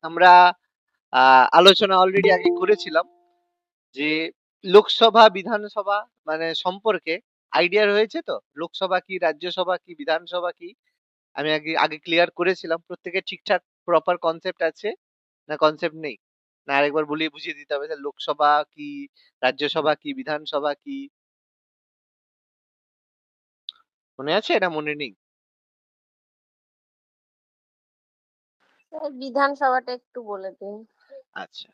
আমরা আলোচনা অলরেডি আগে করেছিলাম যে লোকসভা বিধানসভা মানে সম্পর্কে আইডিয়া রয়েছে তো, লোকসভা কি, রাজ্যসভা কি, বিধানসভা কি। আমি আগে আগে ক্লিয়ার করেছিলাম। প্রত্যেকের ঠিকঠাক প্রপার কনসেপ্ট আছে না কনসেপ্ট নেই? না আরেকবার বলিয়ে বুঝিয়ে দিতে হবে যে লোকসভা কি, রাজ্যসভা কি, বিধানসভা কি? মনে আছে না মনে নেই? স্যার বিধানসভাটা একটু বলে দিন। আচ্ছা,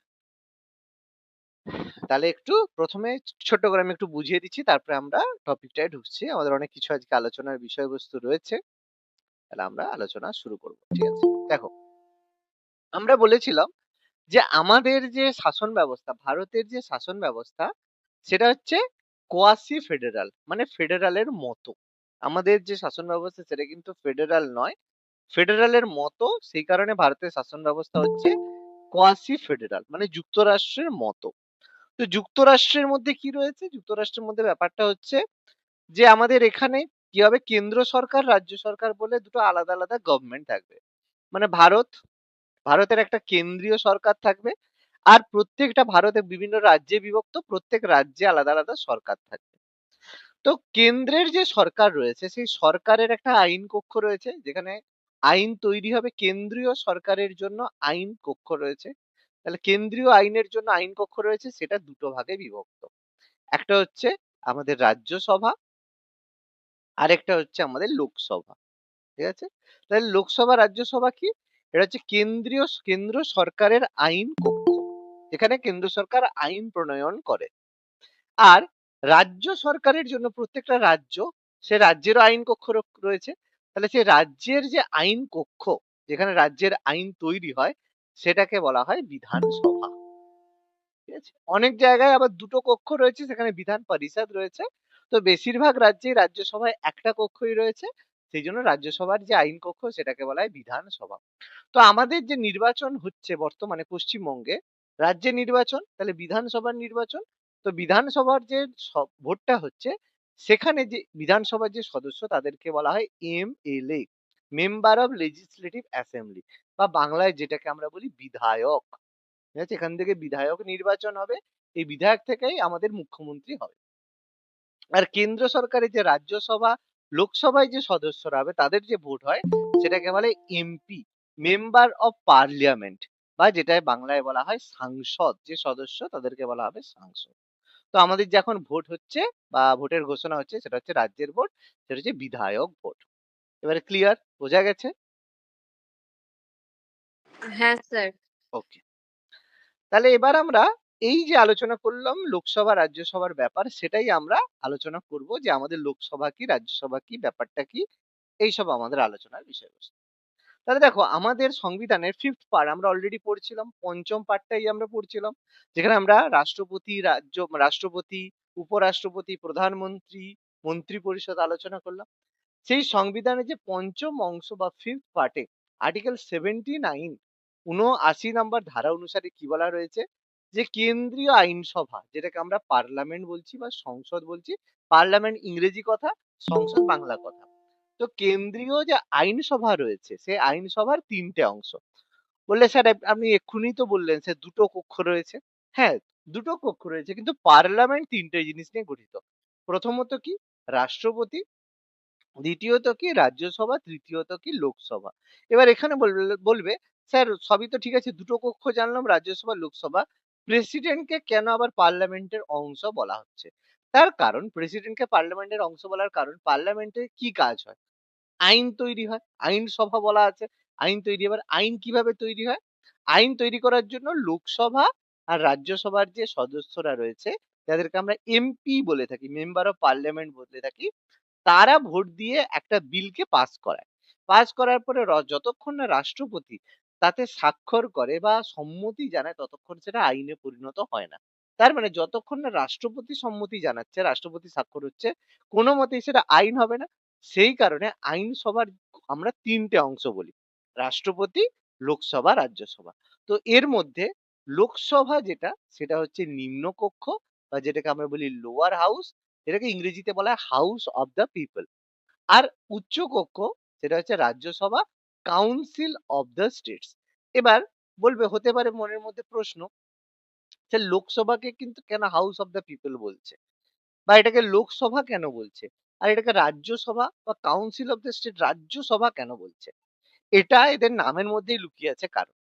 তাহলে একটু প্রথমে ছোট্ট করে আমি একটু বুঝিয়ে দিচ্ছি, তারপরে আমরা টপিকটায় ঢুকছি। আমাদের অনেক কিছু আজকে আলোচনার বিষয়বস্তু রয়েছে। তাহলে আমরা আলোচনা শুরু করব। ঠিক আছে? দেখো, আমরা বলেছিলাম যে আমাদের যে শাসন ব্যবস্থা, ভারতের যে শাসন ব্যবস্থা, সেটা হচ্ছে কোয়াসি ফেডারাল, মানে ফেডারালের মতো। আমাদের যে শাসন ব্যবস্থা সেটা কিন্তু ফেডারাল নয়, ফেডারালের মতো। সেই কারণে ভারতের শাসন ব্যবস্থা হচ্ছে কোয়াসি ফেডারাল, মানে যুক্তরাষ্ট্রের মতো। তো যুক্তরাষ্ট্রের মধ্যে কি রয়েছে? যুক্তরাষ্ট্রের মধ্যে ব্যাপারটা হচ্ছে যে আমাদের এখানে কি হবে, কেন্দ্র সরকার রাজ্য সরকার বলে দুটো আলাদা আলাদা গভর্নমেন্ট থাকবে। মানে ভারতের একটা কেন্দ্রীয় সরকার থাকবে, আর প্রত্যেকটা ভারতের বিভিন্ন রাজ্যে বিভক্ত, প্রত্যেক রাজ্যে আলাদা আলাদা সরকার থাকবে। তো কেন্দ্রের যে সরকার রয়েছে সেই সরকারের একটা আইন কক্ষ রয়েছে, যেখানে আইন তৈরি হবে। কেন্দ্রীয় সরকারের জন্য আইন কক্ষ রয়েছে। তাহলে কেন্দ্রীয় আইনের জন্য আইন কক্ষ রয়েছে, সেটা দুটো ভাগে বিভক্ত। একটা হচ্ছে আমাদের রাজ্যসভা, আরেকটা হচ্ছে আমাদের লোকসভা। ঠিক আছে? তাহলে লোকসভা রাজ্যসভা কি? এটা হচ্ছে কেন্দ্র সরকারের আইন কক্ষ, যেখানে কেন্দ্র সরকার আইন প্রণয়ন করে। আর রাজ্য সরকারের জন্য প্রত্যেকটা রাজ্য, সে রাজ্যেরও আইন কক্ষ রয়েছে। তাহলে সেই রাজ্যের যে আইন কক্ষ, যেখানে রাজ্যের আইন তৈরি হয়, সেটাকে বলা হয় বিধানসভা। ঠিক আছে? অনেক জায়গায় আবার দুটো কক্ষ রয়েছে, সেখানে বিধান পরিষদ রয়েছে। তো বেশিরভাগ রাজ্যেই রাজ্যসভায় একটা কক্ষই রয়েছে। সেই জন্য রাজ্যসভার যে আইন কক্ষ সেটাকে বলা হয় বিধানসভা। তো আমাদের যে নির্বাচন হচ্ছে বর্তমানে পশ্চিমবঙ্গে, রাজ্যে নির্বাচন, তাহলে বিধানসভার নির্বাচন। তো বিধানসভার যে ভোটটা হচ্ছে, সেখানে যে বিধানসভার যে সদস্য তাদেরকে বলা হয় MLA, member of legislative assembly, বা বাংলায় যেটাকে আমরা বলি বিধায়ক। ঠিক আছে? এখান থেকে বিধায়ক নির্বাচন হবে। এই বিধায়ক থেকেই আমাদের মুখ্যমন্ত্রী হবে। আর কেন্দ্র সরকারের যে রাজ্যসভা, লোকসভায় যে সদস্যরা হবে তাদের যে ভোট হয়, সেটাকে বলে এমপি, মেম্বার অফ পার্লিয়ামেন্ট, বা যেটায় বাংলায় বলা হয় সাংসদ। যে সদস্য তাদেরকে বলা হবে সাংসদ। তো আমাদের যে এখন ভোট হচ্ছে বা ভোটের ঘোষণা হচ্ছে, সেটা হচ্ছে রাজ্যের ভোট, সেটা হচ্ছে বিধায়ক ভোট। এবারে ক্লিয়ার? বোঝা গেছে? হ্যাঁ স্যার। ওকে। তাহলে এবার আমরা এই যে আলোচনা করলাম লোকসভা রাজ্যসভার ব্যাপার, সেটাই আমরা আলোচনা করব যে আমাদের লোকসভা কি, রাজ্যসভা কি, ব্যাপারটা কি, এইসব আমাদের আলোচনার বিষয়বস্তু। তাহলে দেখো, আমাদের সংবিধানের ফিফথ পার্ট আমরা অলরেডি পড়ছিলাম, পঞ্চম পার্টটাই আমরা পড়ছিলাম, যেখানে আমরা রাষ্ট্রপতি, উপরাষ্ট্রপতি, প্রধানমন্ত্রী, মন্ত্রী পরিষদ আলোচনা করলাম। সেই সংবিধানের যে পঞ্চম অংশ বা ফিফথ পার্টে আর্টিকেল 79, 79 নম্বর ধারা অনুসারে কি বলা রয়েছে, যে কেন্দ্রীয় আইনসভা, যেটাকে আমরা পার্লামেন্ট বলছি বা সংসদ বলছি, পার্লামেন্ট ইংরেজি কথা, সংসদ বাংলা কথা। তো কেন্দ্রীয় যে আইনসভা রয়েছে, সেই আইনসভার তিনটে অংশ। বললে স্যার আপনি এক্ষুনি তো বললেন স্যার দুটো কক্ষ রয়েছে। হ্যাঁ, দুটো কক্ষ রয়েছে, কিন্তু পার্লামেন্ট তিনটে জিনিস নিয়ে গঠিত। প্রথমত কি? রাষ্ট্রপতি। দ্বিতীয়ত কি? রাজ্যসভা। তৃতীয়ত কি? লোকসভা। এবার এখানে বলবে স্যার সবই তো ঠিক আছে, দুটো কক্ষ জানলাম, রাজ্যসভা লোকসভা, প্রেসিডেন্টকে কেন আবার পার্লামেন্টের অংশ বলা হচ্ছে? তার কারণ, প্রেসিডেন্টকে পার্লামেন্টের অংশ বলার কারণ, পার্লামেন্টে কি কাজ হয়? আইন তৈরি হয়। আইনসভা বলা আছে, আইন তৈরি। এবার আইন কিভাবে তৈরি হয়? আইন তৈরি করার জন্য লোকসভা আর রাজ্যসভার যে সদস্যরা রয়েছে, যাদেরকে আমরা এমপি বলে থাকি, মেম্বার অফ পার্লামেন্ট বলে থাকি, তারা ভোট দিয়ে একটা বিলকে পাস করায়। পাস করার পরে যতক্ষণ না রাষ্ট্রপতি তাতে স্বাক্ষর করে বা সম্মতি জানায়, ততক্ষণ সেটা আইনে পরিণত হয় না। তার মানে যতক্ষণ না রাষ্ট্রপতি সম্মতি জানাচ্ছে, রাষ্ট্রপতি স্বাক্ষর হচ্ছে, কোনো মতেই সেটা আইন হবে না। সেই কারণে আইনসভার আমরা তিনটে অংশ বলি, রাষ্ট্রপতি, লোকসভা, রাজ্যসভা। তো এর মধ্যে লোকসভা যেটা, সেটা হচ্ছে নিম্নকক্ষ, বা যেটাকে আমরা বলি লোয়ার হাউস, এটাকে ইংরেজিতে বলা হয় হাউস অফ দ্য পিপল। আর উচ্চকক্ষ, সেটা হচ্ছে Rajya Sabha, council of the states. এবার বলবে, হতে পারে মনের মধ্যে প্রশ্ন, যে লোকসভাকে কিন্তু কেন হাউস অফ দ্য পিপল বলছে, বা এটাকে লোকসভা কেন বলছে, আর এটাকে রাজ্যসভা বা council of the state Rajya Sabha কেন বলছে? এটা এদের নামের মধ্যেই লুকিয়ে আছে কারণ।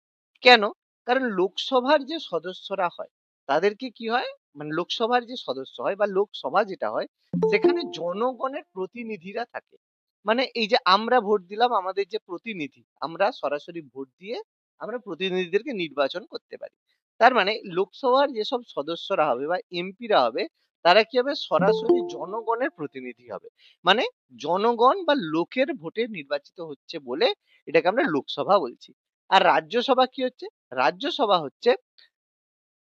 কেন? কারণ লোকসভার যে সদস্যরা হয়, তাদেরকে কি হয়? মানে লোকসভার যে সদস্য হয় বা লোকসভা যেটা হয়, সেখানে জনগণের প্রতিনিধিরা থাকে। মানে এই যে আমরা ভোট দিলাম, আমাদের যে প্রতিনিধি, আমরা সরাসরি ভোট দিয়ে আমরা প্রতিনিধিদেরকে নির্বাচন করতে পারি। তার মানে লোকসভার যেসব সদস্যরা হবে বা এমপিরা হবে, তারা কি হবে? সরাসরি জনগণের প্রতিনিধি হবে। মানে জনগণ বা লোকের ভোটে নির্বাচিত হচ্ছে বলে এটাকে আমরা লোকসভা বলছি। আর রাজ্যসভা কি হচ্ছে? রাজ্যসভা হচ্ছে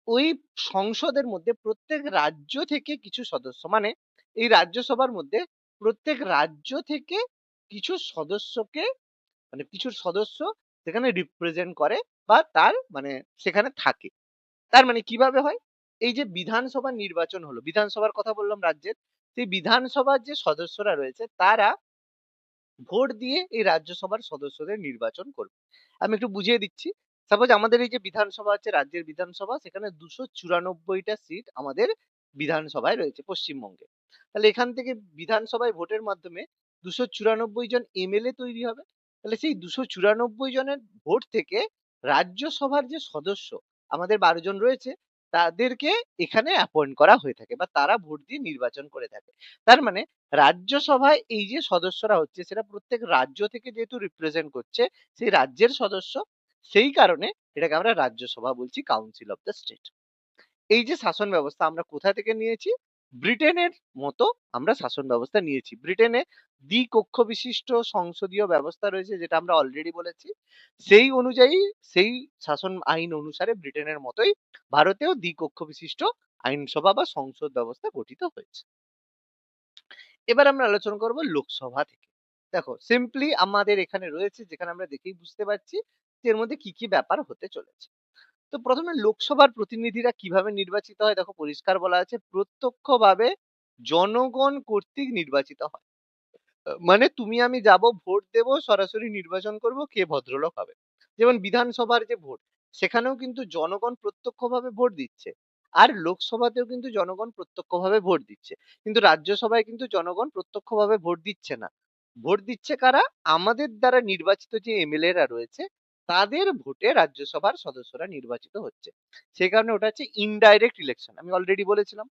ওই সংসদের মধ্যে প্রত্যেক রাজ্য থেকে কিছু সদস্য, মানে এই রাজ্যসভার মধ্যে প্রত্যেক রাজ্য থেকে কিছু সদস্যকে, মানে কিছু সদস্য সেখানে রিপ্রেজেন্ট করে বা তার মানে সেখানে থাকে। তার মানে কিভাবে হয়? এই যে বিধানসভা নির্বাচন হলো, বিধানসভার কথা বললাম রাজ্যের, সেই বিধানসভার যে সদস্যরা রয়েছে তারা ভোট দিয়ে এই রাজ্যসভার সদস্যদের নির্বাচন করবে। আমি একটু বুঝিয়ে দিচ্ছি। সাপোজ আমাদের এই যে বিধানসভা আছে, রাজ্যের বিধানসভা, সেখানে 294 টা সিট আমাদের বিধানসভায় রয়েছে পশ্চিমবঙ্গে। তাহলে এখান থেকে বিধানসভায় ভোটের মাধ্যমে 294 জন এমএলএ তৈরি হবে। তাহলে সেই 294 জনের ভোট থেকে রাজ্যসভার যে সদস্য আমাদের 12 জন রয়েছে, তাদেরকে এখানে অ্যাপয়েন্ট করা হয়ে থাকে বা তারা ভোট দিয়ে নির্বাচন করে থাকে। তার মানে রাজ্যসভায় এই যে সদস্যরা হচ্ছে সেটা প্রত্যেক রাজ্য থেকে যেহেতু রিপ্রেজেন্ট করছে সেই রাজ্যের সদস্য, সেই কারণে এটাকে আমরা রাজ্যসভা বলছি, কাউন্সিল অফ দ্য স্টেট। এই যে শাসন ব্যবস্থা আমরা কোথা থেকে নিয়েছি? ব্রিটেনের মতো আমরা শাসন ব্যবস্থা নিয়েছি। ব্রিটেনে দ্বিকক্ষ বিশিষ্ট সংসদীয় ব্যবস্থা রয়েছে, যেটা আমরা অলরেডি বলেছি। সেই অনুযায়ী, সেই শাসন আইন অনুসারে ব্রিটেনের মতোই ভারতেও দ্বিকক্ষ বিশিষ্ট আইনসভা বা সংসদ ব্যবস্থা গঠিত হয়েছে। এবার আমরা আলোচনা করব লোকসভা থেকে। দেখো সিম্পলি আমাদের এখানে রয়েছে, যেখানে আমরা দেখেই বুঝতে পারছি যে এর মধ্যে কি কি ব্যাপার হতে চলেছে। তো প্রথমে লোকসভার প্রতিনিধিরা কিভাবে নির্বাচিত হয়, দেখো পরিষ্কার বলা আছে, প্রত্যক্ষভাবে জনগণ কর্তৃক নির্বাচিত হয়। মানে তুমি আমি যাব, ভোট দেব, সরাসরি নির্বাচন করব কে ভদ্রলোক হবে। যেমন বিধানসভার যে ভোট, সেখানেও কিন্তু জনগণ প্রত্যক্ষভাবে ভোট দিচ্ছে। আর লোকসভাতেও কিন্তু জনগণ প্রত্যক্ষভাবে ভোট দিচ্ছে। কিন্তু রাজ্যসভায় কিন্তু জনগণ প্রত্যক্ষভাবে ভোট দিচ্ছে না। ভোট দিচ্ছে কারা? আমাদের দ্বারা নির্বাচিত যে এমএলএ রা রয়েছে, তাদের ভোটে রাজ্যসভার সদস্যরা নির্বাচিত হচ্ছে। সেই কারণে ওটা হচ্ছে ইনডাইরেক্ট ইলেকশন। আমি অলরেডি বলেছিলাম।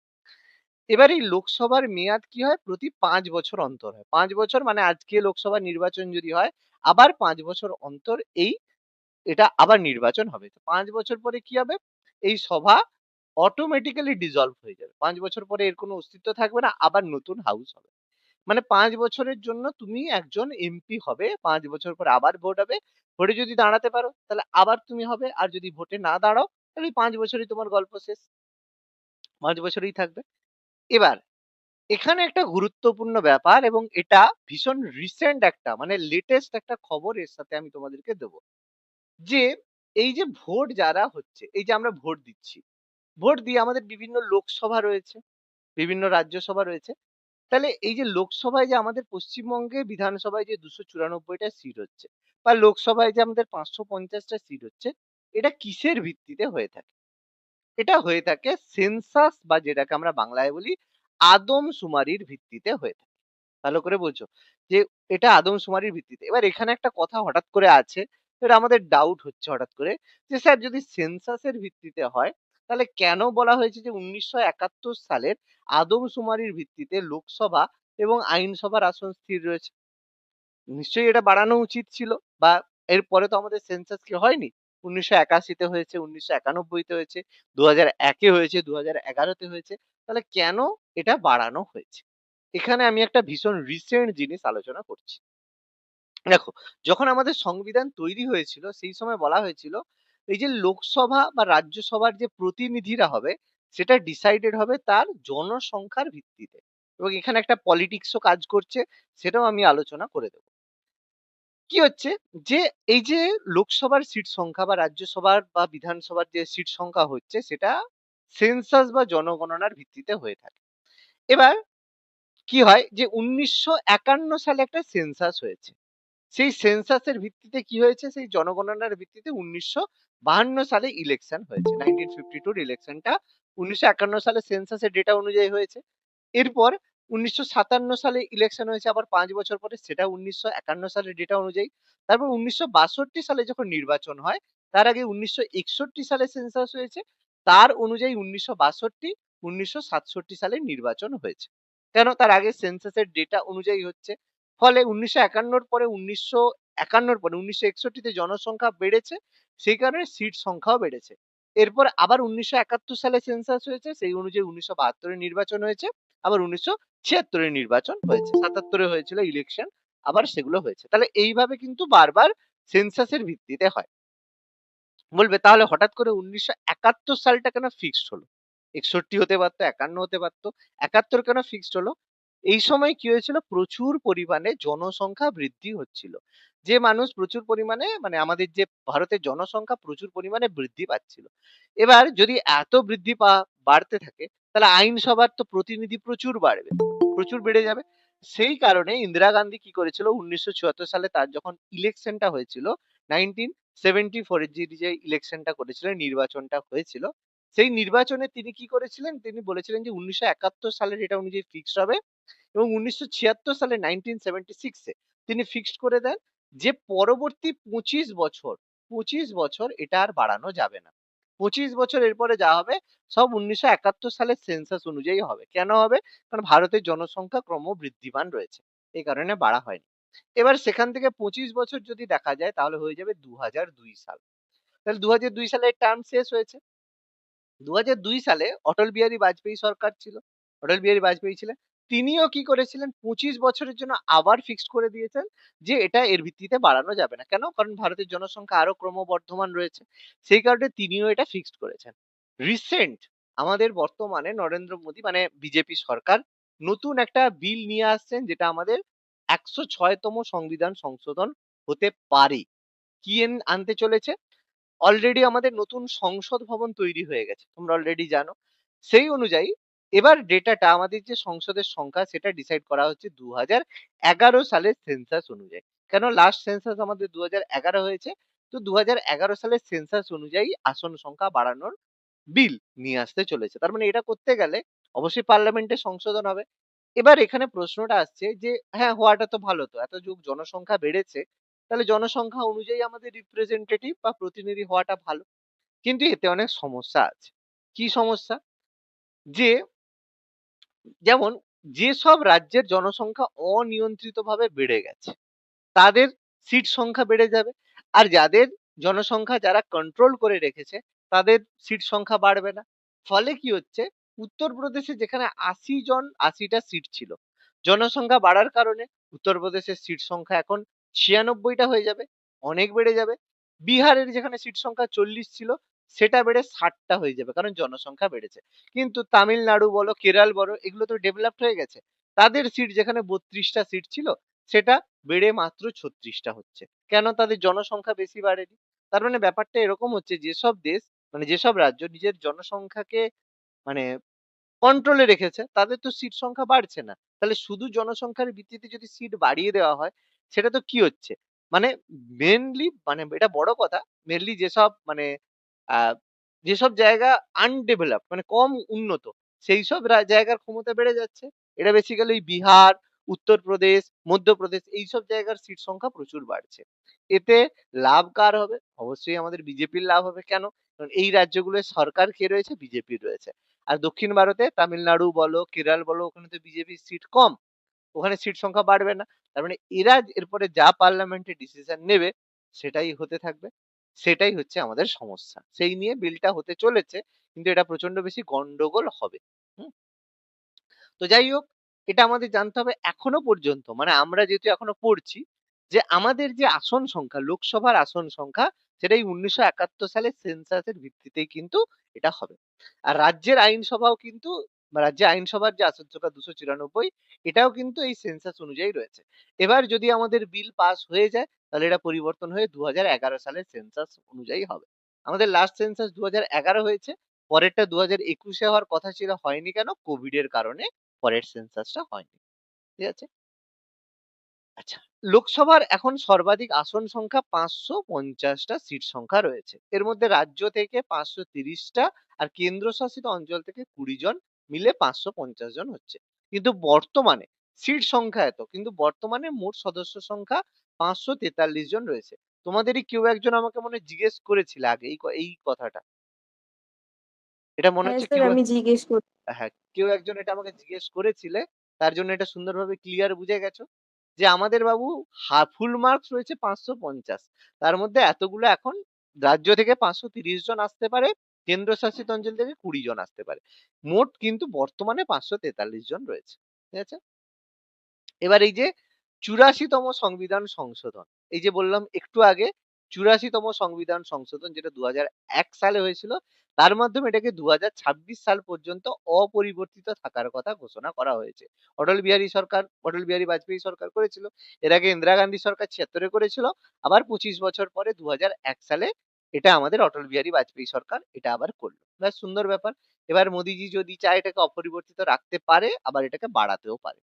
এবার এই লোকসভার মেয়াদ কি হয়? প্রতি ৫ বছর অন্তর হয়। ৫ বছর মানে আজকে লোকসভা নির্বাচন যদি হয়, আবার ৫ বছর অন্তর এটা আবার নির্বাচন হবে। তো ৫ বছর পরে কি হবে? এই সভা অটোমেটিক্যালি ডিসলভ হয়ে যাবে। ৫ বছর পরে এর কোনো অস্তিত্ব থাকবে না, আবার নতুন হাউস হবে। মানে ৫ বছরের জন্য তুমি একজন এমপি হবে, ৫ বছর পরে আবার ভোট হবে। ভোটে যদি দাঁড়াতে পারো তাহলে আবার তুমি হবে। আর যদি ভোটে না দাঁড়াও তাহলে ওই ৫ বছরই তোমার গল্প শেষ। ৫ বছরই থাকবে। এবার এখানে একটা গুরুত্বপূর্ণ ব্যাপার, এবং এটা ভীষণ রিসেন্ট একটা, মানে লেটেস্ট একটা খবর এর সাথে আমি তোমাদেরকে দেবো। যে এই যে ভোট যারা হচ্ছে, এই যে আমরা ভোট দিচ্ছি, ভোট দিয়ে আমাদের বিভিন্ন লোকসভা রয়েছে, বিভিন্ন রাজ্যসভা রয়েছে। তাহলে এই যে লোকসভায় যে আমাদের পশ্চিমবঙ্গে বিধানসভায় যে 294 টা সিট হচ্ছে, বা লোকসভায় যে আমাদের 550 টা সিট হচ্ছে, এটা কিসের ভিত্তিতে হয়ে থাকে? এটা হয়ে থাকে সেন্সাস, বা যেটাকে আমরা বাংলায় বলি আদমশুমারির ভিত্তিতে হয়ে থাকে। ভালো করে বোঝো যে এটা আদমশুমারির ভিত্তিতে। এবার এখানে একটা কথা হঠাৎ করে আছে, এটা আমাদের ডাউট হচ্ছে হঠাৎ করে, যে স্যার যদি সেন্সাসের ভিত্তিতে হয়, তাহলে কেন বলা হয়েছে যে 1971 সালের আদমশুমারির ভিত্তিতে লোকসভা এবং আইনসভার আসন স্থির রয়েছে? নিশ্চয়ই এটা বাড়ানো উচিত ছিল, বা এরপরে তো আমাদের সেন্সাস কি হয়নি? 1981 তে হয়েছে, 1991 তে হয়েছে, 2001 এ হয়েছে, 2011 তে হয়েছে। তাহলে কেন এটা বাড়ানো হয়েছে? এখানে আমি একটা ভীষণ রিসেন্ট জিনিস আলোচনা করছি। দেখো, যখন আমাদের সংবিধান তৈরি হয়েছিল সেই সময় বলা হয়েছিল এই যে লোকসভা বা রাজ্যসভার যে প্রতিনিধিরা হবে, সেটা ডিসাইডেড হবে তার জনসংখ্যার ভিত্তিতে। এবং এখানে একটা পলিটিক্সও কাজ করছে, সেটাও আমি আলোচনা করে দেব। কি হচ্ছে যে এই যে লোকসভার সিট সংখ্যা বা রাজ্যসভার বা বিধানসভার যে সিট সংখ্যা হচ্ছে, সেটা সেন্সাস বা জনগণনার ভিত্তিতে হয়ে থাকে। এবার কি হয় যে 1951 সালে একটা সেন্সাস হয়েছে। সেই সেন্সাসের ভিত্তিতে কি হয়েছে, সেই জনগণনার ভিত্তিতে 1952 সালে ইলেকশন হয়েছে। 1952 ইলেকশনটা 1951 সালে সেন্সাসের ডেটা অনুযায়ী হয়েছে। এরপর 1957 সালে ইলেকশন হয়েছে আবার 5 বছর পরে, সেটা 1951 সালের ডেটা অনুযায়ী। তারপর 1962 সালে যখন নির্বাচন হয়, তার আগে 1961 সালে সেন্সাস হয়েছে, তার অনুযায়ী 1962, 1967 সালে নির্বাচন হয়েছে। কেন? তার আগে সেন্সাসের ডেটা অনুযায়ী হচ্ছে। ফলে 1951 পরে 1951 পরে 1961 তে জনসংখ্যা বেড়েছে, সেই কারণে সিট সংখ্যাও বেড়েছে। এরপর আবার 1971 সালে সেন্সাস হয়েছে, সেই অনুযায়ী 1972 এ নির্বাচন হয়েছে, আবার 1976 এ নির্বাচন হয়েছে, 77 এ হয়েছিল ইলেকশন, আবার সেগুলো হয়েছে। তাহলে এইভাবে কিন্তু বারবার সেন্সাসের ভিত্তিতে হয়। বলবে তাহলে হঠাৎ করে 1971 সালটা কেন ফিক্সড হলো? 61 হতে পারতো, 51 হতে পারতো, 71 কেন ফিক্সড হলো? এই সময় কি হয়েছিল, প্রচুর পরিমাণে জনসংখ্যা বৃদ্ধি হচ্ছিল। যে মানুষ প্রচুর পরিমাণে, মানে আমাদের যে ভারতের জনসংখ্যা প্রচুর পরিমাণে বৃদ্ধি পাচ্ছিল। এবার যদি এত বৃদ্ধি বাড়তে থাকে, তাহলে আইনসভার তো প্রতিনিধি প্রচুর বাড়বে, প্রচুর বেড়ে যাবে। সেই কারণে ইন্দিরা গান্ধী কি করেছিল, 1974 সালে তার যখন ইলেকশনটা হয়েছিল, 1974 এর যে ইলেকশনটা করেছিলেন, নির্বাচনটা হয়েছিল, সেই নির্বাচনে তিনি কি করেছিলেন, তিনি বলেছিলেন যে 1971 সালের এটা অনুযায়ী ফিক্সড হবে, এবং 1976 সালে 1976 এ তিনি ফিক্সড করে দেন যে পরবর্তী 25 বছর এটা আর বাড়ানো যাবে না। 25 বছর এরপরে যা হবে সব 1971 সালের সেন্সাস অনুযায়ী হবে। কেন হবে? কারণ ভারতের জনসংখ্যা ক্রমবৃদ্ধিমান রয়েছে, এই কারণে বাড়া হয়নি। এবার সেখান থেকে 25 বছর যদি দেখা যায়, তাহলে হয়ে যাবে 2002 সাল। তাহলে 2002 সালে টার্ম শেষ হয়েছে। 2002 সালে অটল বিহারী বাজপেয়ী সরকার ছিল। অটল বিহারী বাজপেয়ী ছিলেন। তিনিও কি করেছিলেন, 25 বছরের জন্য আবার ফিক্সড করে দিয়েছেন যে এটা এর ভিত্তিতে বাড়ানো যাবে না। কেন? কারণ ভারতের জনসংখ্যা আরো ক্রমবর্ধমান রয়েছে। সেই কারণে তিনিও এটা ফিক্সড করেছেন। রিসেন্ট আমাদের বর্তমানে নরেন্দ্র মোদী, মানে বিজেপি সরকার, নতুন একটা বিল নিয়ে আসছেন, যেটা আমাদের 106 তম সংবিধান সংশোধন হতে পারে। কি আনতে চলেছে? অলরেডি আমাদের নতুন সংসদ ভবন তৈরি হয়ে গেছে, তোমরা অলরেডি জানো। সেই অনুযায়ী এবার ডেটাটা, আমাদের যে সংসদের সংখ্যা, সেটা ডিসাইড করা হচ্ছে 2011 সালের সেন্সাস অনুযায়ী। কেন? লাস্ট সেন্সাস আমাদের 2011 হয়েছে, তো 2011 সালের সেন্সাস অনুযায়ী আসন সংখ্যা বাড়ানোর বিল নিয়ে আসতে চলেছে। তার মানে এটা করতে গেলে অবশ্যই পার্লামেন্টে সংশোধন হবে। এবার এখানে প্রশ্নটা আসছে যে হ্যাঁ, হওয়াটা তো ভালো, তো এত যুগ জনসংখ্যা বেড়েছে, তাহলে জনসংখ্যা অনুযায়ী আমাদের রিপ্রেজেন্টেটিভ বা প্রতিনিধি হওয়াটা ভালো। কিন্তু এতে অনেক সমস্যা আছে। কি সমস্যা? যে যেমন যেসব রাজ্যের জনসংখ্যা অনিয়ন্ত্রিতভাবে বেড়ে গেছে, তাদের সিট সংখ্যা বেড়ে যাবে। আর যাদের জনসংখ্যা যারা কন্ট্রোল করে রেখেছে, তাদের সিট সংখ্যা বাড়বে না। ফলে কি হচ্ছে, উত্তরপ্রদেশে যেখানে 80টা সিট ছিল, জনসংখ্যা বাড়ার কারণে উত্তরপ্রদেশের সিট সংখ্যা এখন 96টা হয়ে যাবে, অনেক বেড়ে যাবে। বিহারের যেখানে সিট সংখ্যা 40 ছিল, সেটা বেড়ে 60টা হয়ে যাবে, কারণ জনসংখ্যা বেড়েছে। কিন্তু তামিলনাড়ু বলো, কেরল বলো, এগুলো তো ডেভেলপড হয়ে গেছে, তাদের সিট যেখানে 32টা সিট ছিল, সেটা বেড়ে মাত্র 36টা হচ্ছে। কেন? তাদের জনসংখ্যা বেশি বাড়েনি। তার মানে ব্যাপারটা এরকম হচ্ছে, যেসব দেশ, মানে যেসব রাজ্য নিজের জনসংখ্যাকে, মানে কন্ট্রোলে রেখেছে, তাদের তো সিট সংখ্যা বাড়ছে না। তাহলে শুধু জনসংখ্যার ভিত্তিতে যদি সিট বাড়িয়ে দেওয়া হয়, সেটা তো কি হচ্ছে, মানে মেনলি, মানে এটা বড় কথা, মেনলি যেসব, মানে যেসব জায়গা আনডেভেলপ, মানে কম উন্নত, সেই সব জায়গার ক্ষমতা বেড়ে যাচ্ছে। এটা বেসিক্যালি বিহার, উত্তরপ্রদেশ, মধ্যপ্রদেশ, এইসব জায়গার সিট সংখ্যা প্রচুর বাড়ছে। এতে লাভ কার হবে? অবশ্যই আমাদের বিজেপির লাভ হবে। কেন? কারণ এই রাজ্যগুলোর সরকার কে রয়েছে? বিজেপি রয়েছে। আর দক্ষিণ ভারতে তামিলনাড়ু বলো, কেরল বলো, ওখানে তো বিজেপির সিট কম, ওখানে সিট সংখ্যা বাড়বে না। তার মানে এরা এরপরে যা পার্লামেন্টে ডিসিশন নেবে, সেটাই হতে থাকবে। সেটাই হচ্ছে আমাদের সমস্যা। সেই নিয়ে বিলটা হতে চলেছে, কিন্তু এটা প্রচন্ড বেশি গন্ডগোল হবে। হুম? তো যাই হোক, এটা আমাদের জানতে হবে এখনো পর্যন্ত, মানে আমরা যেহেতু এখনো পড়ছি, যে আমাদের যে আসন সংখ্যা, লোকসভার আসন সংখ্যা, সেটাই 1971 সালের সেন্সাসের ভিত্তিতেই কিন্তু এটা হবে। আর রাজ্যের আইনসভাও কিন্তু, রাজ্যে আইনসভার যে আসন সংখ্যা 294, এটাও কিন্তু এই সেন্সাস অনুযায়ী রয়েছে। এবার যদি আমাদের বিল পাস হয়ে যায়, তাহলে এটা পরিবর্তন হয়ে 2011 সালের সেন্সাস অনুযায়ী হবে। আমাদের লাস্ট সেন্সাস 2011 হয়েছে, পরেরটা 2021 হওয়ার কথা ছিল, হয়নি কেন? কোভিড এর কারণে পরের সেন্সাসটা হয়নি। ঠিক আছে? আচ্ছা, লোকসভার এখন সর্বাধিক আসন সংখ্যা 550টা সিট সংখ্যা রয়েছে। এর মধ্যে রাজ্য থেকে 530টা আর কেন্দ্রশাসিত অঞ্চল থেকে 20 জন মিলে 550 জন হচ্ছে। কিন্তু বর্তমানে সিট সংখ্যা এত, কিন্তু বর্তমানে মোট সদস্য সংখ্যা 543 জন রয়েছে। তোমাদেরই কেউ একজন আমাকে মনে হয় জিজ্ঞেস করেছিল আগে এই কথাটা। এটা মনে হ্যাঁ হচ্ছে স্যার, কেউ আমি জিজ্ঞেস করি। হ্যাঁ, কেউ একজন এটা আমাকে জিজ্ঞেস করেছিলে। তার জন্য এটা সুন্দরভাবে ক্লিয়ার বুঝে গেছো। যে আমাদের বাবু ফুল মার্কস রয়েছে 550। তার মধ্যে এতগুলো এখন রাজ্য থেকে 530 জন আসতে পারে, কেন্দ্রশাসিত অঞ্চল থেকে 20 জন আসতে পারে। মোট কিন্তু বর্তমানে 543 জন রয়েছে। ঠিক আছে? এবার এই যে 84তম সংবিধান সংশোধন, এই যে বললাম একটু আগে 84তম সংবিধান সংশোধন যেটা 2001 সালে হয়েছিল, তার মাধ্যমে এটাকে 2026 সাল পর্যন্ত অপরিবর্তিত থাকার কথা ঘোষণা করা হয়েছে। অটল বিহারী বাজপেয়ী সরকার করেছিল। এর আগে ইন্দিরা গান্ধী সরকার 76-এ করেছিল। আবার 25 বছর পরে 2001 সালে এটা আমাদের অটল বিহারী বাজপেয়ী সরকার এটা আবার করলো। বেশ সুন্দর ব্যাপার। এবার মোদিজি যদি চায় এটাকে অপরিবর্তিত রাখতে পারে, আবার এটাকে বাড়াতেও পারে।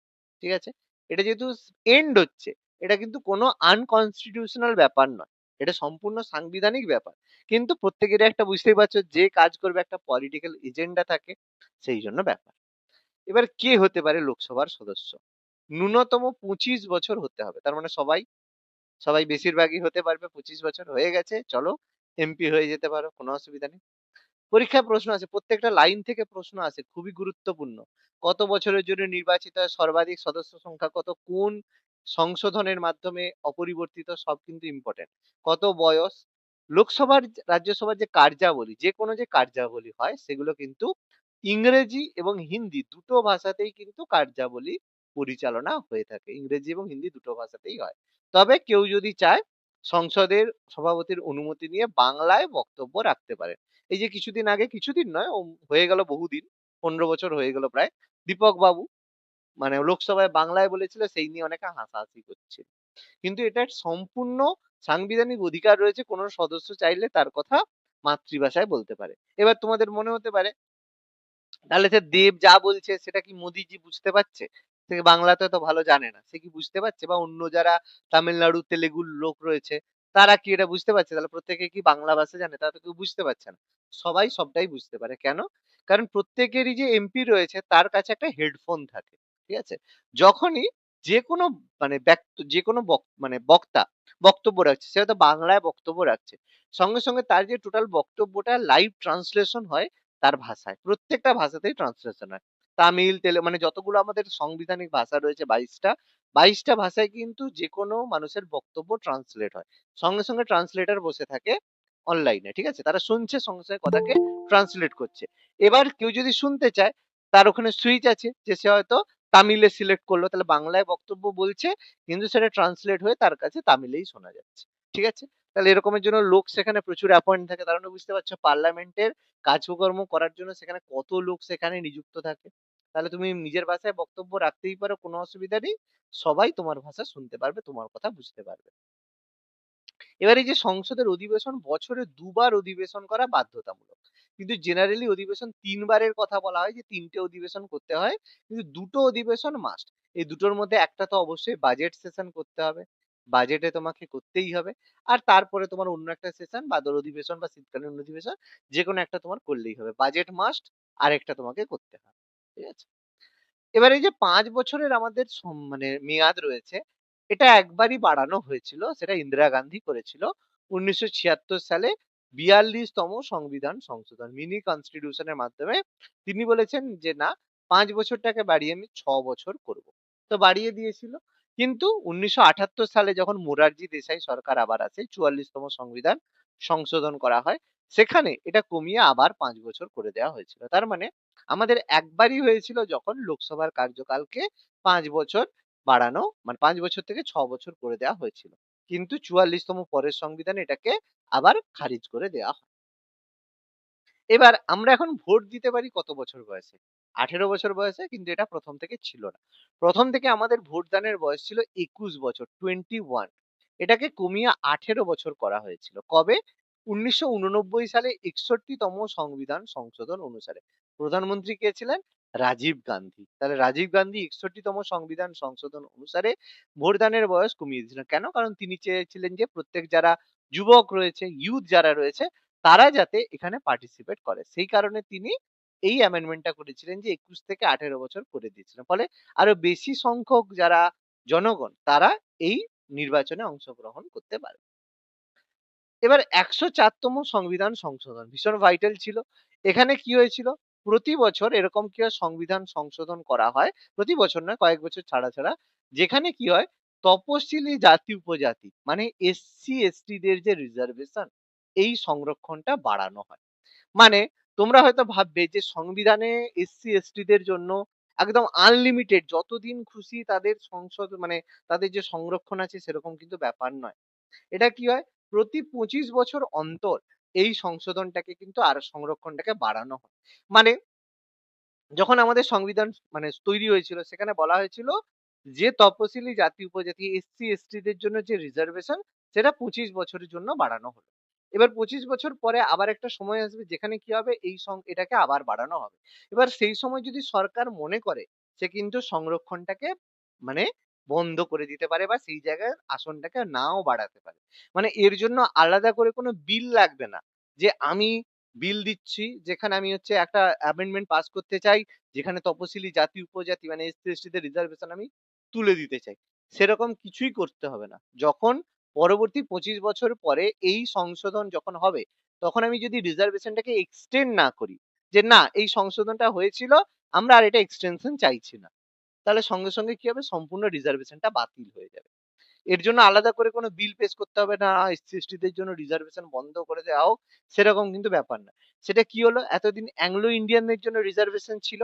ঠিক আছে? এটা যেহেতু এন্ড হচ্ছে, এটা কিন্তু কোনো আনকনস্টিটিউশনাল ব্যাপার নয়। এটা সম্পূর্ণ সাংবিধানিক ব্যাপার। কিন্তু প্রত্যেকেরই একটা বুঝতেই পারছো যে কাজ করবে একটা পলিটিক্যাল এজেন্ডা থাকে, সেই জন্য ব্যাপার। এবার কে হতে পারে লোকসভার সদস্য? ন্যূনতম 25 বছর হতে হবে। তার মানে সবাই সবাই বেশিরভাগই হতে পারবে। 25 বছর হয়ে গেছে, চলো এমপি হয়ে যেতে পারো, কোনো অসুবিধা নেই। পরীক্ষায় প্রশ্ন আসে, প্রত্যেকটা লাইন থেকে প্রশ্ন আসে, খুবই গুরুত্বপূর্ণ। কত বছরের জন্য নির্বাচিত হয়, সর্বাধিক সদস্য সংখ্যা কত, কোন সংশোধনের মাধ্যমে অপরিবর্তিত, সব কিন্তু ইম্পর্টেন্ট। কত বয়স, লোকসভার রাজ্যসভার যে কার্যাবলী, যে কোনো যে কার্যাবলী হয় সেগুলো কিন্তু ইংরেজি এবং হিন্দি দুটো ভাষাতেই কিন্তু কার্যাবলী পরিচালনা হয়ে থাকে। ইংরেজি এবং হিন্দি দুটো ভাষাতেই হয়। তবে কেউ যদি চায় সংসদের সভাপতির অনুমতি নিয়ে বাংলায় বক্তব্য রাখতে পারে। এই যে কিছুদিন আগে, কিছুদিন নয়, হয়ে গেল বহুদিন, 15 বছর হয়ে গেল প্রায়, দীপক বাবু মানে লোকসভায় বাংলায় বলেছিল, সেই নিয়ে অনেকে হাসাহাসি করছে। কিন্তু এটা সম্পূর্ণ সাংবিধানিক অধিকার রয়েছে, কোন সদস্য চাইলে তার কথা মাতৃভাষায় বলতে পারে। এবার তোমাদের মনে হতে পারে, তাহলে সে দেব যা বলছে সেটা কি মোদিজি বুঝতে পারছে? সে বাংলাতে তো ভালো জানে না, সে কি বুঝতে পারছে? বা অন্য যারা তামিলনাড়ু তেলেগুর লোক রয়েছে, তারা কি এটা বুঝতে পারছে? তাহলে প্রত্যেকে কি বাংলা ভাষা জানে? তারা তো কেউ বুঝতে পারছে না। সবাই সবটাই বুঝতে পারে। কেন? কারণ প্রত্যেকেরই যে এমপি রয়েছে তার কাছে একটা হেডফোন থাকে। ঠিক আছে? যখনই যে কোনো যে কোনো বক্তা বক্তব্য রাখছে, সে হয়তো বাংলায় বক্তব্য রাখছে, সঙ্গে সঙ্গে তার যে টোটাল বক্তব্যটা লাইভ ট্রান্সলেশন হয় তার ভাষায়। প্রত্যেকটা ভাষাতেই ট্রান্সলেশন হয়। তামিল, মানে যতগুলো আমাদের সাংবিধানিক ভাষা রয়েছে 22টা, 22টা ভাষায় কিন্তু যেকোনো মানুষের বক্তব্য ট্রান্সলেট হয়। সঙ্গে সঙ্গে ট্রান্সলেটর বসে থাকে অনলাইনে। ঠিক আছে? তারা শুনছে, সঙ্গে সঙ্গে কথাকে ট্রান্সলেট করছে। এবার কেউ যদি শুনতে চায়, তার ওখানে সুইচ আছে যে সে হয়তো তামিলে সিলেক্ট করলো, তাহলে বাংলায় বক্তব্য বলছে, কিন্তু সেটা ট্রান্সলেট হয়ে তার কাছে তামিলেই শোনা যাচ্ছে। ঠিক আছে? তাহলে এরকমের জন্য লোক সেখানে প্রচুর অ্যাপয়েন্ট থাকে। তার মানে বুঝতে পারছো পার্লামেন্টের কাজকর্ম করার জন্য সেখানে কত লোক সেখানে নিযুক্ত থাকে। তাহলে তুমি নিজের ভাষায় বক্তব্য রাখতেই পারো, কোনো অসুবিধা নেই। সবাই তোমার ভাষা শুনতে পারবে, তোমার কথা বুঝতে পারবে। এবার এই যে সংসদের অধিবেশন, বছরে দুবার অধিবেশন করা বাধ্যতামূলক। কিন্তু জেনারেলি অধিবেশন 3 বারের কথা বলা হয়, যে 3টে অধিবেশন করতে হয়। কিন্তু দুটো অধিবেশন মাস্ট। এই দুটোর মধ্যে একটা তো অবশ্যই বাজেট সেশন করতে হবে। বাজেটে তোমাকে করতেই হবে। আর তারপরে তোমার অন্য একটা সেশন, বাদল অধিবেশন বা শীতকালীন অধিবেশন, যে কোনো একটা তোমার করলেই হবে। বাজেট মাস্ট, আরেকটা তোমাকে করতে হবে। ঠিক আছে? এবার এই যে 5 বছরের আমাদের মেয়াদ রয়েছে, এটা একবারই বাড়ানো হয়েছিল। সেটা ইন্দিরা গান্ধী করেছিল 1976 সালে 42তম সংবিধান সংশোধন, মিনি কনস্টিটিউশন এর মাধ্যমে তিনি বলেছেন যে না, 5 বছরটাকে বাড়িয়ে আমি 6 বছর করব। তো বাড়িয়ে দিয়েছিল। কিন্তু 1978 সালে যখন মোরারজি দেশাই সরকার আবার আসে, 44তম সংবিধান সংশোধন করা হয়, সেখানে এটা কমিয়ে আবার 5 বছর করে দেওয়া হয়েছিল। তার মানে আমাদের একবারই হয়েছিল যখন লোকসভার কার্যকালকে 5 বছর বাড়ানো, 5 বছর থেকে 6 বছর করে দেওয়া হয়েছিল। কিন্তু 44তম পরের সংবিধানে এটাকে আবার খারিজ করে দেওয়া হয়। এবার আমরা এখন ভোট দিতে পারি কত বছর বয়সে? 18 বছর বয়সে, কিন্তু এটা প্রথম থেকে ছিল না। প্রথম থেকে আমাদের ভোটদানের বয়স ছিল 21 বছর, 21। এটাকে কমিয়ে 18 বছর করা হয়েছিল। কবে? 1989 সালে 61তম সংবিধান সংশোধন অনুসারে। প্রধানমন্ত্রী কে ছিলেন? রাজীব গান্ধী। তাহলে রাজীব গান্ধী ৬১তম সংবিধান সংশোধন অনুসারে ভোটদানের বয়স কমিয়ে দিয়েছিলেন। কেন? কারণ তিনি চেয়েছিলেন যে প্রত্যেক যারা যুবক রয়েছে, ইউথ যারা রয়েছে তারা যাতে এখানে পার্টিসিপেট করে। সেই কারণে তিনি এই অ্যামেন্ডমেন্টটা করেছিলেন যে ২১ থেকে ১৮ বছর করে দিয়েছিলেন। ফলে আরো বেশি সংখ্যক যারা জনগণ তারা এই নির্বাচনে অংশগ্রহণ করতে পারে। এবার ১০৪তম সংবিধান সংশোধন ভীষণ ভাইটাল ছিল। এখানে কি হয়েছিল? প্রতি বছর এরকম কি হয় সংবিধান সংশোধন করা হয়। প্রতি বছর নয় কয়েক বছর ছাড়া। যেখানে কি হয় তপশিলি জাতি উপজাতি মানে এসসি/এসটি দের যে রিজার্ভেশন এই সংরক্ষণটা বাড়ানো হয়। মানে তোমরা হয়তো ভাববে যে সংবিধানে এসসি/এসটি দের জন্য একদম আনলিমিটেড যতদিন খুশি তাদের সংসদ মানে তাদের যে সংরক্ষণ আছে সেরকম কিন্তু ব্যাপার নয়। এটা কি হয়? প্রতি ২৫ বছর অন্তর এই সংশোধনটাকে কিন্তু আর সংরক্ষণটাকে বাড়ানো হয়। মানে যখন আমাদের সংবিধান মানে তৈরি হয়েছিল সেখানে বলা হয়েছিল যে তপশিলি জাতি উপজাতি এসসি/এসটি দের জন্য যে রিজার্ভেশন সেটা ২৫ বছরের জন্য বাড়ানো হলো। এবার ২৫ বছর পরে আবার একটা সময় আসবে যেখানে কি হবে এটাকে আবার বাড়ানো হবে। এবার সেই সময় যদি সরকার মনে করে সে কিন্তু সংরক্ষণটাকে মানে বন্ধ করে দিতে পারে বা সেই জায়গায় আসনটাকে নাও বাড়াতে পারে। মানে এর জন্য আলাদা করে কোনো বিল লাগবে না। যে আমি বিল দিচ্ছি যেখানে আমি হচ্ছে একটা অ্যামেন্ডমেন্ট পাস করতে চাই যেখানে তপশিলি জাতি উপজাতি মানে এসসি/এসটি দের রিজার্ভেশন আমি তুলে দিতে চাই। সেরকম কিছুই করতে হবে না। যখন পরবর্তী ২৫ বছর পরে এই সংশোধন যখন হবে, তখন আমি যদি রিজার্ভেশনটাকে এক্সটেন্ড না করি, যে না এই সংশোধনটা হয়েছিল, আমরা আর এটা এক্সটেনশন চাইছি না। তাহলে সঙ্গে কি হবে? সম্পূর্ণ রিজার্ভেশনটা বাতিল হয়ে যাবে। এর জন্য আলাদা করে কোনো বিল পেশ করতে হবে না, এসসি/এসটি দের জন্য রিজার্ভেশন বন্ধ করে দেওয়া হোক, সেরকম কিন্তু ব্যাপার না। সেটা কি হলো? এতদিন অ্যাংলো ইন্ডিয়ানদের জন্য রিজার্ভেশন ছিল।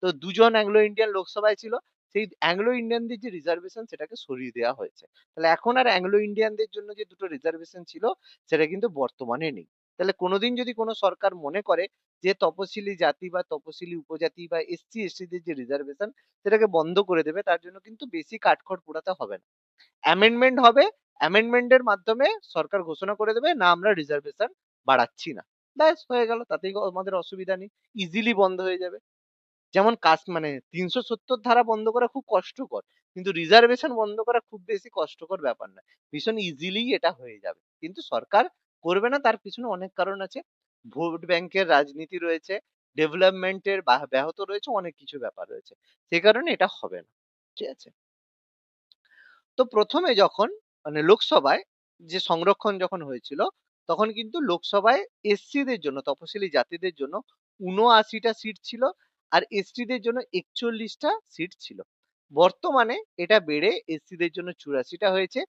তো ২ জন অ্যাংলো ইন্ডিয়ান লোকসভায় ছিল। সেই অ্যাংলো ইন্ডিয়ানদের যে রিজার্ভেশন সেটাকে সরিয়ে দেওয়া হয়েছে। তাহলে এখন আর অ্যাংলো ইন্ডিয়ানদের জন্য যে ২ টো রিজার্ভেশন ছিল সেটা কিন্তু বর্তমানে নেই। তাহলে কোনদিন যদি কোন সরকার মনে করে যে তপশিলি জাতি বা তপশিলি উপজাতি বা এসসি/এসটি দের যে রিজার্ভেশন সেটাকে বন্ধ করে দেবে তার জন্য কিন্তু বেশি কাঠখড় পোড়াতে হবে না। অ্যামেন্ডমেন্ট হবে। অ্যামেন্ডমেন্টের মাধ্যমে সরকার ঘোষণা করে দেবে, না আমরা রিজার্ভেশন বাড়াচ্ছি না। ব্যাস হয়ে গেল। তাতেই আমাদের অসুবিধা নেই। ইজিলি বন্ধ হয়ে যাবে। যেমন মানে ৩৭০ ধারা বন্ধ করা খুব কষ্টকর। কিন্তু রিজার্ভেশন বন্ধ করা খুব বেশি কষ্টকর ব্যাপার না। ভীষণ ইজিলি এটা হয়ে যাবে। কিন্তু সরকার করবে না তার পিছনে অনেক কারণ আছে। ভোট ব্যাংকের রাজনীতি রয়েছে, ডেভেলপমেন্ট এর ব্যাহত রয়েছে, অনেক কিছু ব্যাপার রয়েছে। সে কারণে এটা হবে না। ঠিক আছে? তো ১ম এ যখন মানে লোকসভায় যে সংরক্ষণ যখন হয়েছিল, তখন কিন্তু লোকসভায় এসসি দের জন্য তপশিলি জাতিদের জন্য ৭৯ টা সিট ছিল। আর এসটি দের জন্য ৪১ টা সিট ছিল। বর্তমানে এটা বেড়ে এসসি দের জন্য ৮৪ টা হয়েছে,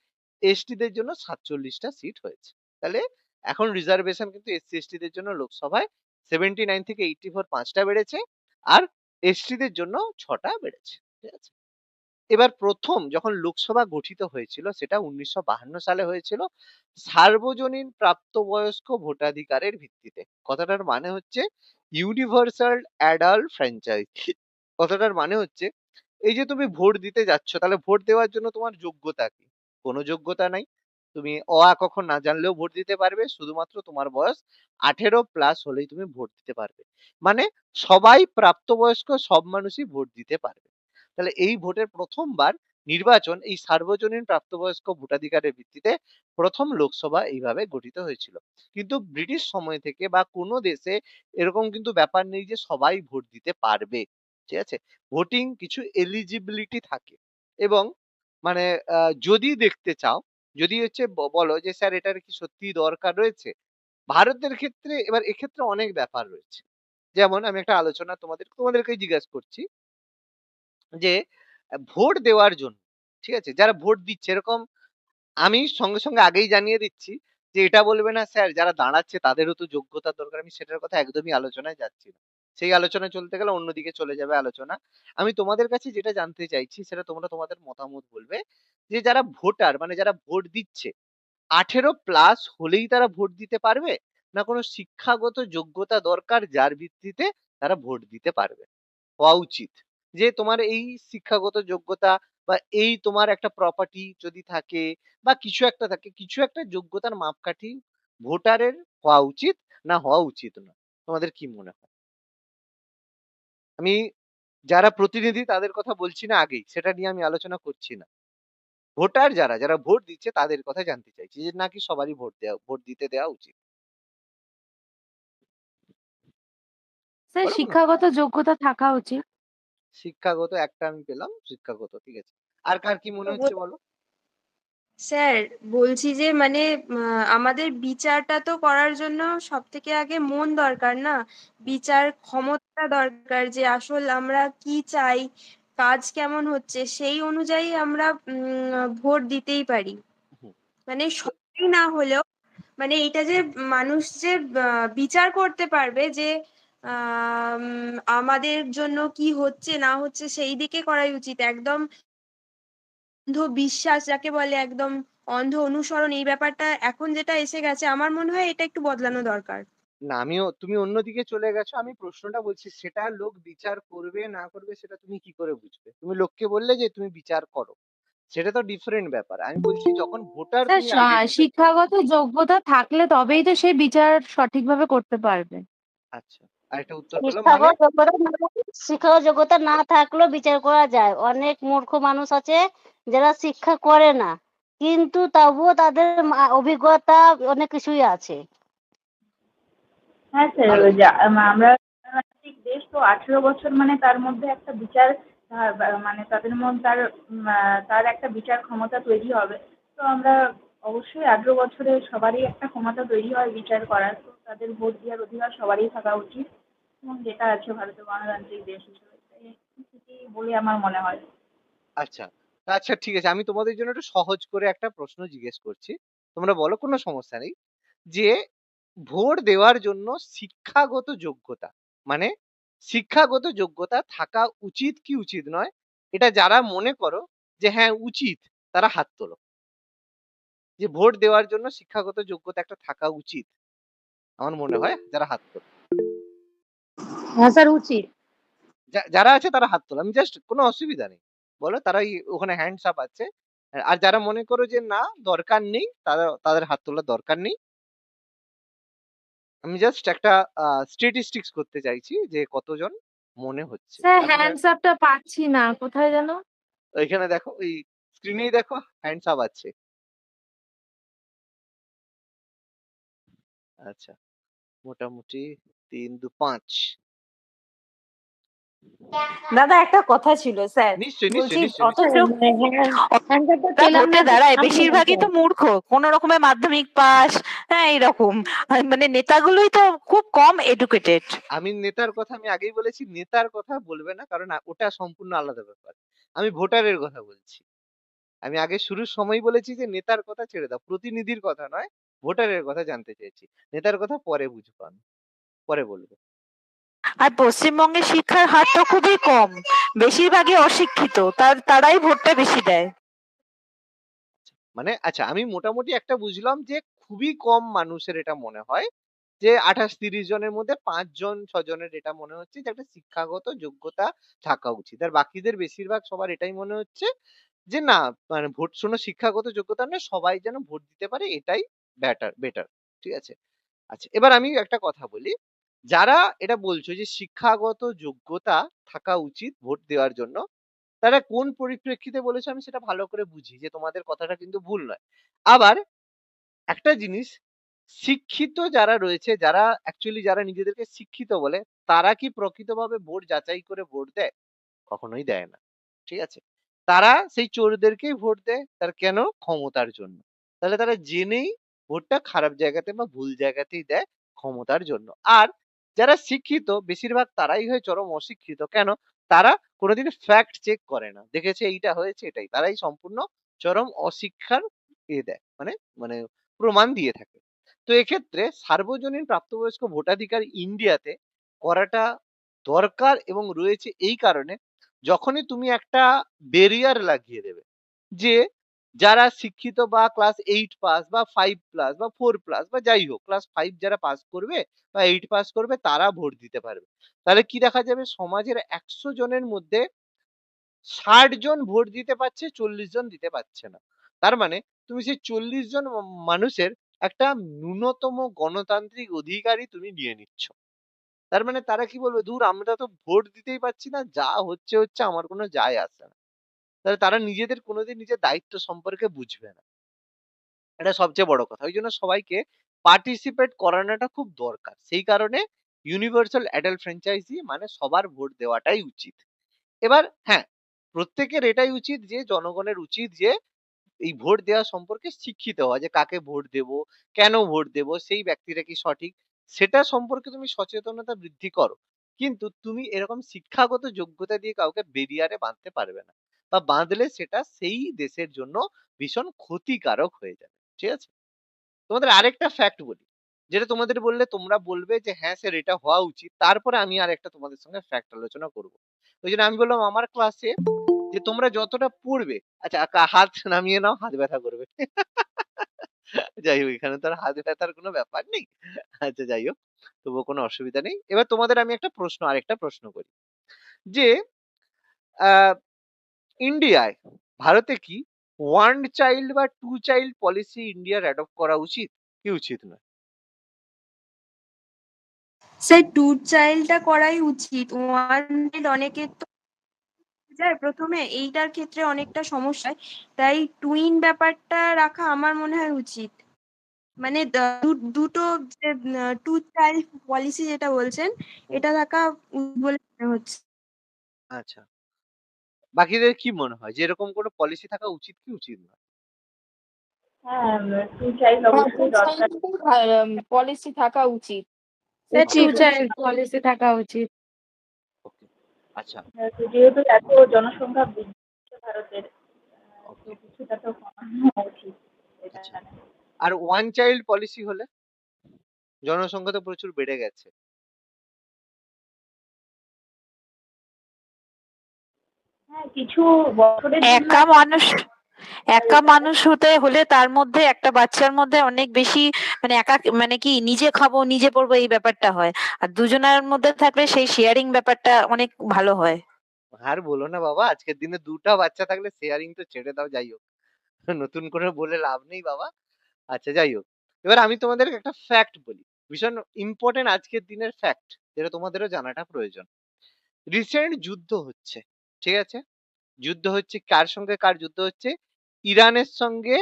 এসটি দের জন্য ৪৭ টা সিট হয়েছে। তাহলে এখন রিজার্ভেশন কিন্তু এসসি/এসটি দের জন্য লোকসভায় 79 থেকে 84 ৫ টা বেড়েছে। আর এসটি দের জন্য ৬ টা বেড়েছে। ঠিক আছে? এবার ১ম যখন লোকসভা গঠিত হয়েছিল সেটা ১৯৫২ সালে হয়েছিল সার্বজনীন প্রাপ্তবয়স্ক ভোটাধিকারের ভিত্তিতে। কথাটার মানে হচ্ছে ইউনিভার্সাল অ্যাডাল্ট ফ্র্যাঞ্চাইজ। কথাটার মানে হচ্ছে এই যে তুমি ভোট দিতে যাচ্ছ তাহলে ভোট দেওয়ার জন্য তোমার যোগ্যতা কি? কোনো যোগ্যতা নাই। তুমি অ, আ, ক, খ না জানলেও ভোট দিতে পারবে। শুধুমাত্র তোমার বয়স ১৮ প্লাস হলেই তুমি ভোট দিতে পারবে। মানে সবাই প্রাপ্তবয়স্ক সব মানুষই ভোট দিতে পারবে। তাহলে এই ভোটের ১ম বার নির্বাচন এই সার্বজনীন প্রাপ্তবয়স্ক ভোটাধিকারের ভিত্তিতে ১ম লোকসভা এইভাবে গঠিত হয়েছিল। কিন্তু ব্রিটিশ সময় থেকে বা কোনো দেশে এরকম কিন্তু ব্যাপার নেই যে সবাই ভোট দিতে পারবে। ঠিক আছে? ভোটিং কিছু এলিজিবিলিটি থাকে এবং মানে যদি দেখতে চাও, যদি হচ্ছে বলো যে স্যার এটার কি সত্যিই দরকার রয়েছে? ভারতের ক্ষেত্রে এবার এক্ষেত্রে অনেক ব্যাপার রয়েছে। যেমন আমি একটা আলোচনা তোমাদেরকেই জিজ্ঞাসা করছি যে ভোট দেওয়ার জন্য, ঠিক আছে? যারা ভোট দিচ্ছে এরকম আমি সঙ্গে আগেই জানিয়ে দিচ্ছি যে এটা বলবে না স্যার যারা দাঁড়াচ্ছে তাদেরও তো যোগ্যতার দরকার। আমি সেটার কথা একদমই আলোচনায় যাচ্ছি না। সেই আলোচনা চলতে গেলে অন্যদিকে চলে যাবে আলোচনা। আমি তোমাদের কাছে যেটা জানতে চাইছি সেটা তোমরা তোমাদের মতামত বলবে যে যারা ভোটার মানে যারা ভোট দিচ্ছে ১৮ প্লাস হলেই তারা ভোট দিতে পারবে? না কোনো শিক্ষাগত যোগ্যতা দরকার যার ভিত্তিতে তারা ভোট দিতে পারবে? হওয়া উচিত। যে তোমার এই শিক্ষাগত যোগ্যতা বা এই তোমার একটা প্রপার্টি যদি থাকে বা কিছু একটা থাকে, কিছু একটা যোগ্যতার মাপকাঠি ভোটারের হওয়া উচিত না হওয়া উচিত না। তোমাদের কি মনে হয়? আমি যারা প্রতিনিধি তাদের কথা বলছি না আগেই, সেটা নিয়ে আমি আলোচনা করছি না। ভোটার যারা ভোট দিচ্ছে তাদের কথা জানতে চাইছি যে নাকি সবারই ভোট দিতে দেওয়া উচিত। স্যার বলো কোনো শিক্ষাগত যোগ্যতা থাকা উচিত। শিক্ষাগত একটা আমি পেলাম, শিক্ষাগত ঠিক আছে। আর কার কি মনে হচ্ছে বলো? স্যার বলছি যে মানে আমাদের বিচারটা তো করার জন্য সব থেকে আগে মন দরকার না, বিচার ক্ষমতা দরকার, যে আসল আমরা কি চাই, কাজ কেমন হচ্ছে সেই অনুযায়ী আমরা ভোট দিতেই পারি। হুম, মানে তো সবাই না হলেও মানে এটা যে মানুষ যে বিচার করতে পারবে যে আমাদের জন্য কি হচ্ছে না হচ্ছে সেই দিকে করাই উচিত। একদম অন্ধ বিশ্বাস যাকে বলে, একদম অন্ধ অনুসরণ, এই ব্যাপারটা এখন যেটা এসে গেছে আমার মনে হয় এটা একটু বদলানো দরকার। না তুমি অন্যদিকে চলে গেছো। আমি প্রশ্নটা বলছি সেটা লোক বিচার করবে না করবে সেটা তুমি কি করে বুঝবে? তুমি লোককে বললে যে তুমি বিচার করো। সেটা তো ডিফারেন্ট ব্যাপার। আমি বলছি যখন ভোটার স্যার তুমি আইডেন্টিফাই করো। শিক্ষাগত যোগ্যতা থাকলে তবেই তো সে বিচার সঠিকভাবে করতে পারবে। আচ্ছা। আরেকটা উত্তর পেলাম মানে শিক্ষাগত যোগ্যতা না থাকলেও বিচার করা যায়। অনেক মূর্খ মানুষ আছে যারা শিক্ষা করে না, কিন্তু তবুও তাদের অভিজ্ঞতা অনেক কিছুই আছে। হ্যাঁ স্যার, ভালো। আমরা গণতান্ত্রিক দেশ তো, 18 বছর মানে তার মধ্যে একটা বিচার, মানে তাদের মধ্যে তার একটা বিচার ক্ষমতা তৈরি হবে। তো আমরা অবশ্যই 18 বছরে সবারই একটা ক্ষমতা তৈরি হয় বিচার করার, তো তাদের ভোট দেওয়ার অধিকার সবারই থাকা উচিত, এবং যেটা আছে ভারতের গণতান্ত্রিক দেশ হিসেবে, তাই ঠিকই বলে আমার মনে হয়। আচ্ছা। আচ্ছা ঠিক আছে। আমি তোমাদের জন্য একটু সহজ করে একটা প্রশ্ন জিজ্ঞেস করছি। তোমরা বলো কোনো সমস্যা নেই। যে ভোট দেওয়ার জন্য শিক্ষাগত যোগ্যতা মানে শিক্ষাগত যোগ্যতা থাকা উচিত কি উচিত নয়? এটা যারা মনে করো যে হ্যাঁ উচিত, তারা হাত তোলো। যে ভোট দেওয়ার জন্য শিক্ষাগত যোগ্যতা একটা থাকা উচিত। আমার মনে হয় যারা হাত তোলো। হ্যাঁ স্যার, উচিত। যারা আছে তারা হাত তোলো। আমি জাস্ট কোনো অসুবিধা নেই। বলো তারাই ওখানে হ্যান্ডস আপ আছে। আর যারা মনে করো যে না দরকার নেই, তাদের হাত তোলার দরকার নেই। আমি জাস্ট একটা স্ট্যাটিস্টিক্স করতে চাইছি যে কতজন মনে হচ্ছে। স্যার তারপরে হ্যান্ডস আপটা পাচ্ছি না, কোথায় যেন? ওইখানে দেখো, ওই স্ক্রিনেই দেখো হ্যান্ডস আপ আছে। আচ্ছা, মোটামুটি ৩, ২, ৫। দাদা একটা কথা ছিল স্যার, নিশ্চয়ই, বলছি নিশ্চয়ই, নিশ্চয়ই, অথচ নিশ্চয়ই। ওরা ভোটে দাঁড়ায় বেশিরভাগই তো মূর্খ, কোন রকমের মাধ্যমিক পাস, হ্যাঁ এইরকম, মানে নেতাগুলোই তো খুব কম এডুকেটেড। আমি নেতার কথা আমি আগেই বলেছি, নেতার কথা বলবে না কারণ ওটা সম্পূর্ণ আলাদা ব্যাপার। আমি ভোটারের কথা বলছি। আমি আগে শুরুর সময়ই বলেছি যে নেতার কথা ছেড়ে দাও। প্রতিনিধির কথা নয়, ভোটারের কথা জানতে চেয়েছি। নেতার কথা পরে বুঝবান, পরে বলবো। আর পশ্চিমবঙ্গের শিক্ষার হার তো খুবই কম, বেশিরভাগই অশিক্ষিত, তারাই ভোটটা বেশি দেয়। মানে আচ্ছা আমি মোটামুটি একটা বুঝলাম যে খুবই কম মানুষের এটা মনে হয় যে ২৮-৩০ জনের মধ্যে ৫ জন ৬ জনের এটা মনে হচ্ছে যে একটা শিক্ষাগত যোগ্যতা থাকা উচিত। আর বাকিদের বেশিরভাগ সবার এটাই মনে হচ্ছে যে না মানে ভোট শোনো শিক্ষাগত যোগ্যতা নয়, সবাই যেন ভোট দিতে পারে এটাই বেটার। ঠিক আছে? আচ্ছা এবার আমি একটা কথা বলি। যারা এটা বলছো যে শিক্ষাগত যোগ্যতা থাকা উচিত ভোট দেওয়ার জন্য, তারা কোন পরিপ্রেক্ষিতে বলেছে আমি সেটা ভালো করে বুঝি যে তোমাদের কথাটা কিন্তু ভুল নয়। আবার একটা জিনিস, শিক্ষিত যারা রয়েছে, যারা অ্যাকচুয়ালি যারা নিজেদেরকে শিক্ষিত বলে, তারা কি প্রকৃতভাবে ভোট যাচাই করে ভোট দেয়? কখনোই দেয় না। ঠিক আছে? তারা সেই চোরদেরকেই ভোট দেয়। তার কেন? ক্ষমতার জন্য। তাহলে তারা জেনেই ভোটটা খারাপ জায়গাতে বা ভুল জায়গাতেই দেয় ক্ষমতার জন্য। আর যারা শিক্ষিত বেশিরভাগ তারাই হয় চরম অশিক্ষিত। কেন? তারা কোনদিন ফ্যাক্ট চেক করে না। দেখেছে এইটা হয়েছে এটাই। তারাই সম্পূর্ণ চরম অশিক্ষার দেয়। মানে মানে প্রমাণ দিয়ে থাকে। তো এক্ষেত্রে সার্বজনীন প্রাপ্তবয়স্ক ভোটাধিকার ইন্ডিয়াতে করাটা দরকার এবং রয়েছে এই কারণে, যখনই তুমি একটা ব্যারিয়ার লাগিয়ে দেবে যে যারা শিক্ষিত বা ক্লাস 8 পাস বা 5 প্লাস বা 4 প্লাস বা যাই হোক ক্লাস 5 যারা পাস করবে বা 8 পাস করবে তারা ভোট দিতে পারবে। তাহলে কি দেখা যাবে সমাজের 100 জনের মধ্যে ৬০ জন ভোট দিতে পারছে, ৪০ জন দিতে পারছে না। তার মানে তুমি সেই ৪০ জন মানুষের একটা ন্যূনতম গণতান্ত্রিক অধিকারই তুমি নিয়ে নিচ্ছ। তার মানে তারা কি বলবে, দূর আমরা তো ভোট দিতেই পারছি না, যা হচ্ছে হচ্ছে, আমার কোনো যায় আসে না। তাহলে তারা নিজেদের কোনোদিন নিজের দায়িত্ব সম্পর্কে বুঝবে না। এটা সবচেয়ে বড় কথা। ওইজন্য সবাইকে পার্টিসিপেট করানোটা খুব দরকার। সেই কারণে ইউনিভার্সাল অ্যাডাল্ট ফ্র্যাঞ্চাইজি মানে সবার ভোট দেওয়াটাই উচিত। এবার হ্যাঁ, প্রত্যেকের এটাই উচিত যে জনগণের উচিত যে এই ভোট দেওয়া সম্পর্কে শিক্ষিত হওয়া, যে কাকে ভোট দেব, কেন ভোট দেব, সেই ব্যক্তিটা কি সঠিক, সেটা সম্পর্কে তুমি সচেতনতা বৃদ্ধি করো। কিন্তু তুমি এরকম শিক্ষাগত যোগ্যতা দিয়ে কাউকে বেরিয়ারে বাঁধতে পারবে না, বা বাঁধলে সেটা সেই দেশের জন্য ভীষণ ক্ষতিকারক হয়ে যাবে। ঠিক আছে? তোমাদের আরেকটা ফ্যাক্ট বলি, যেটা তোমাদের বললে তোমরা বলবে যে হ্যাঁ স্যার এটা হওয়া উচিত, তারপরে আমি আর একটা তোমাদের সঙ্গে ফ্যাক্ট আলোচনা করব। ওই জন্য আমি বললাম আমার ক্লাসে যে তোমরা যতটা পড়বে, আচ্ছা হাত নামিয়ে নাও, হাত ব্যথা করবে। যাই হোক, এখানে তো আর হাত ব্যথার কোনো ব্যাপার নেই। আচ্ছা যাই হোক, তবুও কোনো অসুবিধা নেই। এবার তোমাদের আমি আরেকটা প্রশ্ন করি, যে আহ ইন্ডিয়ায়, ভারতে কি ওয়ান চাইল্ড বা টু চাইল্ড পলিসি ইন্ডিয়ার অ্যাডপ্ট করা উচিত কি উচিত নয়? স্যার, টু চাইল্ডটা করাই উচিত। ওয়ান চাইল্ড অনেকের তো যায় প্রথমে, এইটার ক্ষেত্রে অনেকটা সমস্যা হয়। তাই টুইন ব্যাপারটা রাখা আমার মনে হয় উচিত। মানে দুটো যে টু চাইল্ড পলিসি যেটা বলছেন, এটা থাকা উচিত বলে মনে হচ্ছে। আচ্ছা, বাকিদের কি মনে হয় যে এরকম কোনো পলিসি থাকা উচিত কি উচিত নয়? হ্যাঁ, টু চাইল্ড হ্যাঁ, টু অবশ্যই দরকার। চাইল্ড পলিসি থাকা উচিত। স্যার টু উচিত। চাইল্ড পলিসি থাকা উচিত। ওকে, আচ্ছা, তো যেহেতু এত জনসংখ্যা বৃদ্ধি হচ্ছে ভারতের, তো ওকে, কিছুটা তো কমানো উচিত এটা আচ্ছা। এখানে। আর ওয়ান চাইল্ড পলিসি হলে জনসংখ্যা তো প্রচুর বেড়ে গেছে। হ্যাঁ, কিছু বছরের জন্য একা মানুষ হতে হলে তার মধ্যে একটা বাচ্চার মধ্যে অনেক বেশি মানে মানে কি নিজে খাবো নিজে পড়বো এই ব্যাপারটা হয়। আর দুজনের মধ্যে থাকলে সেই শেয়ারিং ব্যাপারটা অনেক ভালো হয়। আর বলো না বাবা, আজকের দিনে দুটা বাচ্চা থাকলে শেয়ারিং তো ছেড়ে দাও। যাই হোক, নতুন করে বলে লাভ নেই বাবা। আচ্ছা যাই হোক, এবার আমি তোমাদের একটা ফ্যাক্ট বলি, ভীষণ ইম্পর্টেন্ট আজকের দিনের ফ্যাক্ট, যেটা তোমাদেরও জানাটা প্রয়োজন। রিসেন্ট যুদ্ধ হচ্ছে, ঠিক আছে? যুদ্ধ হচ্ছে কার সঙ্গে, কার যুদ্ধ হচ্ছে? ইরানের সঙ্গে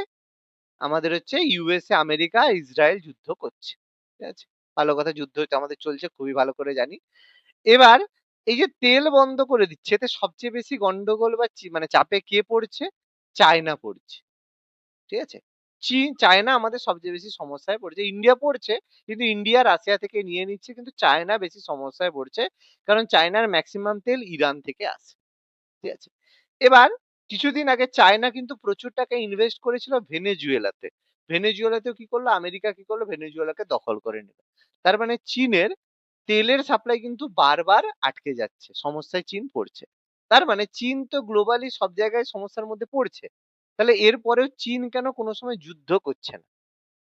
আমাদের হচ্ছে ইউএসএ, আমেরিকা, ইসরায়েল যুদ্ধ করছে। ঠিক আছে? ভালো কথা, যুদ্ধ হচ্ছে আমাদের চলছে, খুবই ভালো করে জানি। এবার এই যে তেল বন্ধ করে দিচ্ছে, এতে সবচেয়ে বেশি গন্ডগোল বা মানে চাপে কে পড়ছে? চায়না পড়ছে। ঠিক আছে? চায়না আমাদের সবচেয়ে বেশি সমস্যায় পড়ছে। ইন্ডিয়া পড়ছে, কিন্তু ইন্ডিয়া রাশিয়া থেকে নিয়ে নিচ্ছে, কিন্তু চায়না বেশি সমস্যায় পড়ছে। কারণ চায়নার ম্যাক্সিমাম তেল ইরান থেকে আসে। ঠিক আছে? এবার কিছুদিন আগে চায়না কিন্তু প্রচুর টাকা ইনভেস্ট করেছিল ভেনেজুয়েলাতে। ভেনেজুয়েলাতেও কি করলো? আমেরিকা কি করলো? ভেনেজুয়েলাকে দখল করে নিল। তার মানে চীনের তেলের সাপ্লাই কিন্তু বারবার আটকে যাচ্ছে। সমস্যায় চীন পড়ছে। তার মানে চীন তো গ্লোবালি সব জায়গায় সমস্যার মধ্যে পড়ছে। তাহলে এরপরেও চীন কেন কোনো সময় যুদ্ধ করছে না?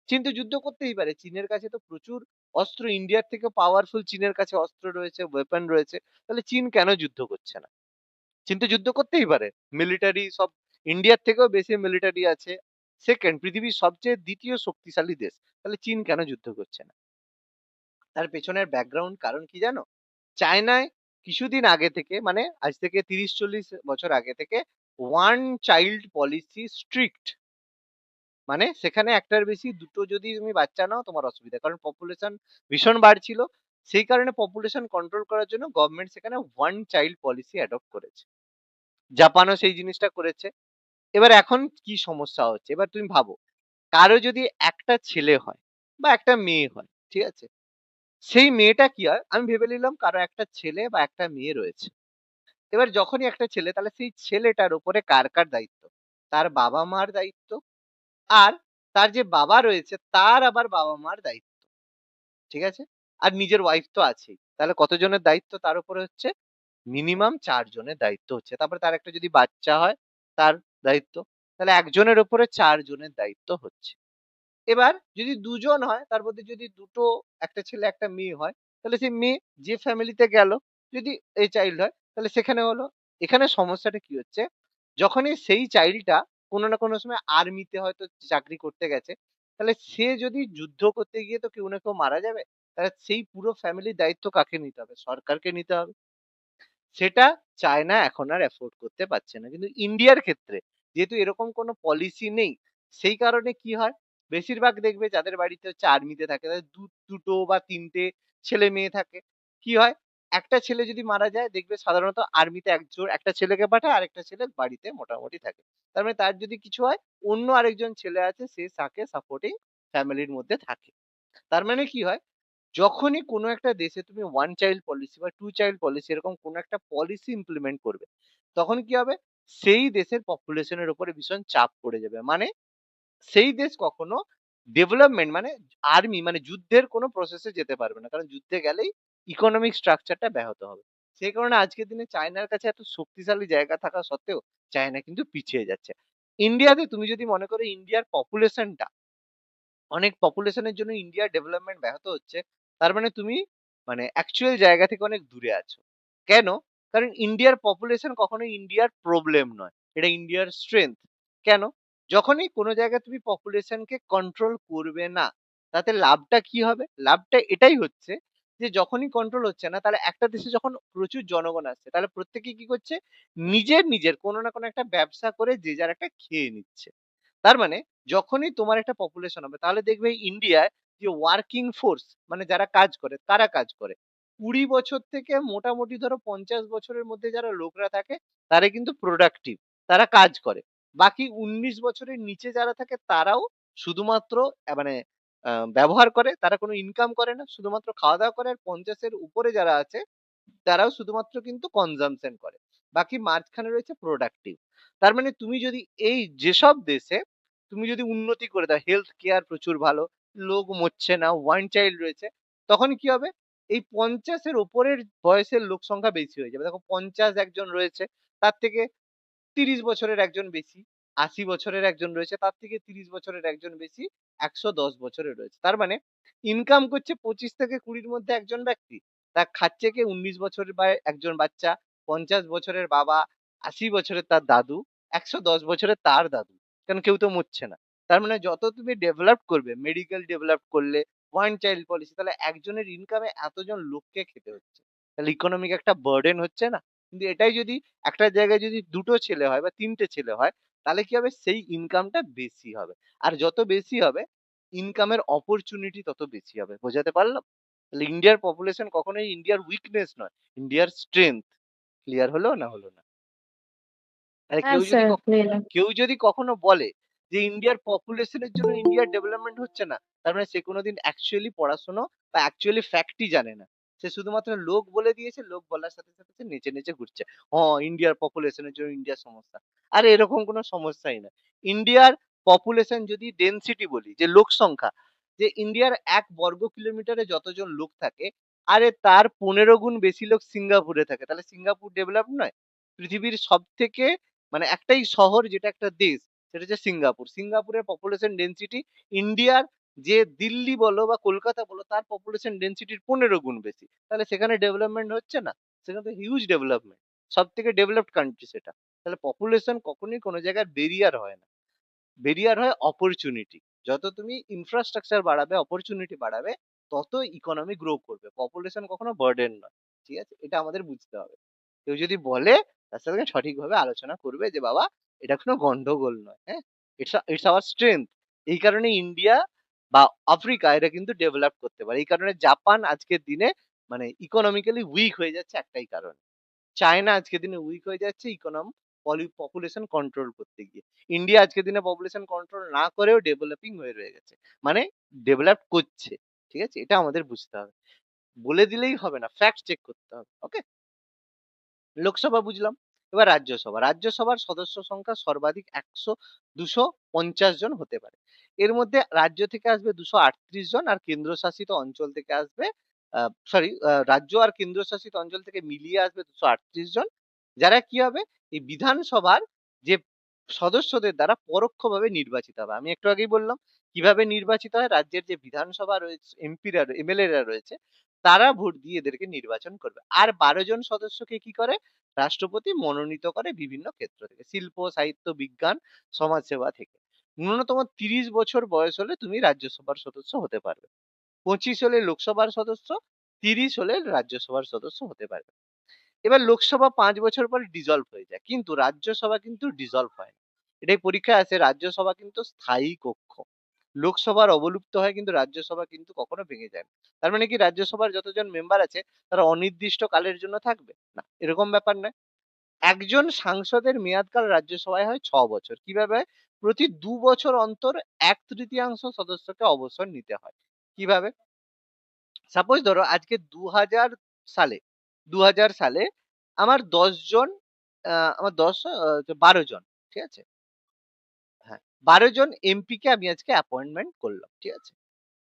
চীন তো যুদ্ধ করতেই পারে। চীনের কাছে তো প্রচুর অস্ত্র, ইন্ডিয়ার থেকে পাওয়ারফুল চীনের কাছে অস্ত্র রয়েছে, ওয়েপন রয়েছে। তাহলে চীন কেন যুদ্ধ করছে না? চীন তো যুদ্ধ করতেই পারে। মিলিটারি সব ইন্ডিয়ার থেকেও বেশি মিলিটারি আছে। সেকেন্ড পৃথিবীর সবচেয়ে দ্বিতীয় শক্তিশালী দেশ। তাহলে চীন কেন যুদ্ধ করছে না? তার পেছনের ব্যাকগ্রাউন্ড কারণ কি জানো? চায়নায় কিছুদিন আগে থেকে, মানে আজ থেকে ৩০-৪০ বছর আগে থেকে ওয়ান চাইল্ড পলিসি স্ট্রিক্ট। মানে সেখানে একটার বেশি দুটো যদি তুমি বাচ্চা নাও তোমার অসুবিধা, কারণ পপুলেশন ভীষণ বাড়ছিল। সেই কারণে পপুলেশন কন্ট্রোল করার জন্য গভর্নমেন্ট সেখানে ওয়ান চাইল্ড পলিসি অ্যাডপ্ট করেছে। জাপানও সেই জিনিসটা করেছে। এবার এখন কি সমস্যা হচ্ছে, এবার তুমি ভাবো, কারো যদি একটা ছেলে হয় বা একটা মেয়ে হয়, ঠিক আছে? সেই মেয়েটা কি হয়, আমি ভেবে নিলাম কারো একটা ছেলে বা একটা মেয়ে রয়েছে। এবার যখনই একটা ছেলে, তাহলে সেই ছেলেটার উপরে কার কার দায়িত্ব? তার বাবা মার দায়িত্ব, আর তার যে বাবা রয়েছে তার আবার বাবা মার দায়িত্ব। ঠিক আছে? আর নিজের ওয়াইফ তো আছেই। তাহলে কতজনের দায়িত্ব তার উপরে হচ্ছে? মিনিমাম ৪ জনের দায়িত্ব হচ্ছে। তারপরে তার একটা যদি বাচ্চা হয়, তার দায়িত্ব। তাহলে একজনের উপরে ৪ জনের দায়িত্ব হচ্ছে। এবার যদি ২ জন হয়, তার মধ্যে যদি দুটো, একটা ছেলে একটা মেয়ে হয়, তাহলে সেই মেয়ে যে ফ্যামিলিতে গেল, যদি এই চাইল্ড হয়, তাহলে সেখানে হলো। এখানে সমস্যাটা কি হচ্ছে? যখনই সেই চাইল্ডটা কোনো না কোনো সময় আর্মিতে হয়তো চাকরি করতে গেছে, তাহলে সে যদি যুদ্ধ করতে গিয়ে তো কেউ না কেউ মারা যাবে। তাহলে সেই পুরো ফ্যামিলির দায়িত্ব কাকে নিতে হবে? সরকারকে নিতে হবে। সেটা চায়না এখন আর অ্যাফোর্ড করতে পারছে না। কিন্তু ইন্ডিয়ার ক্ষেত্রে যেহেতু এরকম কোনো পলিসি নেই, সেই কারণে কি হয়? বেশিরভাগ দেখবে যাদের বাড়িতে হচ্ছে আর্মিতে থাকে তাদের দুটো বা ৩ টে ছেলে-মেয়ে থাকে। কি হয়? একটা ছেলে যদি মারা যায় দেখবে সাধারণত আর্মিতে একটা ছেলেকে পাঠায়, আরেকটা ছেলে বাড়িতে মোটামুটি থাকে। তার মানে তার যদি কিছু হয় অন্য আরেকজন ছেলে আছে সে তাকে সাপোর্টিং ফ্যামিলির মধ্যে থাকে। তার মানে কি হয়? যখনই কোনো একটা দেশে তুমি ওয়ান চাইল্ড পলিসি বা টু চাইল্ড পলিসি এরকম কোনো একটা পলিসি ইমপ্লিমেন্ট করবে, তখন কি হবে? সেই দেশের পপুলেশনের উপরে ভীষণ চাপ পড়ে যাবে। মানে সেই দেশ কখনো ডেভেলপমেন্ট মানে আর্মি মানে যুদ্ধের কোনো প্রসেসে যেতে পারবে না। কারণ যুদ্ধে গেলেই ইকোনমিক স্ট্রাকচারটা ব্যাহত হবে। সেই কারণে আজকের দিনে চায়নার কাছে এত শক্তিশালী জায়গা থাকা সত্ত্বেও চায়না কিন্তু পিছিয়ে যাচ্ছে। ইন্ডিয়াতে তুমি যদি মনে করো ইন্ডিয়ার পপুলেশনটা অনেক পপুলেশনের জন্য ইন্ডিয়ার ডেভেলপমেন্ট ব্যাহত হচ্ছে, তার মানে তুমি মানে অ্যাকচুয়াল জায়গা থেকে অনেক দূরে আছো। কেন? কারণ ইন্ডিয়ার পপুলেশন কখনোই ইন্ডিয়ার প্রবলেম নয়। এটা ইন্ডিয়ার স্ট্রেংথ। কেন? যখনই কোনো জায়গায় তুমি পপুলেশনকে কন্ট্রোল করবে না, তাতে লাভটা কি হবে? লাভটা এটাই হচ্ছে যে যখনই কন্ট্রোল হচ্ছে না, তাহলে একটা দেশে যখন প্রচুর জনগণ আসছে, তাহলে প্রত্যেকে কি করছে? নিজের কোনো না কোনো একটা ব্যবসা করে যে যার একটা খেয়ে নিচ্ছে। তার মানে যখনই তোমার একটা পপুলেশন হবে তাহলে দেখবে ইন্ডিয়ায় যে ওয়ার্কিং ফোর্স মানে যারা কাজ করে তারা কাজ করে 20 বছর থেকে মোটামুটি ধরো 50 বছরের মধ্যে যারা লোকরা থাকে তারা কিন্তু প্রোডাক্টিভ, তারা কাজ করে। বাকি 19 বছরের নিচে যারা থাকে তারাও শুধুমাত্র মানে ব্যবহার করে, তারা কোনো ইনকাম করে না, শুধুমাত্র খাওয়া দাওয়া করে। আর 50-এর উপরে যারা আছে তারাও শুধুমাত্র কিন্তু কনজাম্পশন করে। বাকি মাঝখানে রয়েছে প্রোডাক্টিভ। তার মানে তুমি যদি এই যেসব দেশে তুমি যদি উন্নতি করে দাও, হেলথ কেয়ার প্রচুর ভালো, লোক মরছে না, ওয়ান চাইল্ড রয়েছে, তখন কি হবে? এই 50-এর ওপরের বয়সের লোক সংখ্যা বেশি হয়ে যাবে। দেখো 50 একজন রয়েছে, তার থেকে 30 বছরের একজন বেশি, 80 বছরের একজন রয়েছে, তার থেকে 30 বছরের একজন বেশি, 110 বছরের রয়েছে। তার মানে ইনকাম করছে 25 থেকে 20-র মধ্যে একজন ব্যক্তি, তা খাচ্ছে কে 19 বছরের বা একজন বাচ্চা, 50 বছরের বাবা, 80 বছরের তার দাদু, 110 বছরের তার দাদু। কারণ কেউ তো মরছে না। তার মানে যত তুমি ডেভেলপ করবে, মেডিকেল ডেভেলপ করলে, ওয়ান চাইল্ড পলিসি, তাহলে একজনের ইনকামে এতজন লোককে খেতে হচ্ছে। তাহলে ইকোনমিক একটা বার্ডেন হচ্ছে না? কিন্তু এটাই যদি একটা জায়গায় যদি 2 টো ছেলে হয় বা 3 টে ছেলে হয়, তাহলে কি হবে? সেই ইনকামটা বেশি হবে। আর যত বেশি হবে, ইনকামের অপরচুনিটি তত বেশি হবে। বোঝাতে পারলাম? তাহলে ইন্ডিয়ার পপুলেশন কখনোই ইন্ডিয়ার উইকনেস নয়, ইন্ডিয়ার স্ট্রেংথ। ক্লিয়ার হলো না হলো না? আরে হ্যাঁ স্যার, ক্লিয়ার। কেউ যদি কখনো বলে যে ইন্ডিয়ার পপুলেশনের জন্য ইন্ডিয়ার ডেভেলপমেন্ট হচ্ছে না, তার মানে সে কোনোদিন অ্যাকচুয়ালি পড়াশোনা বা অ্যাকচুয়ালি ফ্যাক্টই জানে না। সে শুধুমাত্র লোক বলে দিয়েছে, লোক বলার সাথে সাথে সে নেচে নেচে ঘুরছে। ইন্ডিয়ার পপুলেশনের জন্য ইন্ডিয়ার সমস্যা। আরে এরকম কোনো সমস্যাই না। ইন্ডিয়ার পপুলেশন যদি ডেনসিটি বলি, যে লোক সংখ্যা, যে ইন্ডিয়ার 1 বর্গ কিলোমিটারে যতজন লোক থাকে, আরে তার 15 গুণ বেশি লোক সিঙ্গাপুরে থাকে। তাহলে সিঙ্গাপুর ডেভেলপ নয়? পৃথিবীর সবথেকে মানে একটাই শহর যেটা একটা দেশ, সেটা হচ্ছে সিঙ্গাপুর। সিঙ্গাপুরের পপুলেশন ডেনসিটি ইন্ডিয়ার যে দিল্লি বলো বা কলকাতা বলো তার পপুলেশন ডেনসিটির 15 গুণ বেশি। তাহলে সেখানে ডেভেলপমেন্ট হচ্ছে না? সেখানে তো হিউজ ডেভেলপমেন্ট। সবথেকে ডেভেলপড কান্ট্রি সেটা। তাহলে পপুলেশন কখনোই কোনো জায়গায় বেরিয়ার হয় না। বেরিয়ার হয় অপরচুনিটি। যত তুমি ইনফ্রাস্ট্রাকচার বাড়াবে, অপরচুনিটি বাড়াবে, তত ইকোনমি গ্রো করবে। পপুলেশন কখনো বার্ডেন নয়। ঠিক আছে? এটা আমাদের বুঝতে হবে। কেউ যদি বলে তার সাথে সঠিকভাবে আলোচনা করবে যে বাবা এটা কোনো গন্ডগোল নয়। হ্যাঁ? It's our strength. এই কারণে ইন্ডিয়া বা আফ্রিকা এরা কিন্তু ডেভেলপ করতে পারে। এই কারণে জাপান আজকের দিনে মানে ইকোনমিক্যালি উইক হয়ে যাচ্ছে একটাই কারণে। চায়না আজকের দিনে উইক হয়ে যাচ্ছে পপুলেশন কন্ট্রোল করতে গিয়ে। ইন্ডিয়া আজকের দিনে পপুলেশন কন্ট্রোল না করেও ডেভেলপিং হয়ে রয়ে গেছে। মানে ডেভেলপ করছে। ঠিক আছে? এটা আমাদের বুঝতে হবে। বলে দিলেই হবে না, ফ্যাক্ট চেক করতে হবে। ওকে? লোকসভা বুঝলাম। এবার রাজ্যসভা। রাজ্যসভার সদস্য সংখ্যা সর্বাধিক 250 জন হতে পারে। এর মধ্যে রাজ্য থেকে আসবে 238 জন আর কেন্দ্রশাসিত অঞ্চল থেকে আসবে রাজ্য আর কেন্দ্রশাসিত অঞ্চল থেকে মিলিয়ে আসবে 238 জন। যারা কি হবে? এই বিধানসভার যে সদস্যদের দ্বারা পরোক্ষভাবে নির্বাচিত হবে। আমি একটু আগেই বললাম কিভাবে নির্বাচিত হয়। রাজ্যের যে বিধানসভা রয়েছে, এমপিরা এমএলএ রা রয়েছে, তারা ভোট দিয়ে এদেরকে নির্বাচন করবে। আর 12 জন সদস্যকে কি করে? রাষ্ট্রপতি মনোনীত করে বিভিন্ন ক্ষেত্র থেকে। শিল্প, সাহিত্য, বিজ্ঞান, সমাজসেবা থেকে। ন্যূনতম 30 বছর বয়স হলে তুমি রাজ্যসভার সদস্য হতে পারবে। 25 হলে লোকসভার সদস্য, 30 হলে রাজ্যসভার সদস্য হতে পারবে। এবার লোকসভা 5 বছর পর ডিসলভ হয়ে যায়, কিন্তু রাজ্যসভা কিন্তু ডিসলভ হয় না। এটাই পরীক্ষায় আছে, রাজ্যসভা কিন্তু স্থায়ী কক্ষ। লোকসভার অবলুপ্ত হয়, কিন্তু রাজ্যসভা কিন্তু কখনো ভেঙে যায় না। তার মানে কি রাজ্যসভার যতজন মেম্বার আছে তারা অনির্দিষ্ট কালের জন্য থাকবে না, এরকম ব্যাপার নয়। একজন সাংসদের মেয়াদকাল রাজ্যসভায় হয় 6 বছর। কিভাবে হয়? প্রতি 2 বছর অন্তর 1/3 সদস্যকে অবসর নিতে হয়। কিভাবে? সাপোজ ধরো আজকে 2000 সালে আমার 10 জন, আমার 12 জন, ঠিক আছে? হ্যাঁ, 12 জন এমপি কে আমি আজকে অ্যাপয়েন্টমেন্ট করলাম, ঠিক আছে?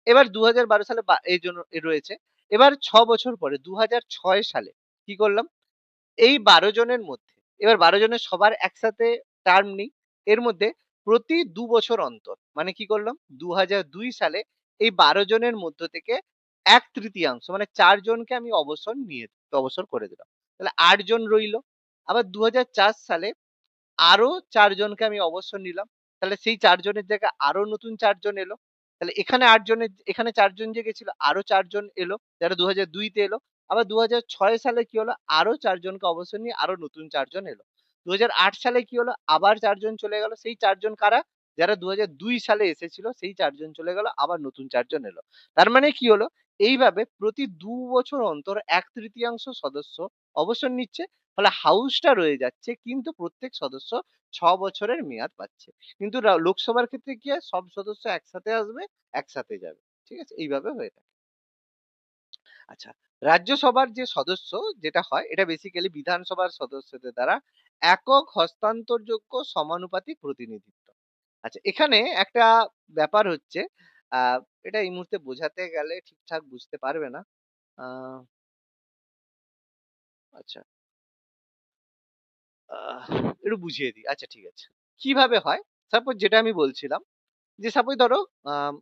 এবার 2012 সালে এই জন্য রয়েছে। এবার 6 বছর পরে 2006 সালে কি করলাম? এই 12 জনের মধ্যে, এবার 12 জনের সবার একসাথে টার্ম নেই। এর মধ্যে প্রতি 2 বছর অন্তর, মানে কি করলাম? 2002 সালে এই 12 জনের মধ্য থেকে 1/3 মানে 4 জনকে আমি অবসর করে দিলাম। তাহলে 8 জন রইলো। আবার 2004 সালে আরো 4 জনকে আমি অবসর নিলাম। তাহলে সেই 4 জনের জায়গায় আরো নতুন 4 জন এলো। তাহলে এখানে 8 জনের, এখানে 4 জন যে গেছিল আরো 4 জন এলো, যারা 2002 তে এলো। আবার 2006 সালে কি হলো? আরো 4 জনকে অবসর নিয়ে আরো নতুন 4 জন এলো। 2008 সালে কি হলো? আবার 4 জন চলে গেল। সেই 4 জন কারা? যারা 2002 সালে এসেছিল সেই 4 জন চলে গেল, আবার নতুন 4 জন এলো। তার মানে কি হলো? এইভাবে প্রতি 2 বছর অন্তর 1/3 সদস্য অবসর নিচ্ছে। ফলে হাউসটা রয়ে যাচ্ছে, কিন্তু প্রত্যেক সদস্য 6 বছরের মেয়াদ পাচ্ছে। কিন্তু লোকসভার ক্ষেত্রে কি হয়? সব সদস্য একসাথে আসবে, একসাথে যাবে। ঠিক আছে? এইভাবে হয়ে থাকে। আচ্ছা, রাজ্যসভার যে সদস্য যেটা হয়, এটা বেসিক্যালি বিধানসভার সদস্যদের দ্বারা একক হস্তান্তরযোগ্য সমানুপাতিক প্রতিনিধিত্ব। আচ্ছা, এখানে একটা ব্যাপার হচ্ছে, এটা এই মুহূর্তে বোঝাতে গেলে ঠিকঠাক বুঝতে পারবে না। আহ, আচ্ছা, একটু বুঝিয়ে দিই। আচ্ছা, ঠিক আছে। কিভাবে হয়? সাপোজ যেটা আমি বলছিলাম, যে সাপোজ ধরো আম,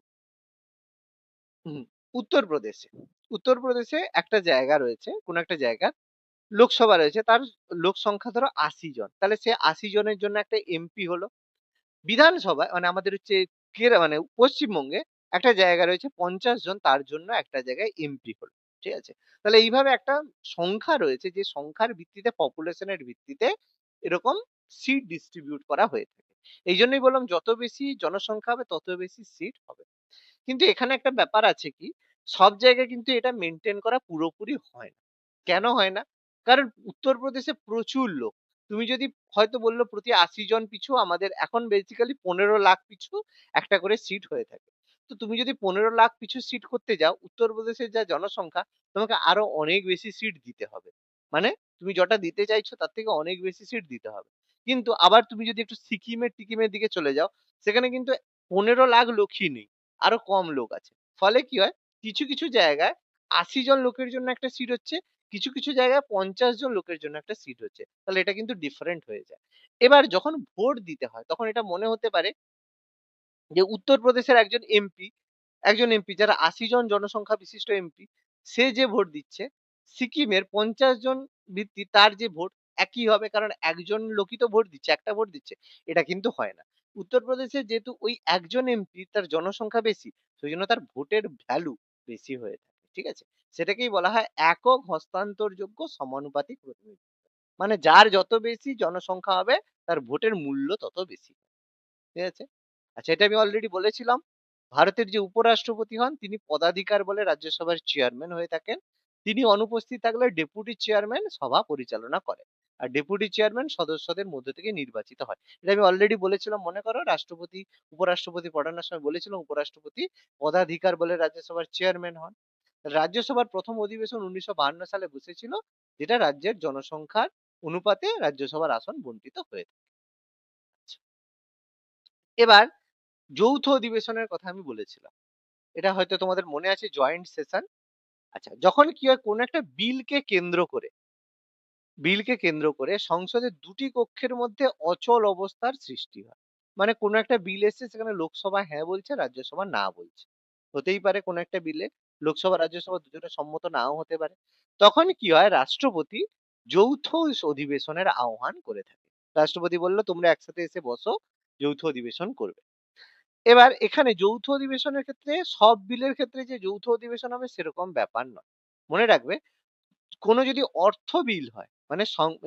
হুম, উত্তরপ্রদেশে উত্তরপ্রদেশে একটা জায়গা রয়েছে, কোন একটা জায়গা লোকসভা রয়েছে, তার লোক সংখ্যা ধরো 80 জন। তাহলে সে 80 জনের জন্য একটা এমপি হলো। বিধানসভায় মানে আমাদের হচ্ছে মানে পশ্চিমবঙ্গে একটা জায়গা রয়েছে 50 জন, তার জন্য একটা জায়গায় এমপি হলো। ঠিক আছে? তাহলে এইভাবে একটা সংখ্যা রয়েছে, যে সংখ্যার ভিত্তিতে, পপুলেশনের ভিত্তিতে এরকম সিট ডিস্ট্রিবিউট করা হয়ে থাকে। এই জন্যই বললাম যত বেশি জনসংখ্যা হবে তত বেশি সিট হবে। কিন্তু এখানে একটা ব্যাপার আছে কি, সব জায়গায় কিন্তু এটা মেনটেন করা পুরোপুরি হয় না। কেন হয় না? কারণ উত্তরপ্রদেশে প্রচুর লোক। তুমি যদি হয়তো বললো প্রতি 80 জন পিছু আমাদের এখন বেসিক্যালি 15 লাখ পিছু একটা করে সিট হয়ে থাকে। তো তুমি যদি 15 লাখ পিছু সিট করতে যাও, উত্তরপ্রদেশের যা জনসংখ্যা, তোমাকে আরো অনেক বেশি সিট দিতে হবে। মানে তুমি যটা দিতে চাইছো তার থেকে অনেক বেশি সিট দিতে হবে। কিন্তু আবার তুমি যদি একটু টিকিমের দিকে চলে যাও, সেখানে কিন্তু 15 লাখ লোকই নেই, আরো কম লোক আছে। ফলে কি হয়? কিছু কিছু জায়গায় 80 জন লোকের জন্য একটা সিট হচ্ছে, কিছু কিছু জায়গায় 50 জন লোকের জন্য একটা সিট হচ্ছে। তাহলে এটা কিন্তু ডিফারেন্ট হয়ে যায়। এবার যখন ভোট দিতে হয় তখন এটা মনে হতে পারে যে উত্তরপ্রদেশের একজন এমপি যারা 80 জন জনসংখ্যা বিশিষ্ট এমপি, সে যে ভোট দিচ্ছে, সিকিমের 50 জন ভিত্তি তার যে ভোট একই হবে, কারণ একজন লোকই তো ভোট দিচ্ছে, একটা ভোট দিচ্ছে। এটা কিন্তু হয় না। উত্তরপ্রদেশে যেহেতু ওই একজন এমপি তার জনসংখ্যা বেশি, সেই জন্য তার ভোটের ভ্যালু বেশি হয়ে থাকে। ঠিক আছে? সেটাকেই বলা হয় একক হস্তান্তরযোগ্য সমানুপাতিক প্রতিনিধিত্ব। মানে যার যত বেশি জনসংখ্যা হবে তার ভোটের মূল্য তত বেশি। ঠিক আছে? আচ্ছা, এটা আমি অলরেডি বলেছিলাম। ভারতের যে উপরাষ্ট্রপতি হন তিনি পদাধিকার বলে রাজ্যসভার চেয়ারম্যান হয়ে থাকেন। তিনি অনুপস্থিত থাকলে ডেপুটি চেয়ারম্যান সভা পরিচালনা করে। আর ডেপুটি চেয়ারম্যান সদস্যদের মধ্যে থেকে নির্বাচিত হয়। এটা আমি অলরেডি বলেছিলাম, মনে করো রাষ্ট্রপতি উপরাষ্ট্রপতি পড়ানোর সময় বলেছিলাম উপরাষ্ট্রপতি পদাধিকার বলে রাজ্যসভার চেয়ারম্যান হন। রাজ্যসভার প্রথম অধিবেশন 1952 সালে বসেছিল, যেটা রাজ্যের জনসংখ্যার অনুপাতে রাজ্যসভার আসন বন্টিত হয়ে থাকে। এবার যৌথ অধিবেশনের কথা আমি বলেছিলাম, এটা হয়তো তোমাদের মনে আছে, জয়েন্ট সেশন। আচ্ছা, যখন কি হয় কোন একটা বিলকে কেন্দ্র করে সংসদের দুটি কক্ষের মধ্যে অচল অবস্থার সৃষ্টি হয়। মানে কোন একটা বিল এসছে, সেখানে লোকসভা হ্যাঁ বলছে, রাজ্যসভা না বলছে। হতেই পারে কোন একটা বিলে লোকসভা রাজ্যসভা দুজনে সম্মত নাও হতে পারে। তখন কি হয়? রাষ্ট্রপতি যৌথ অধিবেশনের আহ্বান করে থাকে। রাষ্ট্রপতি বললো তোমরা একসাথে এসে বসো, যৌথ অধিবেশন করবে। এবার এখানে যৌথ অধিবেশনের ক্ষেত্রে সব বিলের ক্ষেত্রে যে যৌথ অধিবেশন হবে সেরকম ব্যাপার নয়। মনে রাখবে, কোনো যদি অর্থ বিল হয় মানে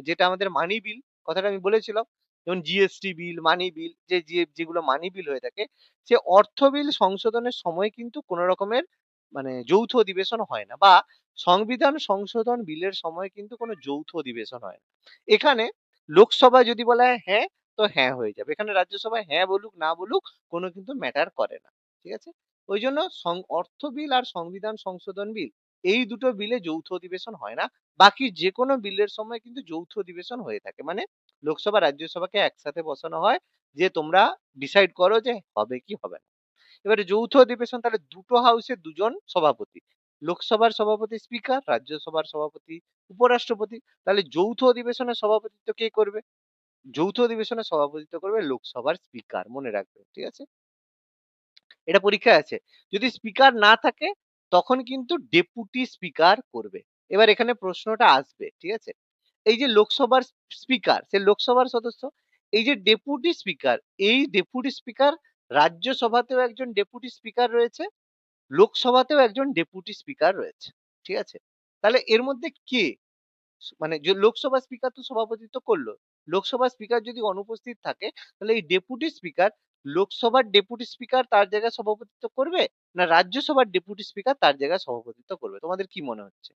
যেটা আমাদের মানি বিল, কথাটা আমি বলেছিলাম, যেমন জিএসটি বিল, মানি বিল, যেগুলো মানি বিল হয়ে থাকে, সে অর্থ বিল সংশোধনের সময় কিন্তু কোনো রকমের মানে যৌথ অধিবেশন হয় না, বা সংবিধান সংশোধন বিলের সময় কিন্তু কোনো যৌথ অধিবেশন হয় না। এখানে লোকসভা যদি বলা হয় হ্যাঁ, তো হ্যাঁ হয়ে যাবে। এখানে রাজ্যসভায় হ্যাঁ বলুক না বলুক কোনো কিন্তু ম্যাটার করে না। ঠিক আছে? ওই জন্য অর্থ বিল আর সংবিধান সংশোধন বিল, এই দুটো বিলে যৌথ অধিবেশন হয় না। বাকি যেকোনো বিলের সময় কিন্তু যৌথ অধিবেশন হয়ে থাকে। মানে লোকসভা রাজ্যসভাকে একসাথে বসানো হয় যে তোমরা ডিসাইড করো যে হবে কি হবে না। এবারে যৌথ অধিবেশন তাহলে দুটো হাউসে দুজন সভাপতি, লোকসভার সভাপতি স্পিকার, রাজ্যসভার সভাপতি উপরাষ্ট্রপতি। তাহলে যৌথ অধিবেশনের সভাপতিত্ব কে করবে? যৌথ অধিবেশনের সভাপতিত্ব করবে লোকসভার স্পিকার, মনে রাখবে। ঠিক আছে? এটা পরীক্ষায় আছে। যদি স্পিকার না থাকে তখন কিন্তু ডেপুটি স্পিকার করবে। এবার এখানে প্রশ্নটা আসবে, ঠিক আছে? এই যে লোকসভার স্পিকার, সে লোকসভার সদস্য। এই যে ডেপুটি স্পিকার, এই ডেপুটি স্পিকার রাজ্যসভাতেও একজন ডেপুটি স্পিকার রয়েছে, লোকসভাতেও একজন ডেপুটি স্পিকার রয়েছে। ঠিক আছে? তাহলে এর মধ্যে কে মানে যে লোকসভা স্পিকার তো সভাপতিত্ব করলো, লোকসভা স্পিকার যদি অনুপস্থিত থাকে তাহলে এই ডেপুটি স্পিকার লোকসভার ডেপুটি স্পিকার তার জায়গায় সভাপতিত্ব করবে, না রাজ্যসভার ডেপুটি স্পিকার তার জায়গায় সভাপতিত্ব করবে? তোমাদের কি মনে হচ্ছে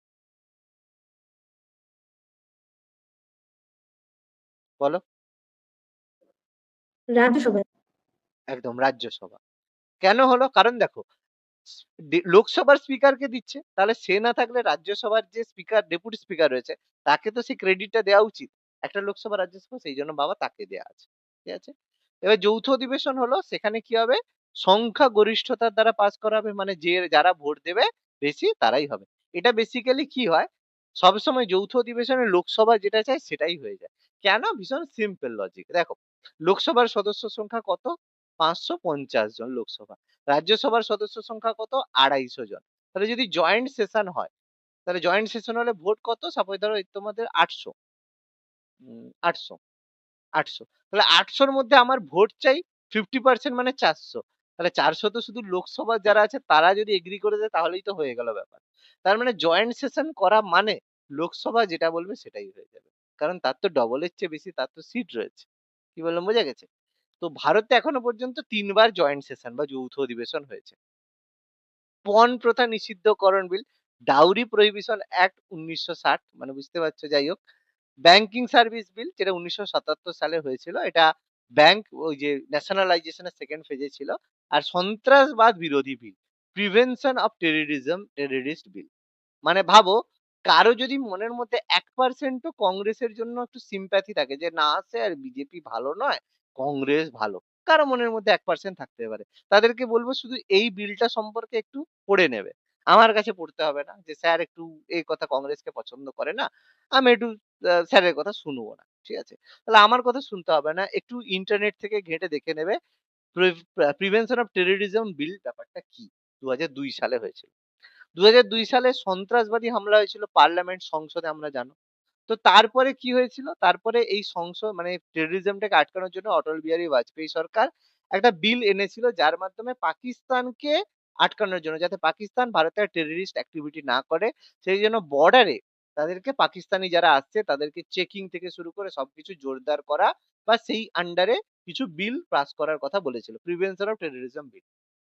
বলো? রাজ্যসভায়। একদম রাজ্যসভা। কেন হলো? কারণ দেখো, লোকসভার স্পিকারকে দিচ্ছে, তাহলে সে না থাকলে রাজ্যসভার যে স্পিকার ডেপুটি স্পিকার রয়েছে তাকে তো সেই ক্রেডিটটা দেওয়া উচিত। একটা লোকসভা রাজ্যসভা, সেই জন্য বাবা তাকে দেওয়া আছে। ঠিক আছে? এবার যৌথ অধিবেশন হলো, সেখানে কি হবে? সংখ্যা গরিষ্ঠতার দ্বারা পাস করা হবে, মানে যারা ভোট দেবে বেশি তারাই হবে। এটা বেসিক্যালি কি হয়, সবসময় যৌথ অধিবেশনে লোকসভা যেটা চায় সেটাই হয়ে যায়। কেন? ভীষণ সিম্পল লজিক। দেখো, লোকসভার সদস্য সংখ্যা কত? 550 জন লোকসভা। রাজ্যসভার সদস্য সংখ্যা কত? 250 জন। তাহলে যদি জয়েন্ট সেশন হয়, তাহলে জয়েন্ট সেশন হলে ভোট কত? সাপোজ ধরো এই তোমাদের 800, 800, 800। তাহলে 800 র মধ্যে আমার ভোট চাই 50% মানে 400। তাহলে 400 তো শুধু লোকসভা যারা আছে তারা যদি এগ্রি করে দেয় তাহলেই তো হয়ে গেল ব্যাপার। তার মানে জয়েন্ট সেশন করা মানে লোকসভা যেটা বলবে সেটাই হয়ে যাবে। কারণ তার তো ডবলের চেয়ে বেশি তার তো সিট রয়েছে। কি বললাম বোঝা গেছে? তো ভারতে এখনো পর্যন্ত 3 বার জয়েন্ট সেশন বা যৌথ অধিবেশন হয়েছে। পণ প্রথা নিষিদ্ধকরণ বিল, ডাউরি প্রহিবিশন অ্যাক্ট 1960, মানে বুঝতে পারছো, যাই হোক। ব্যাংকিং সার্ভিস বিল, যেটা 1977 সালে হয়েছিল, এটা ব্যাংক ওই যে ন্যাশনালাইজেশনের সেকেন্ড ফেজে ছিল। আর সন্ত্রাসবাদ বিরোধী বিল, প্রিভেনশন অফ টেররিস্ট বিল। মানে ভাবো, কারো যদি মনের মধ্যে 1% ও কংগ্রেসের জন্য একটু সিম্প্যাথি থাকে যে না স্যার বিজেপি ভালো নয়, কংগ্রেস ভালো, কারো মনের মধ্যে 1% থাকতে পারে, তাদেরকে বলবো শুধু এই বিলটা সম্পর্কে একটু পড়ে নেবে। আমার কাছে পড়তে হবে না যে স্যার একটু এই কথা কংগ্রেসকে পছন্দ করে না, আমি একটু স্যারের কথা শুনবো না। ঠিক আছে? তাহলে আমার কথা শুনতে হবে না, একটু ইন্টারনেট থেকে ঘেঁটে দেখে নেবে প্রিভেনশন অফ টেররিজম বিল ব্যাপারটা কি 2002 সালে হয়েছিল। 2002 সালে সন্ত্রাসবাদী হামলা হয়েছিল পার্লামেন্ট সংসদে, আমরা জানো। তো তারপরে কি হয়েছিল? তারপরে এই সংসদ মানে টেররিজমটাকে আটকানোর জন্য অটল বিহারী বাজপেয়ী সরকার একটা বিল এনেছিল, যার মাধ্যমে পাকিস্তানকে আটকানোর জন্য, যাতে পাকিস্তান ভারতের টেররিস্ট অ্যাক্টিভিটি না করে, সেই জন্য বর্ডারে তাদেরকে পাকিস্তানি যারা আসছে তাদেরকে চেকিং থেকে শুরু করে সবকিছু জোরদার করা, বা সেই আন্ডারে কিছু বিল পাস করার কথা বলেছিল, প্রিভেনশন অফ টেররিজম বিল।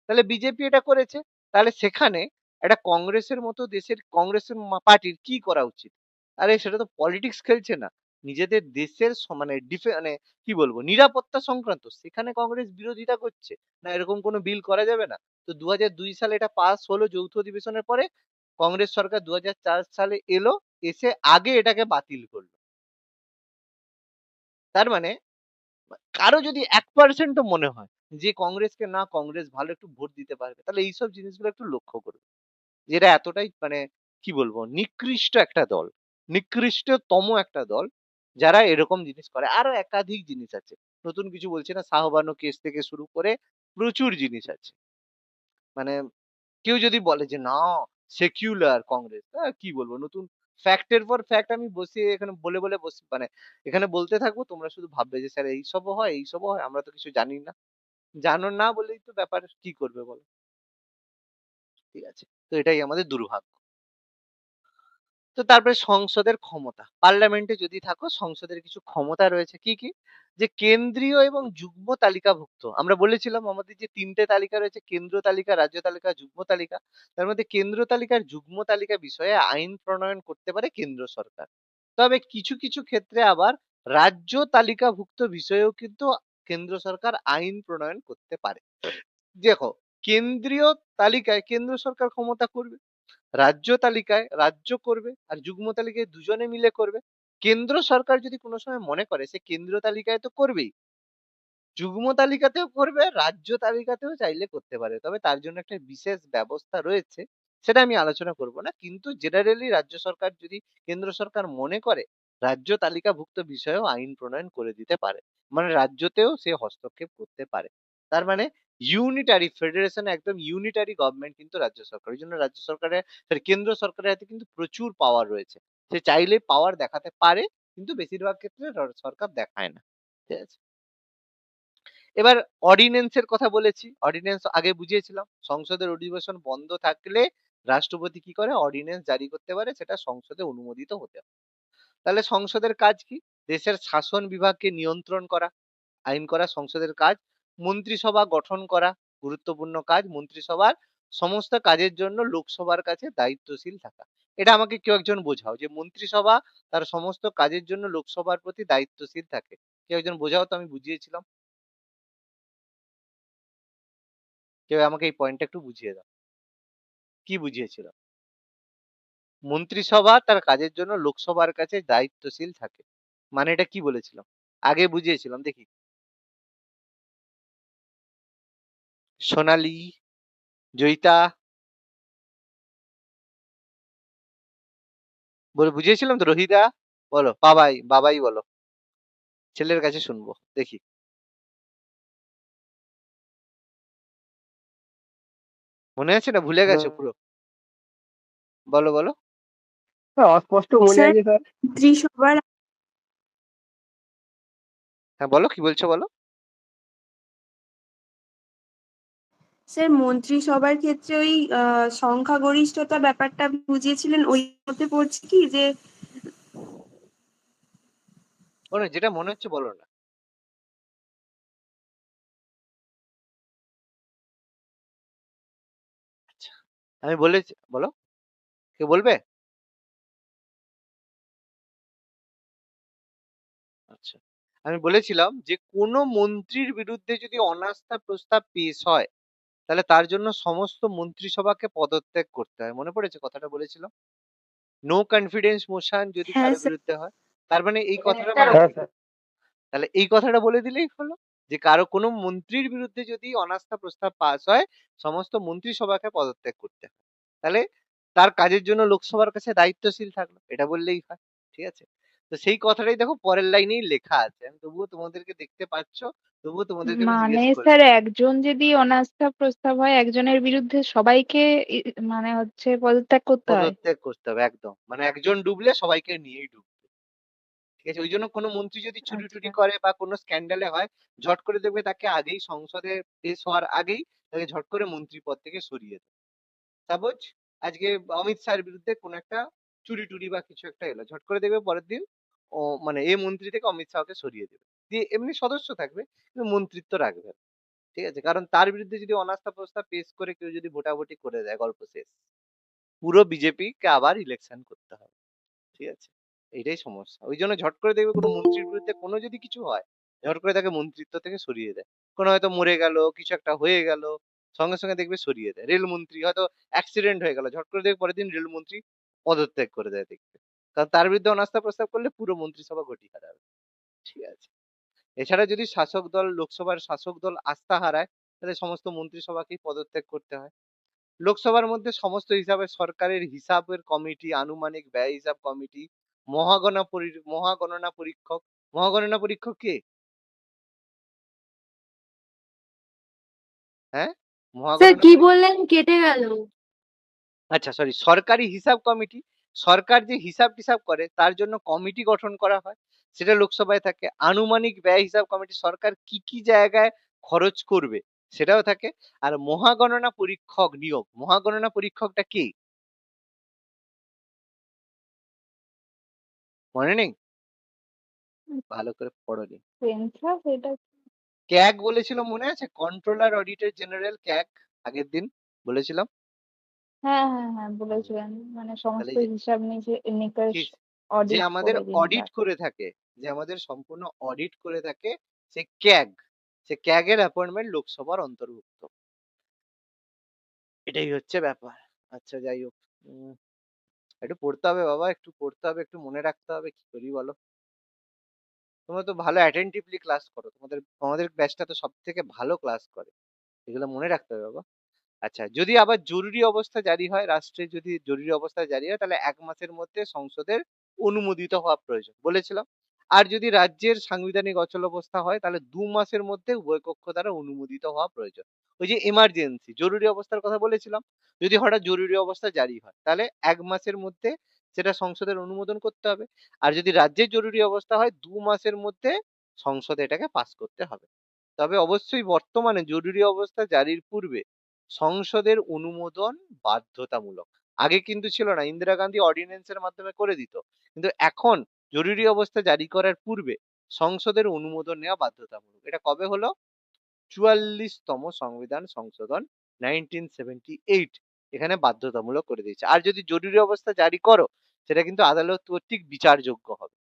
তাহলে বিজেপি এটা করেছে। তাহলে সেখানে একটা কংগ্রেসের মতো দেশের কংগ্রেসের পার্টির কি করা উচিত? আরে সেটা তো পলিটিক্স খেলছে না, নিজেদের দেশের মানে মানে কি বলবো নিরাপত্তা সংক্রান্ত, সেখানে কংগ্রেস বিরোধিতা করছে না, এরকম কোনো বিল করা যাবে না। তো 2002 সালে এটা পাস হলো যৌথ অধিবেশনের পরে, কংগ্রেস সরকার 2004 সালে এলো, এসে আগে এটাকে বাতিল করলো। তার মানে কারো যদি 1% ও মনে হয় যে কংগ্রেসকে না কংগ্রেস ভালো, একটু ভোট দিতে পারবে, তাহলে এইসব জিনিসগুলো একটু লক্ষ্য করবে। যেটা এতটাই মানে কি বলবো নিকৃষ্ট একটা দল, নিকৃষ্টতম একটা দল যারা এরকম জিনিস করে। আরো একাধিক জিনিস আছে, নতুন কিছু বলছি না, শাহবানো কেস থেকে শুরু করে প্রচুর জিনিস আছে। মানে কেউ যদি বলে যে না সেকুলার কংগ্রেস, কি বলবো, নতুন ফ্যাক্টের পর ফ্যাক্ট আমি বসে এখানে বলে বলে মানে এখানে বলতে থাকবো, তোমরা শুধু ভাববে যে স্যার এইসবও হয়, এইসবও হয়, আমরা তো কিছু জানি না। জানো না বলেই তো ব্যাপার, কি করবে বলো? ঠিক আছে, তো এটাই আমাদের দুর্ভাগ্য। তো তারপরে সংসদের ক্ষমতা, পার্লামেন্টে যদি থাকো সংসদের কিছু ক্ষমতা রয়েছে, কি কি? যে কেন্দ্রীয় এবং যুগ্ম তালিকাভুক্ত, আমরা বলেছিলাম আমাদের যে তিনটে তালিকা রয়েছে, কেন্দ্র তালিকা, রাজ্য তালিকা, যুগ্ম তালিকা। তার মধ্যে কেন্দ্র তালিকার যুগ্ম তালিকা বিষয়ে আইন প্রণয়ন করতে পারে কেন্দ্র সরকার। তবে কিছু কিছু ক্ষেত্রে আবার রাজ্য তালিকাভুক্ত বিষয়েও কিন্তু কেন্দ্র সরকার আইন প্রণয়ন করতে পারে। দেখো, কেন্দ্রীয় তালিকায় কেন্দ্র সরকার ক্ষমতা করবে, রাজ্য তালিকায় রাজ্য করবে, আর যুগ্ম তালিকায় দুজনে মিলে করবে। কেন্দ্র সরকার যদি কোনো সময় মনে করে সে কেন্দ্র তালিকায় তো করবেই, যুগ্ম তালিকাতেও করবে, রাজ্য তালিকাতেও চাইলে করতে পারে। তবে তার জন্য একটা বিশেষ ব্যবস্থা রয়েছে, সেটা আমি আলোচনা করব না। কিন্তু জেনারেলি রাজ্য সরকার যদি কেন্দ্র সরকার মনে করে, রাজ্য তালিকাভুক্ত বিষয়েও আইন প্রণয়ন করে দিতে পারে, মানে রাজ্যতেও সে হস্তক্ষেপ করতে পারে। তার মানে ইউনিটারি ফেডারেশন, একদম ইউনিটারি গভর্নমেন্ট কিন্তু রাজ্য সরকার। ওই জন্য রাজ্য সরকারের, সরি, কেন্দ্র সরকারের হাতে কিন্তু প্রচুর পাওয়ার রয়েছে। সে চাইলে পাওয়ার দেখাতে পারে, কিন্তু বেশিরভাগ ক্ষেত্রে সরকার দেখায় না। ঠিক আছে, এবার অর্ডিন্যান্সের কথা বলেছি। অর্ডিন্যান্স আগে বুঝিয়েছিলাম, সংসদের অধিবেশন বন্ধ থাকলে রাষ্ট্রপতি কি করে, অর্ডিন্যান্স জারি করতে পারে, সেটা সংসদে অনুমোদিত হতে হবে। তাহলে সংসদের কাজ কি? দেশের শাসন বিভাগকে নিয়ন্ত্রণ করা, আইন করা সংসদের কাজ। মন্ত্রিসভা গঠন করা, গুরুত্বপূর্ণ কাজ। মন্ত্রিসভার সমস্ত কাজের জন্য লোকসভার কাছে দায়িত্বশীল থাকা। এটা আমাকে কেউ একজন বোঝাও যে মন্ত্রিসভা তার সমস্ত কাজের জন্য লোকসভার প্রতি দায়িত্বশীল থাকে। কেউ একজন বোঝাও তো, আমি বুঝিয়েছিলাম। কেউ আমাকে এই পয়েন্টটা একটু বুঝিয়ে দাও, কি বুঝিয়েছিল? মন্ত্রিসভা তার কাজের জন্য লোকসভার কাছে দায়িত্বশীল থাকে, মানে এটা কি বলেছিলাম? আগে বুঝিয়েছিলাম, দেখি। সোনালী, জয়িতা, বলে বুঝিয়েছিলাম তো। রোহিতা বলো, বাবাই বাবাই বলো, ছেলের কাছে শুনবো, দেখি। মনে আছে না ভুলে গেছো পুরো? বলো বলো। অস্পষ্ট মনে স্যার, আছে স্যার। মন্ত্রিসভার হ্যাঁ বলো, কি বলছো বলো। স্যার মন্ত্রিসভার ক্ষেত্রে ওই সংখ্যাগরিষ্ঠতা ব্যাপারটা আপনি বুঝিয়েছিলেন, ওই মধ্যে পড়ছে কি যে বলো, যেটা মনে হচ্ছে বলো না। আচ্ছা, আমি বলেছি, বলো, কে বলবে? আচ্ছা, আমি বলেছিলাম যে কোনো মন্ত্রীর বিরুদ্ধে যদি অনাস্থা প্রস্তাব পেশ হয়, তাহলে তার জন্য সমস্ত মন্ত্রিসভাকে পদত্যাগ করতে হয়। মনে পড়েছে কথাটা বলেছিলাম? নো কনফিডেন্স মোশন যদি হ্যাঁ কারো স্যার। বিরুদ্ধে হয়, তার মানে এই কথাটা মানে হ্যাঁ কি? স্যার। তাহলে এই কথাটা বলে দিলেই হলো যে কারো কোনো মন্ত্রীর বিরুদ্ধে যদি অনাস্থা প্রস্তাব পাস হয়, সমস্ত মন্ত্রিসভাকে পদত্যাগ করতে হয়। তাহলে তার কাজের জন্য লোকসভার কাছে দায়িত্বশীল থাকলো, এটা বললেই হয়। ঠিক আছে, তো সেই কথাটাই দেখো পরের লাইনেই লেখা আছে। আমি তবুও তোমাদেরকে দেখতে পাচ্ছ, তবুও তোমাদেরকে আমি মানে জিজ্ঞেস স্যার করছি। একজন যদি অনাস্থা প্রস্তাব হয় একজনের বিরুদ্ধে সবাইকে মানে হচ্ছে পদত্যাগ করতে হয়। পদত্যাগ করতে হবে একদম, মানে একজন ডুবলে সবাইকে নিয়েই ডুববে। ঠিক আছে, ওই জন্য কোনো মন্ত্রী যদি চুরি টুরি আচ্ছা। করে বা কোনো স্ক্যান্ডালে হয়, ঝট করে দেখবে তাকে আগেই সংসদে পেশ হওয়ার আগেই তাকে ঝট করে মন্ত্রী পদ থেকে সরিয়ে দেয়। সাপোজ আজকে অমিত শাহের বিরুদ্ধে কোনো একটা চুরি টুরি বা কিছু একটা এলো, ঝট করে দেখবে পরের দিন ও মানে এই মন্ত্রী থেকে অমিত শাহকে সরিয়ে দেবে, দিয়ে এমনি সদস্য থাকবে কিন্তু মন্ত্রিত্ব রাখবে না। ঠিক আছে, কারণ তার বিরুদ্ধে যদি অনাস্থা প্রস্তাব পেশ করে কেউ যদি ভোটাভুটি করে দেয়, গল্প শেষ, পুরো বিজেপি কে আবার ইলেকশন করতে হবে। ঠিক আছে, এইটাই সমস্যা। ওই জন্য ঝট করে দেখবে কোনো মন্ত্রীর বিরুদ্ধে কোনো যদি কিছু হয়, ঝট করে তাকে মন্ত্রিত্ব থেকে সরিয়ে দেয়। কোনো হয়তো মরে গেল, কিছু একটা হয়ে গেল, সঙ্গে সঙ্গে দেখবে সরিয়ে দেয়। রেলমন্ত্রী হয়তো অ্যাক্সিডেন্ট হয়ে গেল, ঝট করে দেখবে পরের দিন রেলমন্ত্রী পদত্যাগ করে দেয় দেখবে, কারণ তার বিরুদ্ধে অনাস্থা প্রস্তাব করলে পুরো মন্ত্রিসভা ঘটি হারাবে। ঠিক আছে, এছাড়া যদি শাসক দল, লোকসভার শাসক দল আস্থা হারায়, তাহলে সমস্ত মন্ত্রিসভাকেই পদত্যাগ করতে হয়। লোকসভার মধ্যে সমস্ত হিসাবে সরকারের হিসাবের কমিটি, আনুমানিক ব্যয় হিসাব কমিটি, মহাগণনা পরীক্ষক। মহাগণনা পরীক্ষক কে? হ্যাঁ, স্যার মহাগণনা কি পরীক্ষক। বললেন, কেটে গেল। আচ্ছা সরি, সরকারি হিসাব কমিটি। সরকার যে হিসাব টিসাব করে তার জন্য কমিটি গঠন করা হয়, সেটা লোকসভায় থাকে। আনুমানিক ব্যয় হিসাব কমিটি, সরকার কি কি জায়গায় খরচ করবে সেটাও থাকে। আর মহাগণনা পরীক্ষক নিয়োগ, মহাগণনা পরীক্ষকটা কি মনে নেই? ভালো করে পড়োনি। সেন্সাস এটা ক্যাগ বলেছিল মনে আছে? কন্ট্রোলার অডিটর জেনারেল ক্যাগ, আগের দিন বলেছিলাম। হ্যাঁ, হ্যাঁ, হ্যাঁ হুম, বলেছিলেন। মানে তাহলে সমস্ত যে হিসাব নিকাশ কি- যে অডিট আমাদের করে যিনি অডিট করে থাকে, যে আমাদের সম্পূর্ণ অডিট করে থাকে, সে ক্যাগ, সে ক্যাগের অ্যাপয়েন্টমেন্ট লোকসভার অন্তর্ভুক্ত। এটাই হচ্ছে ব্যাপার। আচ্ছা যাই হোক, একটু পড়তে হবে বাবা, একটু পড়তে হবে, একটু মনে রাখতে হবে, কি করি বলো? তোমরা তো ভালো অ্যাটেন্টিভলি ক্লাস করো, তোমাদের ব্যাচটা তো সব থেকে ভালো ক্লাস করে, এগুলো মনে রাখতে হবে বাবা। আচ্ছা, যদি আবার জরুরি অবস্থা জারি হয়, রাষ্ট্রে যদি জরুরি অবস্থা জারি হয়, তাহলে 1 মাসের মধ্যে সংসদের অনুমোদিত হওয়া প্রয়োজন বলেছিলাম। আর যদি রাজ্যের সাংবিধানিক অচলাবস্থা হয়, তাহলে 2 মাসের মধ্যে উভয় পক্ষ দ্বারা অনুমোদিত হওয়া প্রয়োজন। ওই যে এমার্জেন্সি জরুরি অবস্থার কথা বলেছিলাম, যদি হঠাৎ জরুরি অবস্থা জারি হয়, তাহলে 1 মাসের মধ্যে সেটা সংসদের অনুমোদন করতে হবে। আর যদি রাজ্যের জরুরি অবস্থা হয়, 2 মাসের মধ্যে সংসদে এটাকে পাস করতে হবে। তবে অবশ্যই বর্তমানে জরুরি অবস্থা জারির পূর্বে সংসদের অনুমোদন বাধ্যতামূলক। আগে কিন্তু ছিল না, ইন্দিরা গান্ধী অর্ডিন্যান্সের মাধ্যমে করে দিত, কিন্তু এখন জরুরি অবস্থা জারি করার পূর্বে সংসদের অনুমোদন নেওয়া বাধ্যতামূলক। এটা কবে হলো? 44তম সংবিধান সংশোধন 1978 এখানে বাধ্যতামূলক করে দিয়েছে। আর যদি জরুরি অবস্থা জারি করো, সেটা কিন্তু আদালত কর্তৃক বিচারযোগ্য হবে।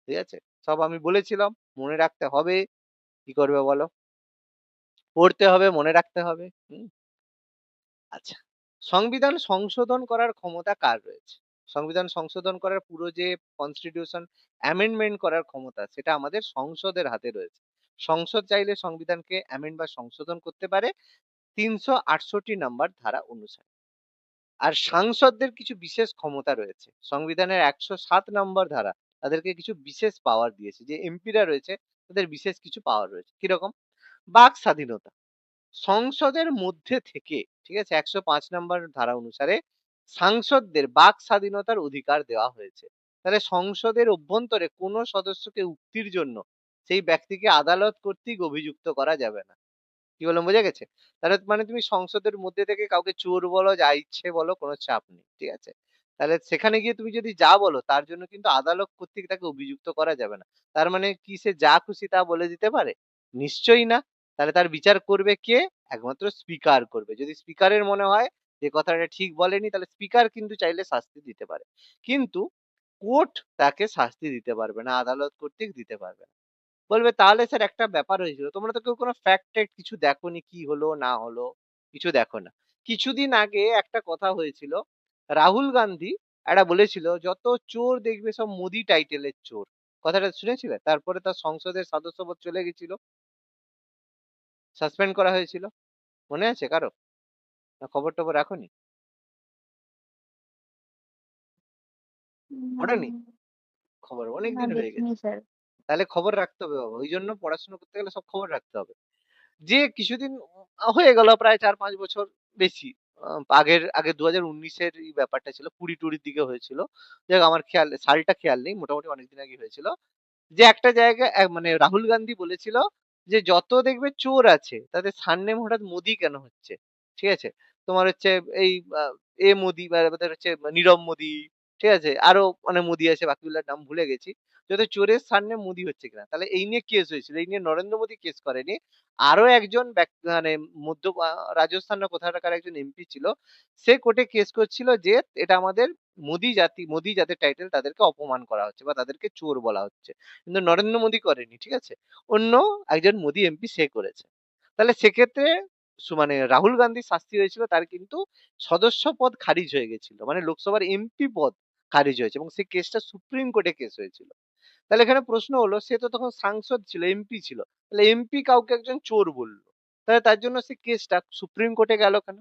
ঠিক আছে, সব আমি বলেছিলাম, মনে রাখতে হবে। কি করবে বলো? পড়তে হবে, মনে রাখতে হবে। আচ্ছা, সংবিধান সংশোধন করার ক্ষমতা কার রয়েছে? সংবিধান সংশোধন করার পুরো যে কনস্টিটিউশন অ্যামেন্ডমেন্ট করার ক্ষমতা, সেটা আমাদের সংসদের হাতে রয়েছে। সংসদ চাইলে সংবিধানকে অ্যামেন্ড বা সংশোধন করতে পারে 368 নম্বর ধারা অনুসারে। আর সাংসদদের কিছু বিশেষ ক্ষমতা রয়েছে। সংবিধানের 107 নম্বর ধারা তাদেরকে কিছু বিশেষ পাওয়ার দিয়েছে, যে এমপিরা রয়েছে তাদের বিশেষ কিছু পাওয়ার রয়েছে। কিরকম? বাক স্বাধীনতা, সংসদের মধ্যে থেকে, ঠিক আছে, 105 নম্বর ধারা অনুসারে সাংসদদের বাক স্বাধীনতার অধিকার দেওয়া হয়েছে। তাহলে সংসদের অভ্যন্তরে কোনো সদস্যকে উক্তির জন্য সেই ব্যক্তিকে আদালত কর্তৃক অভিযুক্ত করা যাবে না। কি বললাম, বোঝা গেছে? তাহলে মানে তুমি সংসদের মধ্যে থেকে কাউকে চোর বলো, যা ইচ্ছে বলো, কোনো চাপ নেই, ঠিক আছে? তাহলে সেখানে গিয়ে তুমি যদি যা বলো, তার জন্য কিন্তু আদালত কর্তৃক তাকে অভিযুক্ত করা যাবে না। তার মানে কি সে যা খুশি তা বলে দিতে পারে? নিশ্চয়ই না। তাহলে তার বিচার করবে কে? একমাত্র স্পিকার করবে। যদি স্পিকারের মনে হয় যে কথাটা ঠিক বলেনি, তাহলে স্পিকার কিন্তু চাইলে শাস্তি দিতে পারে, কিন্তু কোর্ট তাকে শাস্তি দিতে পারবে না, আদালত কর্তৃক দিতে পারবে না। বলবে তাহলে স্যার একটা ব্যাপার হয়েছিল, তোমরা তো কেউ কোনো ফ্যাক্ট ট্যাক্ট কিছু দেখোনি, কি হলো না হলো কিছু দেখো না। কিছুদিন আগে একটা কথা হয়েছিল, রাহুল গান্ধী একটা বলেছিল যত চোর দেখবে সব মোদি টাইটেলের চোর। কথাটা শুনেছিলে? তারপরে তার সংসদের সদস্যপদ চলে গেছিল, সাসপেন্ড করা হয়েছিল। মনে আছে কারো? না খবর টবর রাখোনি? পড়োনি উম, খবর? না অনেকদিন হয়ে দেখিনি গেছে। স্যার। তাহলে খবর রাখতে হবে বাবা, ওই জন্য পড়াশোনা করতে গেলে সব খবর রাখতে হবে। যে কিছুদিন হয়ে গেল, প্রায় 4-5 বছর বেশি আগে 2019-এর এই ব্যাপারটা ছিল, 20-20 দিকে হয়েছিল। যাক আমার সালটা খেয়াল নেই, মোটামুটি অনেকদিন আগে হয়েছিল। যে একটা জায়গায় মানে রাহুল গান্ধী বলেছিল যে যত দেখবে চোর আছে তাদের সারনেম হঠাৎ মোদি কেন হচ্ছে? ঠিক আছে? তোমার হচ্ছে এই মোদি বা এবার হচ্ছে নীরব মোদি, ঠিক আছে? আরো অনেক মোদি আছে, বাকিগুলোর নাম ভুলে গেছি। যত চোরের সারনেম মোদি হচ্ছে কিনা? তাহলে এই নিয়ে কেস হয়েছিল। এই নিয়ে নরেন্দ্র মোদি কেস করেনি। আরো একজন মানে মধ্য রাজস্থান না কোথাকার একজন এমপি ছিল। সে কোর্টে কেস করছিল যে এটা আমাদের মোদি জাতির টাইটেল, তাদেরকে অপমান করা হচ্ছে বা তাদেরকে চোর বলা হচ্ছে। কিন্তু নরেন্দ্র মোদি করেনি, ঠিক আছে? অন্য একজন মোদি এমপি সে করেছে। তাহলে সেক্ষেত্রে মানে রাহুল গান্ধীর শাস্তি হয়েছিল, তার কিন্তু সদস্য পদ খারিজ হয়ে গেছিল, মানে লোকসভার এমপি পদ খারিজ হয়েছে, এবং সেই কেসটা সুপ্রিম কোর্টে কেস হয়েছিল। তাহলে এখানে প্রশ্ন হলো, সে তো তখন সাংসদ ছিল, এমপি ছিল, তাহলে এমপি কাউকে একজন চোর বললো, তাহলে তার জন্য সে কেসটা সুপ্রিম কোর্টে গেল কেন?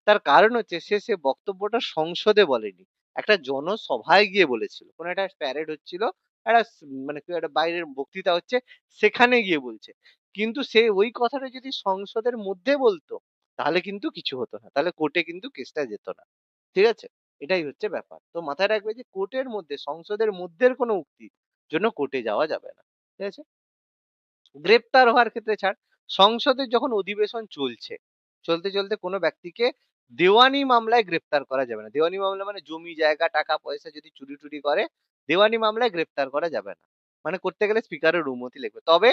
তার কারণ হচ্ছে সে বক্তব্যটা সংসদে বলেনি, একটা জনসভায় গিয়ে বলেছিল। কোনো একটা প্যারেড হচ্ছিল, একটা মানে কি একটা বাইরের বক্তৃতা হচ্ছে, সেখানে গিয়ে বলছে। কিন্তু সে ওই কথাটা যদি সংসদের মধ্যে বলতো, তাহলে কিন্তু কিছু হতো না, তাহলে কোর্টে কিন্তু কেসটা যেত না। ঠিক আছে? এটাই হচ্ছে ব্যাপার। তো মাথায় রাখবে যে কোর্টের মধ্যে, সংসদের মধ্যের কোনো উক্তির জন্য কোর্টে যাওয়া যাবে না। ঠিক আছে? গ্রেপ্তার হওয়ার ক্ষেত্রে ছাড়। সংসদের যখন অধিবেশন চলছে, চলতে চলতে কোনো ব্যক্তিকে দেওয়ানি মামলায় গ্রেপ্তার করা যাবে না। দেওয়ানি মামলা মানে জমি জায়গা টাকা পয়সা যদি চুরি টুরি করে দেওয়ানি মামলায় গ্রেপ্তার করা যাবে না। মানে করতে গেলে স্পিকারের অনুমতি লাগবে। তবে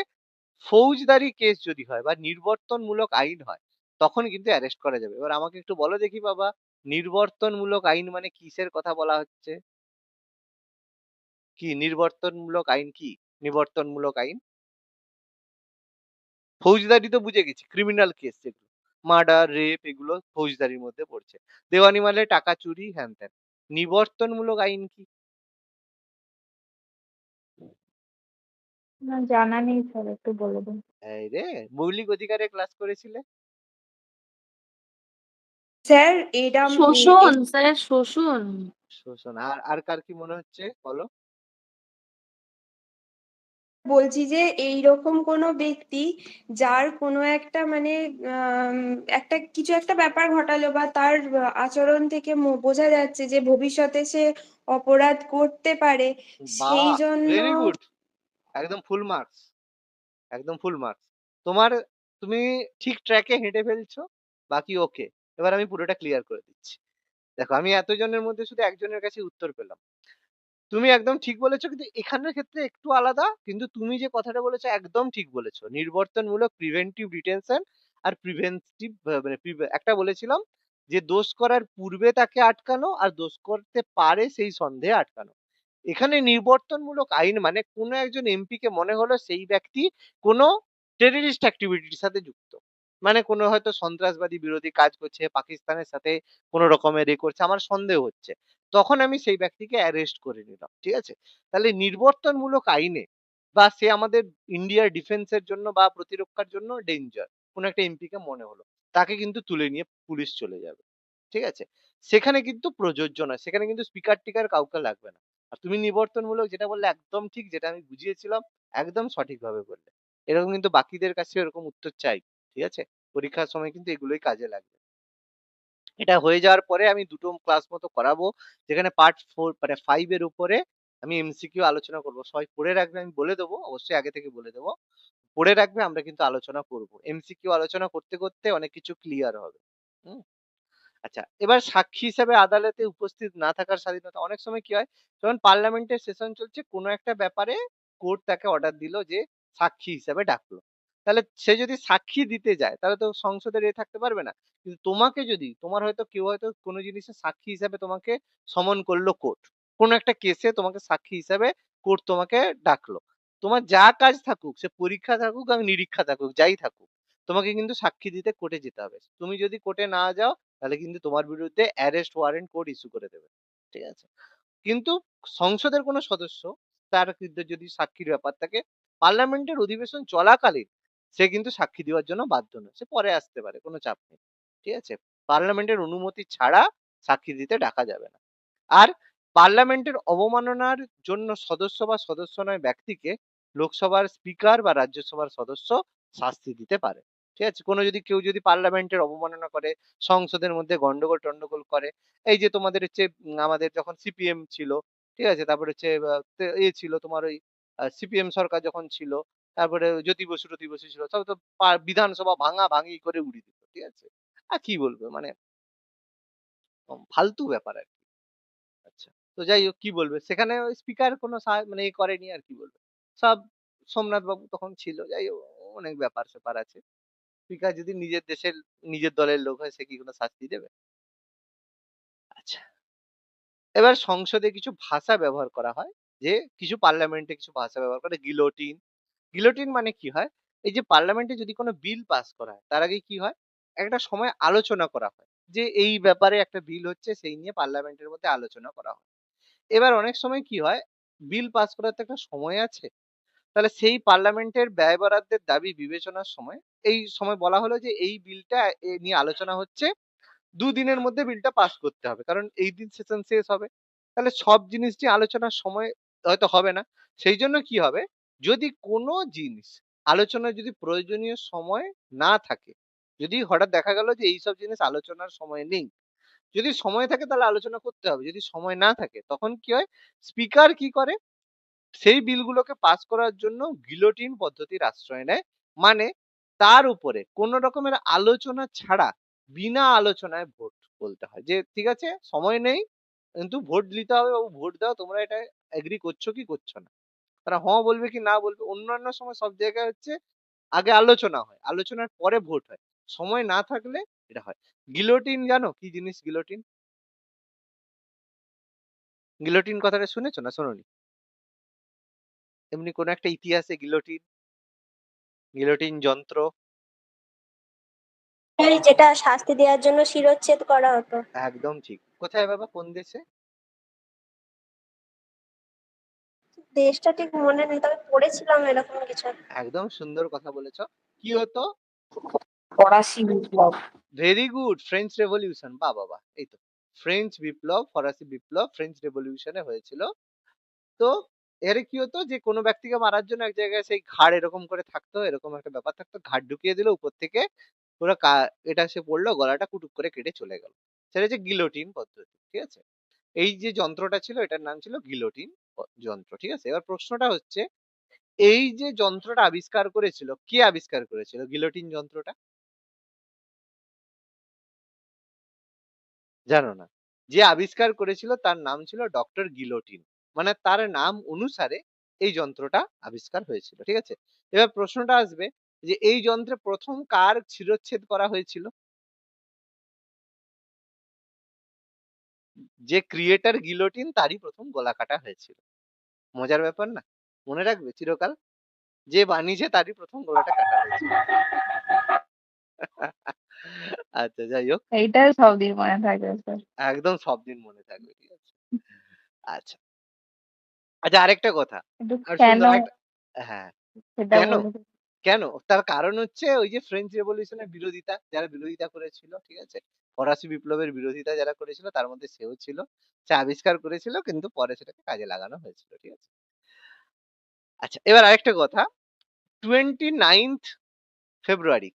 ফৌজদারি কেস যদি হয় বা নির্বর্তনমূলক আইন হয় তখন কিন্তু অ্যারেস্ট করা যাবে। এবার আমাকে একটু বলো দেখি বাবা, নির্বর্তনমূলক আইন মানে কিসের কথা বলা হচ্ছে? কি নির্বর্তনমূলক আইন কি? নিবর্তনমূলক আইন ফৌজদারি তো বুঝে গেছি, ক্রিমিনাল কেস যেগুলো মার্ডার রেপ এগুলো ফৌজদারির মধ্যে পড়ছে। দেওয়ানি মানে টাকা চুরি হ্যান ত্যান। নিবর্তনমূলক আইন কি? না জানা নেই স্যার, একটু বলে দিন। এই রে, মৌলিক অধিকারে ক্লাস করেছিলে? স্যার এটা শোষণ স্যার, শোষণ। শোষণ। আর আর কার কি মনে হচ্ছে বলো? বলছি যে এইরকম কোনো ব্যক্তি যার কোনো একটা মানে একটা কিছু একটা ব্যাপার ঘটালো বা তার আচরণ থেকে বোঝা যাচ্ছে যে ভবিষ্যতে সে অপরাধ করতে পারে, সেই বাহ, জন্য ভেরি গুড, একদম ফুল মার্কস, একদম ফুল মার্কস। তোমার, তুমি ঠিক ট্র্যাকে হেঁটে ফেলছো, বাকি ওকে। এবার আমি পুরোটা ক্লিয়ার করে দিচ্ছি। দেখো আমি এতজনের মধ্যে শুধু একজনের কাছে উত্তর পেলাম। তুমি একদম ঠিক বলেছো, কিন্তু এখানের ক্ষেত্রে একটু আলাদা। কিন্তু তুমি যে কথাটা বলেছো একদম ঠিক বলেছো। নির্বর্তনমূলক প্রিভেন্টিভ ডিটেনশন আর প্রিভেন্টিভ মানে একটা বলেছিলাম যে দোষ করার পূর্বে তাকে আটকানো আর দোষ করতে পারে সেই সন্দেহে আটকানো। এখানে নিবর্তনমূলক আইন মানে কোনো একজন এমপি কে মনে হলো সেই ব্যক্তি কোনো টেররিস্ট অ্যাক্টিভিটির সাথে যুক্ত, মানে কোনো হয়তো সন্ত্রাসবাদী বিরোধী কাজ করছে, পাকিস্তানের সাথে কোনো রকমের করছে, আমার সন্দেহ হচ্ছে, তখন আমি সেই ব্যক্তিকে অ্যারেস্ট করে নিলাম। ঠিক আছে? তাহলে নিবর্তনমূলক আইনে বা সে আমাদের ইন্ডিয়ার ডিফেন্সের জন্য বা প্রতিরক্ষার জন্য ডেঞ্জার, কোনো একটা এমপি কে মনে হলো, তাকে কিন্তু তুলে নিয়ে পুলিশ চলে যাবে। ঠিক আছে? সেখানে কিন্তু প্রযোজ্য নয়, সেখানে কিন্তু স্পিকার টিকার কাউকে লাগবে না। আর তুমি নিবর্তনমূলক যেটা বললে একদম ঠিক, যেটা আমি বুঝিয়েছিলাম একদম সঠিকভাবে বললে। এরকম কিন্তু বাকিদের কাছে এরকম উত্তর চাই। ঠিক আছে? পরীক্ষার সময় কিন্তু এগুলোই কাজে লাগবে। এটা হয়ে যাওয়ার পরে আমি দুটো ক্লাস মতো করাবো, যেখানে পার্ট 4 মানে 5 এর উপরে আমি এমসিকিউ আলোচনা করব। সবাই পড়ে রাখবে, আমি বলে দেবো, অবশ্যই আগে থেকে বলে দেবো। পড়ে রাখবে, আমরা কিন্তু আলোচনা করব। এমসিকিউ আলোচনা করতে করতে অনেক কিছু ক্লিয়ার হবে। হুম? আচ্ছা, এবার সাক্ষী হিসাবে আদালতে উপস্থিত না থাকার স্বাধীনতা। অনেক সময় কি হয়, যখন পার্লামেন্টের সেশন চলছে কোনো একটা ব্যাপারে কোর্ট তাকে অর্ডার দিল যে সাক্ষী হিসাবে ডাকলো, তাহলে সে যদি সাক্ষী দিতে যায় তাহলে তো সংসদের থাকতে পারবে না। কিন্তু তোমাকে যদি, তোমার হয়তো কেউ হয়তো কোনো জিনিসে সাক্ষী হিসাবে তোমাকে সমন করলো কোর্ট, কোনো একটা কেসে তোমাকে সাক্ষী হিসাবে কোর্ট তোমাকে ডাকলো, তোমার যা কাজ থাকুক, সে পরীক্ষা থাকুক আর নিরীক্ষা থাকুক, যাই থাকুক, তোমাকে কিন্তু সাক্ষী দিতে কোর্টে যেতে হবে। তুমি যদি কোর্টে না যাও তাহলে কিন্তু তোমার বিরুদ্ধে অ্যারেস্ট ওয়ারেন্ট কোর্ট ইস্যু করে দেবে। ঠিক আছে? কিন্তু সংসদের কোনো সদস্য, তার কিন্তু যদি সাক্ষীর ব্যাপার থাকে, পার্লামেন্টের অধিবেশন চলাকালীন সে কিন্তু সাক্ষী দেওয়ার জন্য বাধ্য নয়, সে পরে আসতে পারে, কোনো চাপ নেই। ঠিক আছে? পার্লামেন্টের অনুমতি ছাড়া সাক্ষী দিতে ডাকা যাবে না। আর পার্লামেন্টের অবমাননার জন্য সদস্য বা সদস্য নয় ব্যক্তিকে লোকসভার স্পিকার বা রাজ্যসভার সদস্য শাস্তি দিতে পারে। ঠিক আছে? কোনো যদি কেউ যদি পার্লামেন্টের অবমাননা করে, সংসদের মধ্যে গন্ডগোল টন্ডগোল করে, এই যে তোমাদের হচ্ছে আমাদের যখন সিপিএম ছিল, ঠিক আছে, তারপরে হচ্ছে ছিল তোমার ওই সিপিএম সরকার যখন ছিল, তারপরে জ্যোতি বসু টতি বসু ছিল, সব তো বিধানসভা ভাঙা ভাঙি করে উড়িয়ে দিত। ঠিক আছে? আর কি বলবো, মানে ফালতু ব্যাপার আর কি। আচ্ছা, তো যাই হোক, কি বলবে, সেখানে ওই স্পিকার কোনো মানে করেনি আর কি বলবে। সব সোমনাথ বাবু তখন ছিল, যাই হোক, অনেক ব্যাপার স্যাপার আছে। স্পিকার যদি নিজের দেশের নিজের দলের লোক হয়, সে কি কোনো শাস্তি দেবে? আচ্ছা, এবার সংসদে কিছু ভাষা ব্যবহার করা হয়, যে কিছু পার্লামেন্টে কিছু ভাষা ব্যবহার করে, গিলোটিন। গিলোটিন মানে কি হয়, এই যে পার্লামেন্টে যদি কোনো বিল পাস করা হয় তার আগে কি হয়, একটা সময় আলোচনা করা হয়, যে এই ব্যাপারে একটা বিল হচ্ছে, সেই নিয়ে পার্লামেন্টের মধ্যে আলোচনা করা হয়। এবার অনেক সময় কি হয়, বিল পাস করার তো একটা সময় আছে, তাহলে সেই পার্লামেন্টের ব্যয় বরাদ্দের দাবি বিবেচনার সময় এই সময় বলা হলো যে এই বিলটা নিয়ে আলোচনা হচ্ছে, দুদিনের মধ্যে বিলটা পাস করতে হবে, কারণ এই দিন সেশন শেষ হবে। তাহলে সব জিনিস নিয়ে আলোচনার সময় হয়তো হবে না। সেই জন্য কি হবে, যদি কোনো জিনিস আলোচনার যদি প্রয়োজনীয় সময় না থাকে, যদি হঠাৎ দেখা গেল যে এইসব জিনিস আলোচনার সময় নেই, যদি সময় থাকে তাহলে আলোচনা করতে হবে, যদি সময় না থাকে তখন কি হয়, স্পিকার কি করে, সেই বিলগুলোকে পাস করার জন্য গিলোটিন পদ্ধতির আশ্রয় নেয়। মানে তার উপরে কোন রকমের আলোচনা ছাড়া বিনা আলোচনায় ভোট বলতে হয় যে ঠিক আছে সময় নেই কিন্তু ভোট দিতে হবে বাবু ভোট দাও তোমরা এটা এগ্রি করছো কি করছো না তারা হ্যাঁ বলবে কি না বলবে অন্যান্য সময় সব জায়গায় হচ্ছে আগে আলোচনা হয় আলোচনার পরে ভোট হয় সময় না থাকলে এটা হয় গিলোটিন জানো কি জিনিস গিলোটিন গিলোটিন কথাটা শুনেছো না শোনোনি এমনি কোন একটা ইতিহাসে গিলোটিন গিলোটিন যন্ত্র ওই যেটা শাস্তি দেওয়ার জন্য শিরচ্ছেদ করা হতো। একদম ঠিক কোথায় বাবা কোন দেশে দেশটা ঠিক মনে নেই, তবে পড়েছিলাম এরকম কিছু। একদম সুন্দর কথা বলেছো কি হতো ফরাসি বিপ্লব। ভেরি গুড ফ্রেঞ্চ রেভলিউশন বাহ বাবা এই তো ফ্রেঞ্চ বিপ্লব ফরাসি বিপ্লব ফ্রেঞ্চ রেভলিউশনে হয়েছিল তো এর কি হতো যে কোনো ব্যক্তিকে মারার জন্য এক জায়গায় সেই ঘাড় এরকম করে থাকতো এরকম একটা ব্যাপার থাকতো ঘাড় ঢুকিয়ে দিল উপর থেকে পুরো এটা সে পড়লো গলাটা কুটুক করে কেটে চলে গেল সেটা হচ্ছে গিলোটিন পদ্ধতি ঠিক আছে এই যে যন্ত্রটা ছিল এটার নাম ছিল গিলোটিন যন্ত্র ঠিক আছে এবার প্রশ্নটা হচ্ছে এই যে যন্ত্রটা আবিষ্কার করেছিল কে আবিষ্কার করেছিল গিলোটিন যন্ত্রটা জানো না যে আবিষ্কার করেছিল তার নাম ছিল ডক্টর গিলোটিন মানে তার নাম অনুসারে এই যন্ত্রটা আবিষ্কার হয়েছিল ঠিক আছে এবার প্রশ্নটা আসবে যে এই যন্ত্রে প্রথম কার শিরচ্ছেদ করা হয়েছিল যে ক্রিয়েটার গিলোটিন তারই প্রথম গলা কাটা হয়েছিল মজার ব্যাপার না মনে রাখবে চিরকাল যে বানিয়েছে তারই প্রথম গলাটা কাটা হয়েছিল আচ্ছা যাই হোক এইটাই সবদিন মনে থাকবে স্যার। একদম সব দিন মনে থাকবে ঠিক আছে আচ্ছা আচ্ছা আরেকটা কথা কিন্তু আর কেন সুন্দর একটা হ্যাঁ সেটা কেন বলে দিন। কেন তার কারণ হচ্ছে ওই যে ফ্রেঞ্চ রেভলিউশনের বিরোধিতা যারা বিরোধিতা করেছিল ঠিক আছে ফরাসি বিপ্লবের বিরোধিতা যারা করেছিল তার মধ্যে সেও ছিল সে আবিষ্কার করেছিল কিন্তু পরে সেটাকে কাজে লাগানো হয়েছিল ঠিক আছে আচ্ছা এবার আরেকটা কথা 29th ফেব্রুয়ারি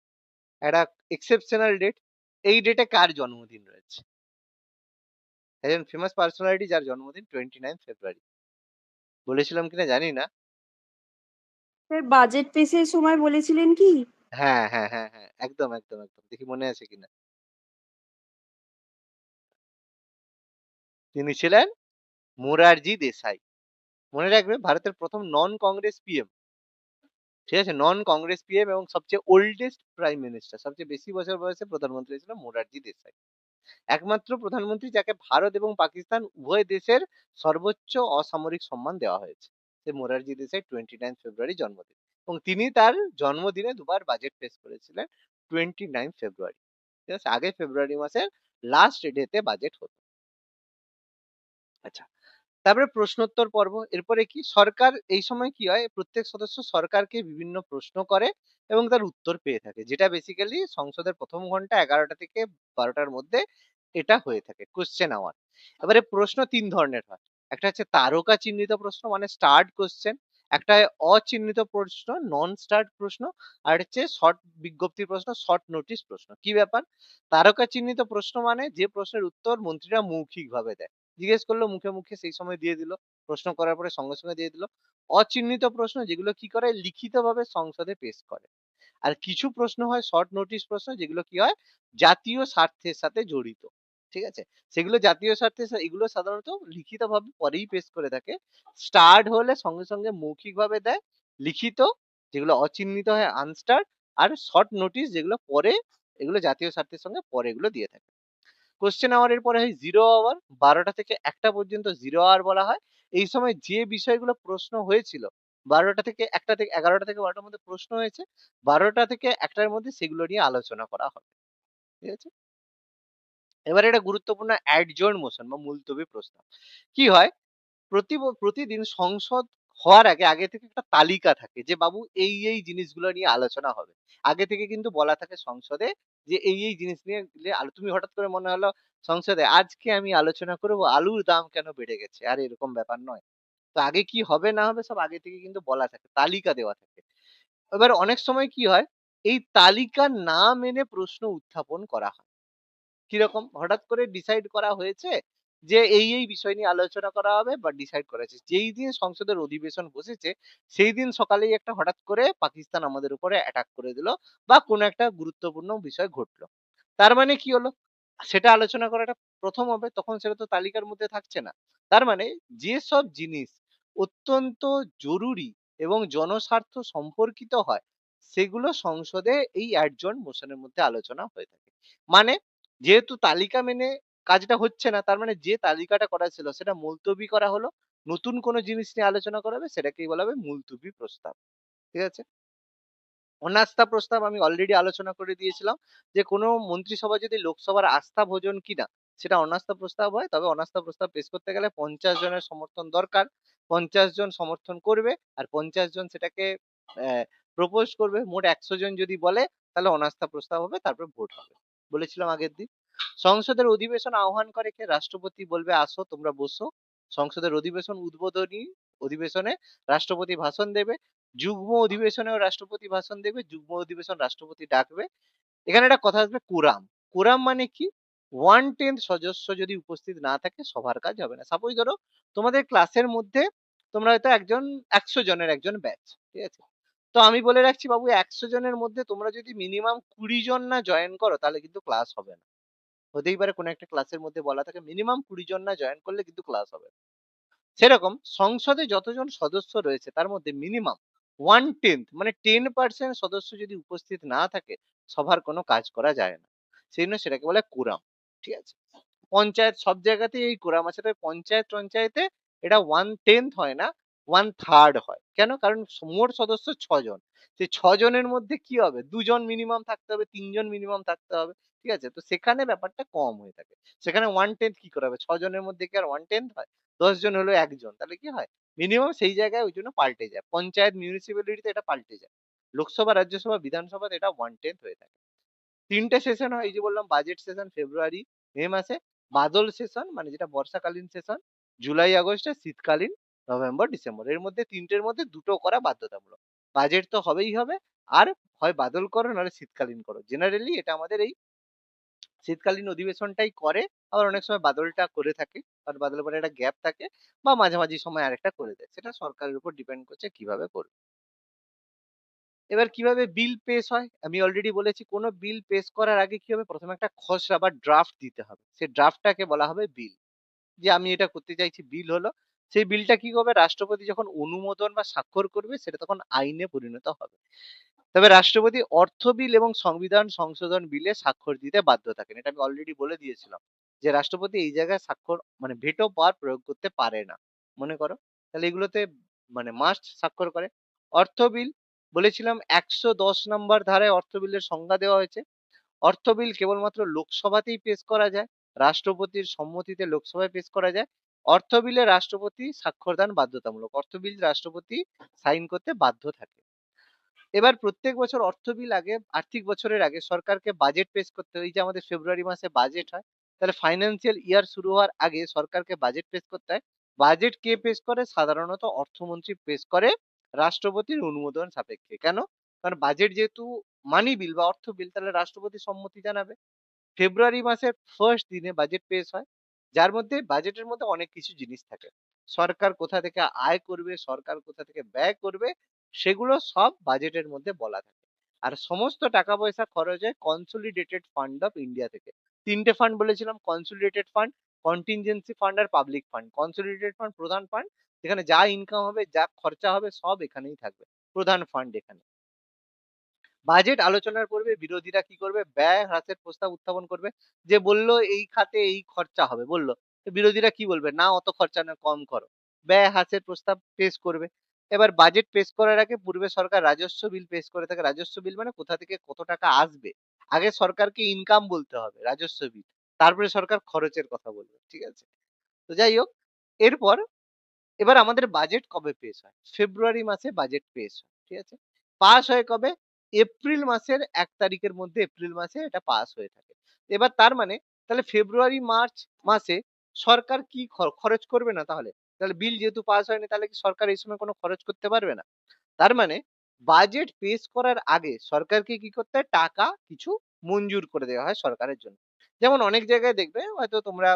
একটা এক্সেপশনাল ডেট এই ডেটে কার জন্মদিন রয়েছে একজন ফেমাস পার্সোনালিটি যার জন্মদিন 29th ফেব্রুয়ারি বলেছিলাম কিনা জানি না স্যার বাজেট পেশের সময় বলেছিলেন কি? হ্যাঁ হ্যাঁ হ্যাঁ হ্যাঁ একদম একদম একদম দেখি মনে আছে কিনা তিনি ছিলেন মোরারজি দেশাই মনে রাখবে ভারতের প্রথম নন কংগ্রেস পিএম ঠিক আছে নন কংগ্রেস পিএম এবং সবচেয়ে ওল্ডেস্ট প্রাইম মিনিস্টার সবচেয়ে বেশি বছর বয়সে প্রধানমন্ত্রী ছিল মোরারজি দেশাই একমাত্র প্রধানমন্ত্রী যাকে ভারত এবং পাকিস্তান উভয় দেশের সর্বোচ্চ অসামরিক সম্মান দেওয়া হয়েছে সে মোরারজি দেশাই 29 ফেব্রুয়ারি জন্মদিন এবং তিনি তার জন্মদিনে দুবার বাজেট পেশ করেছিলেন 29 ফেব্রুয়ারি ঠিক আছে আগে ফেব্রুয়ারি মাসের লাস্ট ডেতে বাজেট হতো আচ্ছা তারপরে প্রশ্নোত্তর পর্ব এরপরে কি সরকার এই সময় কি হয় প্রত্যেক সদস্য সরকারকে বিভিন্ন প্রশ্ন করে এবং তার উত্তর পেয়ে থাকে যেটা বেসিক্যালি সংসদের প্রথম ঘন্টা 11টা থেকে 12টার মধ্যে এটা হয়ে থাকে কোশ্চেন আওয়ার এবারে প্রশ্ন তিন ধরনের হয় একটা হচ্ছে তারকা চিহ্নিত প্রশ্ন মানে স্টার্ট কোশ্চেন একটা হয় অচিহ্নিত প্রশ্ন নন স্টার্ট প্রশ্ন আর হচ্ছে শর্ট বিজ্ঞপ্তি প্রশ্ন শর্ট নোটিশ প্রশ্ন কি ব্যাপার তারকা চিহ্নিত প্রশ্ন মানে যে প্রশ্নের উত্তর মন্ত্রীরা মৌখিক ভাবে দেয় জিজ্ঞেস করলো মুখে মুখে সেই সময় দিয়ে দিল প্রশ্ন করার পরে সঙ্গে সঙ্গে দিয়ে দিল অচিহ্নিত প্রশ্ন যেগুলো কি করে লিখিতভাবে সংসদে পেশ করে আর কিছু প্রশ্ন হয় শর্ট নোটিশ প্রশ্ন যেগুলো কি হয় জাতীয় স্বার্থের সাথে জড়িত ঠিক আছে সেগুলো জাতীয় স্বার্থে এগুলো সাধারণত লিখিতভাবে পরেই পেশ করে থাকে স্টার্ট হলে সঙ্গে সঙ্গে মৌখিক ভাবে দেয় লিখিত যেগুলো অচিহ্নিত হয় আনস্টার্ট আর শর্ট নোটিশ যেগুলো পরে এগুলো জাতীয় স্বার্থের সঙ্গে পরে এগুলো দিয়ে থাকে কোশ্চেন আওয়ারের পরে হয় জিরো আওয়ার 12টা থেকে 1টা পর্যন্ত জিরো আওয়ার বলা হয় এই সময় যে বিষয়গুলো প্রশ্ন হয়েছিল 12টা থেকে 1টা থেকে 11টা থেকে 12টার মধ্যে প্রশ্ন হয়েছে 12টা থেকে 1টার মধ্যে সেগুলো নিয়ে আলোচনা করা হবে ঠিক আছে এবার এটা গুরুত্বপূর্ণ অ্যাডজর্ন মোশন বা মুলতবি প্রস্তাব কি হয় প্রতিদিন সংসদ হওয়ার আগে আগে থেকে একটা তালিকা থাকে যে বাবু এই জিনিসগুলো নিয়ে আলোচনা হবে আগে থেকে কিন্তু বলা থাকে সংসদে যে এই জিনিস নিয়ে তুমি হঠাৎ করে মনে হলো সংসদে আজকে আমি আলোচনা করব আলুর দাম কেন বেড়ে গেছে আর এরকম ব্যাপার নয় তো আগে কি হবে না হবে সব আগে থেকে কিন্তু বলা থাকে তালিকা দেওয়া থাকে এবার অনেক সময় কি হয় এই তালিকা না মেনে প্রশ্ন উত্থাপন করা হয় কিরকম হঠাৎ করে ডিসাইড করা হয়েছে যে এই বিষয় নিয়ে আলোচনা করা হবে বা ডিসাইড করা হয়েছে। যেই দিন সংসদের অধিবেশন বসেছে সেই দিন সকালেই একটা হঠাৎ করে পাকিস্তান আমাদের উপরে অ্যাটাক করে দিল বা কোনো একটা গুরুত্বপূর্ণ বিষয় ঘটলো। তার মানে কি হলো? সেটা আলোচনা করাটা ১ম হবে, তখন সেটা তো তালিকার মধ্যে থাকছে না। তার মানে যেসব জিনিস অত্যন্ত জরুরি এবং জনস্বার্থ সম্পর্কিত হয়, সেগুলো সংসদে এই অ্যাডজর্ন মোশনের মধ্যে আলোচনা হয়ে থাকে। মানে যেহেতু তালিকা মেনে কাজটা হচ্ছে না, তার মানে যে তালিকাটা করা ছিল সেটা মুলতবি করা হলো। নতুন কোনো জিনিস নিয়ে আলোচনা করা হবে, সেটাকেই বলা হবে মুলতবি প্রস্তাব। ঠিক আছে? অনাস্থা প্রস্তাব আমি অলরেডি আলোচনা করে দিয়েছিলাম যে কোনো মন্ত্রিসভা যদি লোকসভার আস্থা ভোজন কিনা সেটা অনাস্থা প্রস্তাব হয়, তবে অনাস্থা প্রস্তাব পেশ করতে গেলে 50 জনের সমর্থন দরকার। 50 জন সমর্থন করবে আর 50 জন সেটাকে প্রপোজ করবে। মোট 100 জন যদি বলে তাহলে অনাস্থা প্রস্তাব হবে, তারপর ভোট হবে। বলেছিলাম আগের দিন। সংসদের অধিবেশন আহ্বান করে কে? রাষ্ট্রপতি বলবে আসো তোমরা বসো। সংসদের অধিবেশন উদ্বোধনী অধিবেশনে রাষ্ট্রপতি ভাষণ দেবে। যুগ্ম অধিবেশনেও রাষ্ট্রপতি ভাষণ দেবে, যুগ্ম অধিবেশন রাষ্ট্রপতি ডাকবে। এখানে একটা কথা আসবে কোরাম। কোরাম মানে কি? 1/10 সদস্য যদি উপস্থিত না থাকে সভার কাজ হবে না। সাপোজ ধরো তোমাদের ক্লাসের মধ্যে তোমরা হয়তো 100 জনের একজন ব্যাচ, ঠিক আছে? তো আমি বলে রাখছি বাবু 100 জনের মধ্যে তোমরা যদি মিনিমাম 20 জন না জয়েন করো তাহলে কিন্তু ক্লাস হবে না। হতেই পারে কোনো একটা ক্লাসের মধ্যে বলা থাকে মিনিমাম 20 জন না জয়েন করলে কিন্তু ক্লাস হবে না। সেরকম সংসদে যতজন সদস্য রয়েছে তার মধ্যে মিনিমাম 1/10 মানে 10% সদস্য যদি উপস্থিত না থাকে সভার কোনো কাজ করা যায় না। সেই জন্য সেটাকে বলে কোরাম। ঠিক আছে? পঞ্চায়েত সব জায়গাতেই এই কোরাম আছে, তবে পঞ্চায়েতে এটা 1/10 হয় না, 1/3 হয়। কেন? কারণ মোট সদস্য 6 জন। সেই 6 জনের মধ্যে কি হবে? 2 জন মিনিমাম থাকতে হবে, 3 জন মিনিমাম থাকতে হবে। ঠিক আছে? তো সেখানে ব্যাপারটা কম হয়ে থাকে। সেখানে 1/10 কি করে হবে? 6 জনের মধ্যে কি আর 1/10 হয়? 10 জন হলো 1 জন। তাহলে কি হয়? মিনিমাম সেই জায়গায় ওই জন্য পাল্টে যায়। পঞ্চায়েত মিউনিসিপ্যালিটিতে এটা পাল্টে যায়। লোকসভা, রাজ্যসভা, বিধানসভাতে এটা 1/10 হয়ে থাকে। ৩ টে সেশন হয়, এই যে বললাম বাজেট সেশন ফেব্রুয়ারি, মে মাসে, বাদল সেশন মানে যেটা বর্ষাকালীন সেশন জুলাই আগস্টে, শীতকালীন নভেম্বর ডিসেম্বর। এর মধ্যে ৩ টের মধ্যে ২ টো করা বাধ্যতামূলক। বাজেট তো হবেই হবে, আর হয় বাদল করো নাহলে শীতকালীন করো। জেনারেলি এটা আমাদের এই শীতকালীন অধিবেশনটাই করে, আবার অনেক সময় বাদলটা করে থাকে, আর বাদলের পরে একটা গ্যাপ থাকে বা মাঝামাঝি সময় আরেকটা করে দেয়। সেটা সরকারের উপর ডিপেন্ড করছে কিভাবে করবে। এবার কিভাবে বিল পেশ হয়? আমি অলরেডি বলেছি কোন বিল পেশ করার আগে কি হবে? প্রথমে একটা খসড়া বা ড্রাফট দিতে হবে। সেই ড্রাফটটাকে বলা হবে বিল। যে আমি এটা করতে চাইছি, বিল হলো। সেই বিলটা কি হবে? রাষ্ট্রপতি যখন অনুমোদন বা স্বাক্ষর করবে সেটা তখন আইনে পরিণত হবে। তবে রাষ্ট্রপতি অর্থ বিল এবং সংবিধান সংশোধন বিলে স্বাক্ষর দিতে বাধ্য থাকেন। এটা আমি অলরেডি বলে দিয়েছিলাম যে রাষ্ট্রপতি এই জায়গায় স্বাক্ষর মানে ভেটো পাওয়ার প্রয়োগ করতে পারে না। মনে করো তাহলে এগুলোতে মানে মাস্ট স্বাক্ষর করে। অর্থ বিল বলেছিলাম 110 নম্বর ধারায় অর্থ বিলের সংজ্ঞা দেওয়া হয়েছে। অর্থ বিল কেবলমাত্র লোকসভাতেই পেশ করা যায়, রাষ্ট্রপতির সম্মতিতে লোকসভায় পেশ করা যায়। অর্থ বিলে রাষ্ট্রপতি স্বাক্ষরদান বাধ্যতামূলক। অর্থ বিল রাষ্ট্রপতি সাইন করতে বাধ্য থাকে। এবার প্রত্যেক বছর অর্থ বিল আগে আর্থিক বছরের আগে সরকারকে বাজেট পেশ করতে হয়। এই যে আমাদের ফেব্রুয়ারি মাসে বাজেট হয়, তাহলে ফাইন্যান্সিয়াল ইয়ার শুরু হওয়ার আগে সরকারকে বাজেট পেশ করতে হয়। বাজেট কে পেশ করে? সাধারণত অর্থমন্ত্রী পেশ করে রাষ্ট্রপতির অনুমোদন সাপেক্ষে। কেন? কারণ বাজেট যেহেতু মানি বিল বা অর্থ বিল, তাহলে রাষ্ট্রপতি সম্মতি জানাবে। ফেব্রুয়ারি মাসের ফার্স্ট দিনে বাজেট পেশ হয়, যার মধ্যে বাজেটের মধ্যে অনেক কিছু জিনিস থাকে। সরকার কোথা থেকে আয় করবে, সরকার কোথা থেকে ব্যয় করবে, সেগুলো সব বাজেটের মধ্যে বলা থাকে। আর সমস্ত টাকা পয়সা খরচ হয় কনসলিডেটেড ফান্ড অফ ইন্ডিয়া থেকে। 3টে ফান্ড বলেছিলাম, কনসলিডেটেড ফান্ড, কন্টিনজেন্সি ফান্ড আর পাবলিক ফান্ড। কনসলিডেটেড ফান্ড প্রধান ফান্ড, যেখানে যা ইনকাম হবে যা খরচা হবে সব এখানেই থাকবে, প্রধান ফান্ড এখানে। বাজেট আলোচনার পূর্বে বিরোধীরা কি করবে? ব্যয় হ্রাসের প্রস্তাব উত্থাপন করবে। যে বলল এই খাতে এই খরচা হবে বলল, তো বিরোধীরা কি বলবে? না অত খরচা না, কম করো। ব্যয় হ্রাসের প্রস্তাব পেশ করবে। এবার বাজেট পেশ করার আগে পূর্বে সরকার রাজস্ব বিল পেশ করে থাকে। রাজস্ব বিল মানে কোথা থেকে কত টাকা আসবে। আগে সরকারকে ইনকাম বলতে হবে, রাজস্ব বিল, তারপরে সরকার খরচের কথা বলবে। ঠিক আছে? তো যাই হোক, এরপর এবার আমাদের বাজেট কবে পেশ হয়? ফেব্রুয়ারি মাসে বাজেট পেশ হয়। ঠিক আছে? পাস হয় কবে? এপ্রিল মাসের 1 তারিখের মধ্যে, এপ্রিল মাসে এটা পাস হয়ে থাকে। এবার তার মানে তাহলে ফেব্রুয়ারি মার্চ মাসে সরকার কি খরচ করবে না তাহলে? তাহলে বিল যেহেতু পাস হয়নি তাহলে কি সরকার এই সময় কোনো খরচ করতে পারবে না? তার মানে বাজেট পেশ করার আগে সরকারকে কি করতে হয়? টাকা কিছু মঞ্জুর করে দেওয়া হয় সরকারের জন্য। যেমন অনেক জায়গায় দেখবে হয়তো তোমরা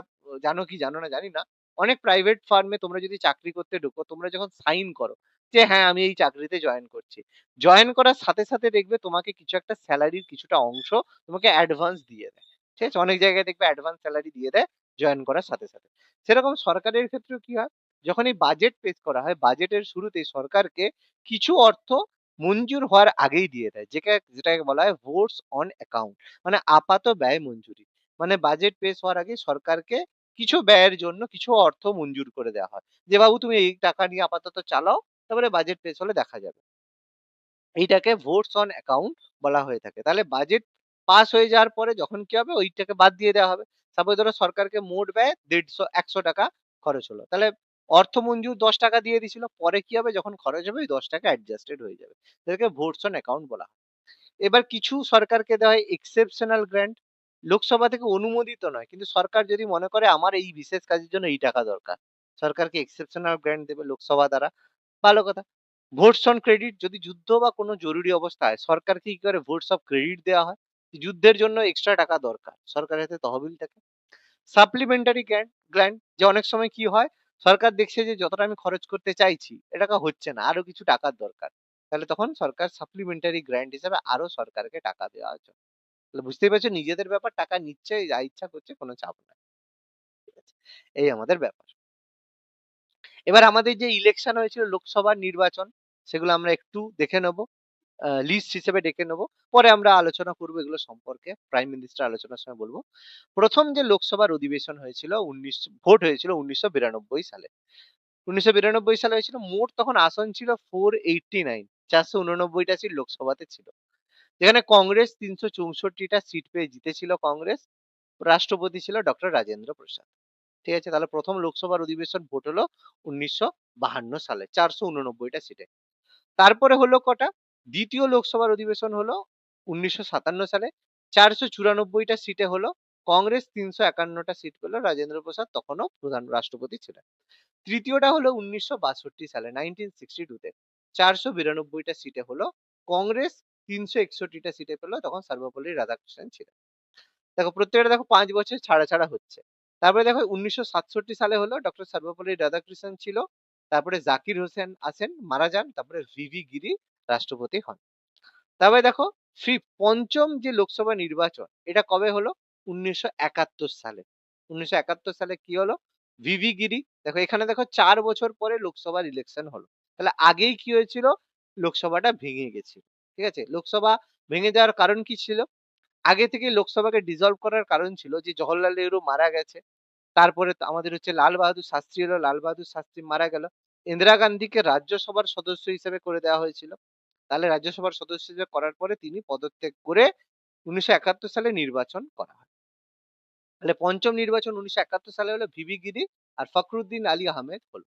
জানো কি জানো না জানি না, অনেক প্রাইভেট ফার্মে তোমরা যদি চাকরি করতে ঢোকো, তোমরা যখন সাইন করো যে হ্যাঁ আমি এই চাকরিতে জয়েন করছি, জয়েন করার সাথে সাথে দেখবে তোমাকে কিছু একটা স্যালারির কিছুটা অংশ তোমাকে অ্যাডভান্স দিয়ে দেয়। ঠিক আছে, অনেক জায়গায় দেখবে অ্যাডভান্স স্যালারি দিয়ে দেয় জয়েন করার সাথে সাথে। সেরকম সরকারের ক্ষেত্রেও কি হয়, যখন এই বাজেট পেশ করা হয়, বাজেটের শুরুতেই সরকারকে কিছু অর্থ মঞ্জুর হওয়ার আগেই দিয়ে দেয়, যেটাকে বলা হয় ভোটস অন অ্যাকাউন্ট, মানে আপাত ব্যয় মঞ্জুরি। মানে বাজেট পেশ হওয়ার আগে সরকারকে কিছু ব্যয়ের জন্য কিছু অর্থ মঞ্জুর করে দেওয়া হয়, যে বাবু তুমি এই টাকা নিয়ে আপাতত চালাও, তারপরে বাজেট পেশ হলে দেখা যাবে। এইটাকে ভোটস অন অ্যাকাউন্ট বলা হয়ে থাকে। তাহলে বাজেট পাস হয়ে যাওয়ার পরে যখন কি হবে, ওইটাকে বাদ দিয়ে দেওয়া হবে। সাপোজ ধরো সরকারকে মোট ব্যয় 150 টাকা খরচ হলো, তাহলে অর্থ মঞ্জুর 10 টাকা দিয়ে দিছিল, পরে কি হবে যখন খরচ হবে ওই 10 টাকা অ্যাডজাস্টেড হয়ে যাবে, এটাকে ভোটস অন অ্যাকাউন্ট বলা হয়। এবার কিছু সরকারকে দেওয়া হয় এক্সেপশনাল গ্র্যান্ট, লোকসভা থেকে অনুমোদিত নয়, কিন্তু সরকার যদি মনে করে আমার এই বিশেষ কাজের জন্য এই টাকা দরকার, সরকারকে এক্সেপশনাল গ্র্যান্ট দেবে লোকসভা দ্বারা। ভালো কথা। ভোটস অন ক্রেডিট, যদি যুদ্ধ বা কোনো জরুরি অবস্থায় সরকারকে কি করে ভোটস অফ ক্রেডিট দেওয়া হয়, যুদ্ধের জন্য এক্সট্রা টাকা দরকার, সরকারের হাতে তহবিল থাকে। সাপ্লিমেন্টারি গ্র্যান্ট, যে অনেক সময় কি হয়, সরকার দেখছে যে যতটা আমি খরচ করতে চাইছি এটা হচ্ছে না, আরো কিছু টাকার দরকার, তাহলে তখন সরকার সাপ্লিমেন্টারি গ্র্যান্ট হিসেবে আরো সরকারকে টাকা দেওয়া হচ্ছে। তাহলে বুঝতেই পারছো, নিজেদের ব্যাপার, টাকা নিচ্ছে যা ইচ্ছা করছে, কোনো চাপ নাই। ঠিক আছে, এই আমাদের ব্যাপার। এবার আমাদের যে ইলেকশন হয়েছিল লোকসভা নির্বাচন, সেগুলো আমরা একটু দেখে নেবো, লিস্ট হিসেবে ডেকে নেবো, পরে আমরা আলোচনা করবো এগুলো সম্পর্কে, প্রাইম মিনিস্টার আলোচনার সময় বলবো। প্রথম যে লোকসভার অধিবেশন হয়েছিল ভোট হয়েছিল 1992 সালে। 1992 সালে হয়েছিল, মোট তখন আসন ছিল 489, 489টা সিট লোকসভাতে ছিল, যেখানে কংগ্রেস 364টা সিট পেয়ে জিতেছিল কংগ্রেস। রাষ্ট্রপতি ছিল ডক্টর রাজেন্দ্র প্রসাদ। ঠিক আছে, তাহলে প্রথম লোকসভার অধিবেশন ভোট হলো 1952 সালে 489টা সিটে। তারপরে হলো কটা, দ্বিতীয় লোকসভার অধিবেশন হলো 1957 সালে, 494টা সিটে হলো, কংগ্রেস 351টা সিট পেল, রাজেন্দ্র প্রসাদ তখনও প্রধান রাষ্ট্রপতি ছিলেন। তৃতীয়টা হলো 1962 সালে 1962তে, 492টা সিটে হলো, কংগ্রেস 361টা সিটে পেল, তখন সর্বপল্লী রাধাকৃষ্ণন ছিলেন। দেখো প্রত্যেকটা দেখো 5 বছর ছাড়া ছাড়া হচ্ছে। তারপরে দেখো 1967 সালে হলো, ডক্টর সর্বপল্লী রাধাকৃষ্ণন ছিল, তারপরে জাকির হোসেন আসেন, মারা যান, তারপরে ভিভি গিরি রাষ্ট্রপতি হন। তারপরে দেখো পঞ্চম যে লোকসভা নির্বাচন, এটা কবে হলো, 1971 সালে। 1971 সালে কি হলো, ভিভি গিরি, দেখো এখানে দেখো 4 বছর পরে লোকসভার ইলেকশন হলো, তাহলে আগেই কি হয়েছিল, লোকসভাটা ভেঙে গেছিল। ঠিক আছে, লোকসভা ভেঙে যাওয়ার কারণ কি ছিল, আগে থেকে লোকসভাকে ডিসলভ করার কারণ ছিল যে জওহরলাল নেহরু মারা গেছে, তারপরে তো আমাদের হচ্ছে লাল বাহাদুর শাস্ত্রী এলো, লাল বাহাদুর শাস্ত্রী মারা গেল, ইন্দিরা গান্ধীকে রাজ্যসভার সদস্য হিসেবে করে দেওয়া হয়েছিল। তাহলে রাজ্যসভার সদস্য হিসেবে করার পরে তিনি পদত্যাগ করে 1971 সালে নির্বাচন করা হয়। তাহলে পঞ্চম নির্বাচন 1971 সালে হলো, ভিভি গিরি আর ফখরুদ্দিন আলী আহমেদ হলো।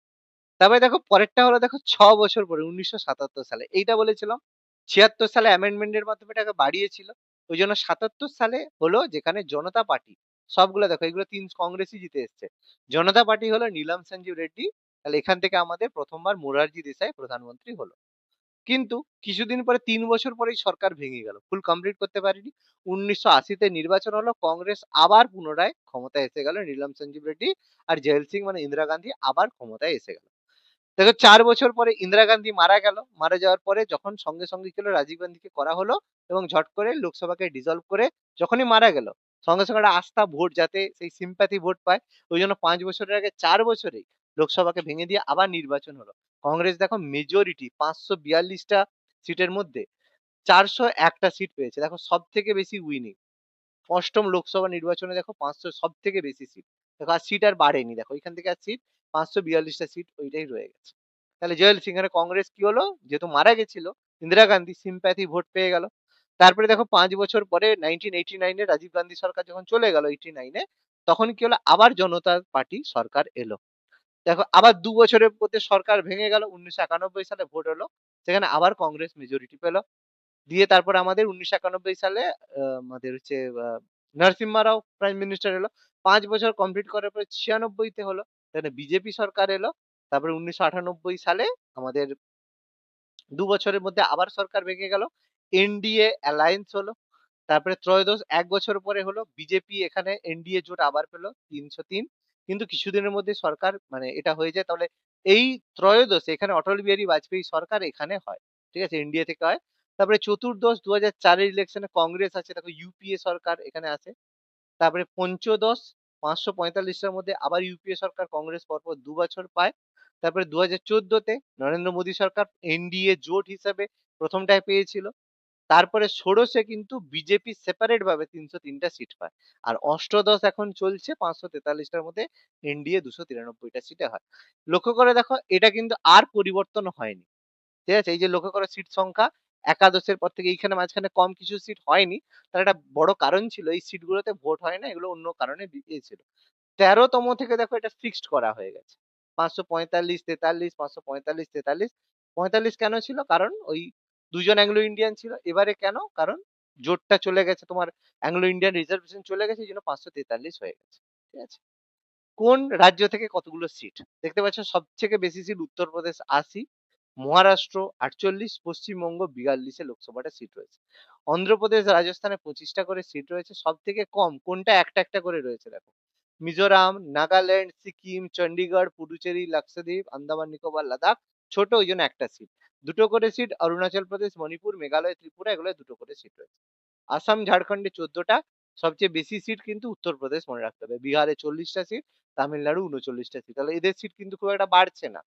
তারপরে দেখো পরেরটা হলো, দেখো 6 বছর পরে 1977 সালে, এইটা বলেছিলাম 76 সালে অ্যামেন্ডমেন্টের মাধ্যমে এটাকে বাড়িয়েছিল, ওই জন্য 77 সালে হলো, যেখানে জনতা পার্টি, সবগুলো দেখো এগুলো কংগ্রেসই জিতে এসছে, জনতা পার্টি হলো নীলম সঞ্জীব রেড্ডি, তাহলে এখান থেকে আমাদের প্রথমবার মোরারজি দেশাই প্রধানমন্ত্রী হলো। কিন্তু কিছুদিন পরে 3 বছর পরেই সরকার ভেঙে গেল, ফুল কমপ্লিট করতে পারেনি। 1980-তে নির্বাচন হলো, কংগ্রেস আবার পুনরায় ক্ষমতায় এসে গেল, নীলম সঞ্জীব রেড্ডি আর জেল সিং মানে ইন্দিরা গান্ধী আবার ক্ষমতায় এসে গেল। দেখো 4 বছর পরে ইন্দিরা গান্ধী মারা গেল, মারা যাওয়ার পরে যখন সঙ্গে সঙ্গে কি হলো, রাজীব গান্ধীকে করা হলো, এবং ঝট করে লোকসভাকে ডিসলভ করে যখনই মারা গেল, সঙ্গে সঙ্গে একটা আস্থা ভোট, যাতে সেই সিম্প্যাথি ভোট পায়, ওই জন্য 5 বছরের আগে 4 বছরেই লোকসভাকে ভেঙে দিয়ে আবার নির্বাচন হলো। কংগ্রেস দেখো মেজরিটি 542টা সিটের মধ্যে 401টা সিট পেয়েছে, দেখো সব থেকে বেশি উইনিং। অষ্টম লোকসভা নির্বাচনে দেখো 500 সব থেকে বেশি সিট, দেখো আর সিট আর বাড়েনি, দেখো এখান থেকে আর সিট 542টা সিট ওইটাই রয়ে গেছে। তাহলে জয়েল সিং এর কংগ্রেস কি হলো, যেহেতু মারা গেছিল ইন্দিরা গান্ধী, সিম্প্যাথি ভোট পেয়ে গেল। তারপরে দেখো 5 বছর পরে 1989-এ রাজীব গান্ধী সরকার যখন চলে গেল 89-এ, তখন কি হলো, আবার জনতা পার্টি সরকার এলো। দেখো আবার 2 বছরের মধ্যে সরকার ভেঙে গেল, 1991 সালে ভোট হলো, সেখানে আবার কংগ্রেস মেজরিটি পেল। দিয়ে তারপরে আমাদের 1991 সালে আমাদের হচ্ছে নরসিম্হা রাও প্রাইম মিনিস্টার এলো। 5 বছর কমপ্লিট করার পরে 96-তে হলো, সেখানে বিজেপি সরকার এলো। তারপরে 1998 সালে আমাদের 2 বছরের মধ্যে আবার সরকার ভেঙে গেল, এনডিএ অ্যালায়েন্স হলো। তারপরে ত্রয়োদশ 1 বছর পরে হলো, বিজেপি এখানে এনডিএ জোট আবার পেলো 303, কিন্তু কিছুদিনের মধ্যে সরকার মানে এটা হয়ে যায়। তাহলে এই ত্রয়োদশে এখানে অটল বিহারী বাজপেয়ী সরকার এখানে হয়। ঠিক আছে? এনডিএ থেকে হয়। তারপরে চতুর্দশ 2004 এর ইলেকশনে কংগ্রেস আছে, দেখো ইউপিএ সরকার এখানে আসে। তারপরে পঞ্চদশ 545 টার মধ্যে আবার ইউপিএ সরকার, কংগ্রেস পরপর 2 বছর পায়। তারপরে 2014 তে নরেন্দ্র মোদী সরকার এনডিএ জোট হিসাবে প্রথমটায় পেয়েছিল। তারপরে ষোড়শে কিন্তু বিজেপি সেপারেট ভাবে 303টা সিট পায়। আর অষ্টদশ এখন চলছে 543টার মধ্যে এনডিএ 293টা সিটে হয়। লক্ষ্য করে দেখো এটা কিন্তু আর পরিবর্তন হয়নি। ঠিক আছে? এই যে লক্ষ্য করো সিট সংখ্যা একাদশের পর থেকে এইখানে মাঝখানে কম কিছু সিট হয়নি। তার একটা বড় কারণ ছিল এই সিটগুলোতে ভোট হয় না, এগুলো অন্য কারণে ছিল। 13তম থেকে দেখো এটা ফিক্সড করা হয়ে গেছে। 545, 43, 545, 43। 45 কেন ছিল? কারণ ওই দুজন অ্যাংলো ইন্ডিয়ান ছিল। এবারে কেন? কারণ জোটটা চলে গেছে, তোমার অ্যাংলো ইন্ডিয়ান রিজার্ভেশন চলে গেছে, এই জন্য 543 হয়ে গেছে। ঠিক আছে? কোন রাজ্য থেকে কতগুলো সিট? দেখতে পাচ্ছ সবথেকে বেশি সিট উত্তরপ্রদেশ 80, মহারাষ্ট্র 48, পশ্চিমবঙ্গ 42 এ লোকসভাটা সিট রয়েছে। অন্ধ্রপ্রদেশ, রাজস্থানে 25টা করে সিট রয়েছে। সবথেকে কম কোনটা একটা একটা করে রয়েছে দেখো। মিজোরাম, নাগাল্যান্ড, সিকিম, চন্ডীগড়, পুডুচেরি, লাক্ষাদ্বীপ, আন্দামান নিকোবর, লাদাখ ছোট, ওই জন্য একটা সিট। দুটো করে সিট অরুণাচল প্রদেশ, মণিপুর, মেঘালয়, ত্রিপুরা, এগুলো দুটো করে সিট রয়েছে। আসাম, ঝাড়খণ্ডে 14টা। সবচেয়ে বেশি সিট কিন্তু উত্তরপ্রদেশ, মনে রাখতে হবে। বিহারে 40টা সিট, তামিলনাড়ু 39টা সিট। তাহলে এদের সিট কিন্তু খুব একটা বাড়ছে না।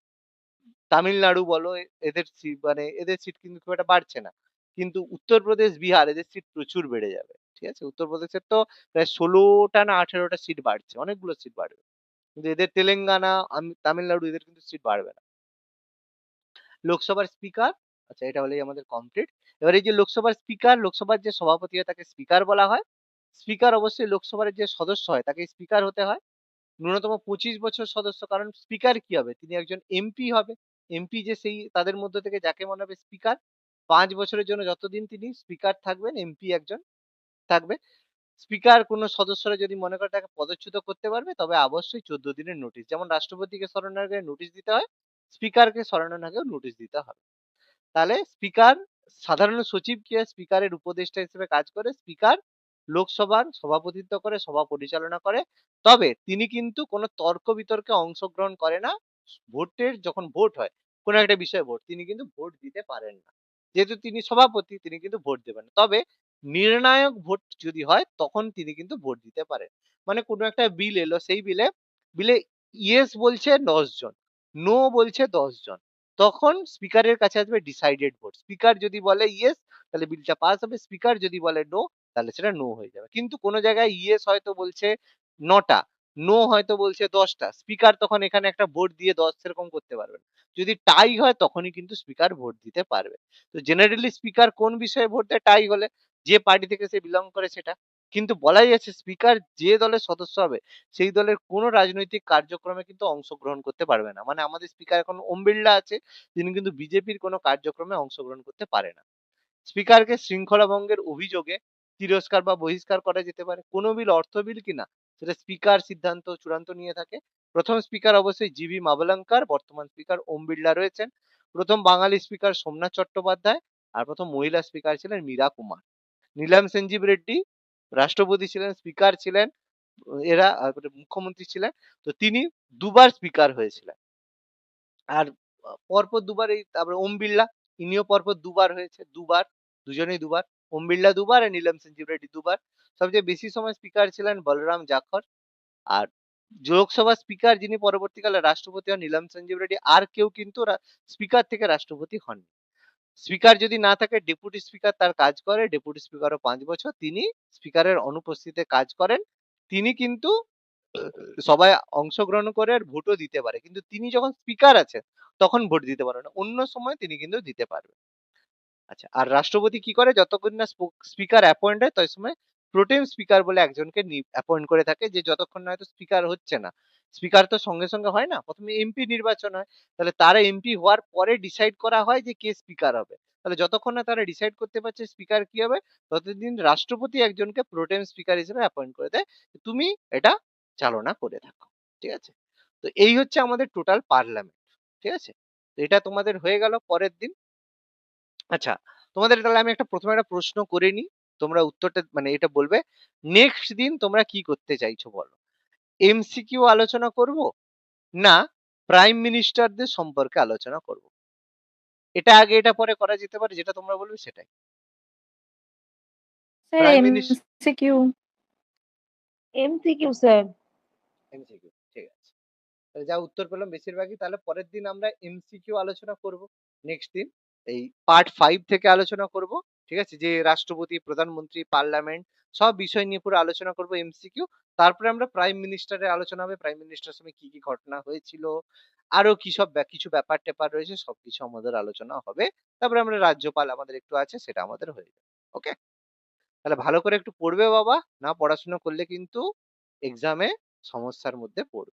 তামিলনাড়ু বলো এদের মানে এদের সিট কিন্তু খুব একটা বাড়ছে না। কিন্তু উত্তরপ্রদেশ, বিহার এদের সিট প্রচুর বেড়ে যাবে। ঠিক আছে? উত্তরপ্রদেশের তো প্রায় 16টা না 18টা সিট বাড়ছে, অনেকগুলো সিট বাড়বে। কিন্তু এদের তেলেঙ্গানা, তামিলনাড়ু এদের কিন্তু সিট বাড়বে না। লোকসভার স্পিকার, আচ্ছা এটা হলেই আমাদের কমপ্লিট। এবার এই যে লোকসভার স্পিকার, লোকসভার যে সভাপতি হয় তাকে স্পিকার বলা হয়। স্পিকার অবশ্যই লোকসভার যে সদস্য হয় তাকে স্পিকার হতে হয়। ন্যূনতম 25 বছর সদস্য, কারণ স্পিকার কি হবে? তিনি একজন এমপি হবে। এমপি যে সেই তাদের মধ্য থেকে যাকে মনে হবে স্পিকার, 5 বছরের জন্য যতদিন তিনি স্পিকার থাকবেন, এমপি একজন থাকবে। স্পিকার কোনো সদস্যরা যদি মনে করে তাকে পদচ্যুত করতে পারবে, তবে অবশ্যই 14 দিনের নোটিশ। যেমন রাষ্ট্রপতিকে সরানোর আগে নোটিশ দিতে হয়, স্পিকারকে সরানোর আগেও নোটিশ দিতে হবে। তাহলে স্পিকার, সাধারণ সচিব কি হয়? স্পিকারের উপদেষ্টা হিসেবে কাজ করে। স্পিকার লোকসভার সভাপতিত্ব করে, সভা পরিচালনা করে। তবে তিনি কিন্তু কোনো তর্ক বিতর্কে অংশগ্রহণ করে না। ভোটের যখন ভোট হয়, কোনো একটা বিষয়ে ভোট, তিনি কিন্তু ভোট দিতে পারেন না। যেহেতু তিনি সভাপতি, তিনি কিন্তু ভোট দেবেন না। তবে নির্ণায়ক ভোট যদি হয় তখন তিনি কিন্তু ভোট দিতে পারেন। মানে কোনো একটা বিল এলো, সেই বিলে ইয়েস বলছে 10 জন, নো বলছে 10 জন, তখন স্পিকারের কাছে আসবে ডিসাইডেড ভোট। স্পিকার যদি বলে ইয়েস, তাহলে বিলটা পাস হবে। স্পিকার যদি বলে নো, তাহলে সেটা নো হয়ে যাবে। কিন্তু কোনো জায়গায় ইয়েস হয়তো বলছে 9টা, নো হয়তো বলছে 10টা, স্পিকার তখন এখানে একটা ভোট দিয়ে 10 এরকম করতে পারবে না। যদি টাই হয় তখনই কিন্তু স্পিকার ভোট দিতে পারবে। তো জেনারেলি স্পিকার কোন বিষয়ে ভোট দেয়? টাই হলে, যে পার্টি থেকে সে বিলং করে সেটা। কিন্তু বলাই আছে স্পিকার যে দলের সদস্য হবে সেই দলের কোনো রাজনৈতিক কার্যক্রমে কিন্তু অংশগ্রহণ করতে পারবে না। মানে আমাদের স্পিকার এখন ওম বিড়লা আছে, তিনি কিন্তু বিজেপির কোনো কার্যক্রমে অংশগ্রহণ করতে পারে না। স্পিকারকে শৃঙ্খলা ভঙ্গের অভিযোগে তিরস্কার বা বহিষ্কার করা যেতে পারে। কোনো বিল অর্থ বিল কিনা সেটা স্পিকার সিদ্ধান্ত চূড়ান্ত নিয়ে থাকে। প্রথম স্পিকার অবশ্যই জিভি মাবলঙ্কার, বর্তমান স্পিকার ওম বিড়লা রয়েছেন। প্রথম বাঙালি স্পিকার সোমনাথ চট্টোপাধ্যায়, আর প্রথম মহিলা স্পিকার ছিলেন মীরা কুমার। নীলাম সঞ্জীব রেড্ডি রাষ্ট্রপতি ছিলেন, স্পিকার ছিলেন, এরা মুখ্যমন্ত্রী ছিলেন। তো তিনি দুবার স্পিকার হয়েছিলেন। আর পরপর দুবার এই তারপরে ওম বিড়লা, ইনিও পরপর দুবার হয়েছে, দুবার, দুজনেই দুবার। ওম বিড়লা দুবার আর নীলাম সঞ্জীব রেড্ডি দুবার। সবচেয়ে বেশি সময় স্পিকার ছিলেন বলরাম জাখর। আর লোকসভা স্পিকার যিনি পরবর্তীকালে রাষ্ট্রপতি হন, নীলাম সঞ্জীব রেড্ডি। আর কেউ কিন্তু স্পিকার থেকে রাষ্ট্রপতি হন। স্পিকার যদি না থাকে ডেপুটি স্পিকার তার কাজ করে। ডেপুটি স্পিকারও 5 বছর, তিনি স্পিকারের অনুপস্থিতিতে কাজ করেন। তিনি কিন্তু সবাই অংশগ্রহণ করে আর ভোটও দিতে পারে, কিন্তু তিনি যখন স্পিকার আছেন তখন ভোট দিতে পারে না। অন্য সময় তিনি কিন্তু দিতে পারবে। আচ্ছা, আর রাষ্ট্রপতি কি করে? যতক্ষণ না স্পিকার অ্যাপয়েন্ট হয় তত সময় প্রোটেম স্পিকার বলে একজনকে অ্যাপয়েন্ট করে থাকে, যে যতক্ষণ না হয়তো স্পিকার হচ্ছে না। স্পিকার তো সঙ্গে সঙ্গে হয় না, প্রথমে এমপি নির্বাচন হয়। তাহলে তারা এমপি হওয়ার পরে ডিসাইড করা হয় যে কে স্পিকার হবে। তাহলে যতক্ষণ না তারা ডিসাইড করতে পারছে স্পিকার কি হবে, ততদিন রাষ্ট্রপতি একজনকে প্রোটেম স্পিকার হিসেবে অ্যাপয়েন্ট করে দেয়, তুমি এটা চালনা করে থাকো। ঠিক আছে? তো এই হচ্ছে আমাদের টোটাল পার্লামেন্ট। ঠিক আছে? তো এটা তোমাদের হয়ে গেল পরের দিন। আচ্ছা, তোমাদের তাহলে আমি প্রথমে একটা প্রশ্ন করে নিই, তোমরা উত্তরটা মানে এটা বলবে। নেক্সট দিন তোমরা কি করতে চাইছো বলো? এমসিকিউ আলোচনা করব, না প্রাইম মিনিস্টারদের সম্পর্কে আলোচনা করব? এটা আগে এটা পরে করা যেতে পারে, যেটা তোমরা বলবে সেটাই। Sir prime minister MCQ. MCQ sir. MCQ, ঠিক আছে। তাহলে যা উত্তর পেলাম বেশিরভাগই, তাহলে পরের দিন আমরা এমসিকিউ আলোচনা করব। নেক্সট দিন এই পার্ট 5 থেকে আলোচনা করব। ঠিক আছে? যে রাষ্ট্রপতি, প্রধানমন্ত্রী, পার্লামেন্ট সব বিষয় নিয়ে পুরো আলোচনা করব এমসিকিউ। তারপরে আমরা প্রাইম মিনিস্টারের আলোচনা হবে। প্রাইম মিনিস্টারের সময় কি ঘটনা হয়েছিল, আরো কি সব কিছু ব্যাপার-ট্যাপার রয়েছে সবকিছু আমাদের আলোচনা হবে। তারপরে আমরা রাজ্যপাল আমাদের একটু আছে সেটা আমাদের হয়ে যাবে। ওকে? তাহলে ভালো করে একটু পড়বে বাবা। না পড়াশোনা করলে কিন্তু এক্সামে সমস্যার মধ্যে পড়বে।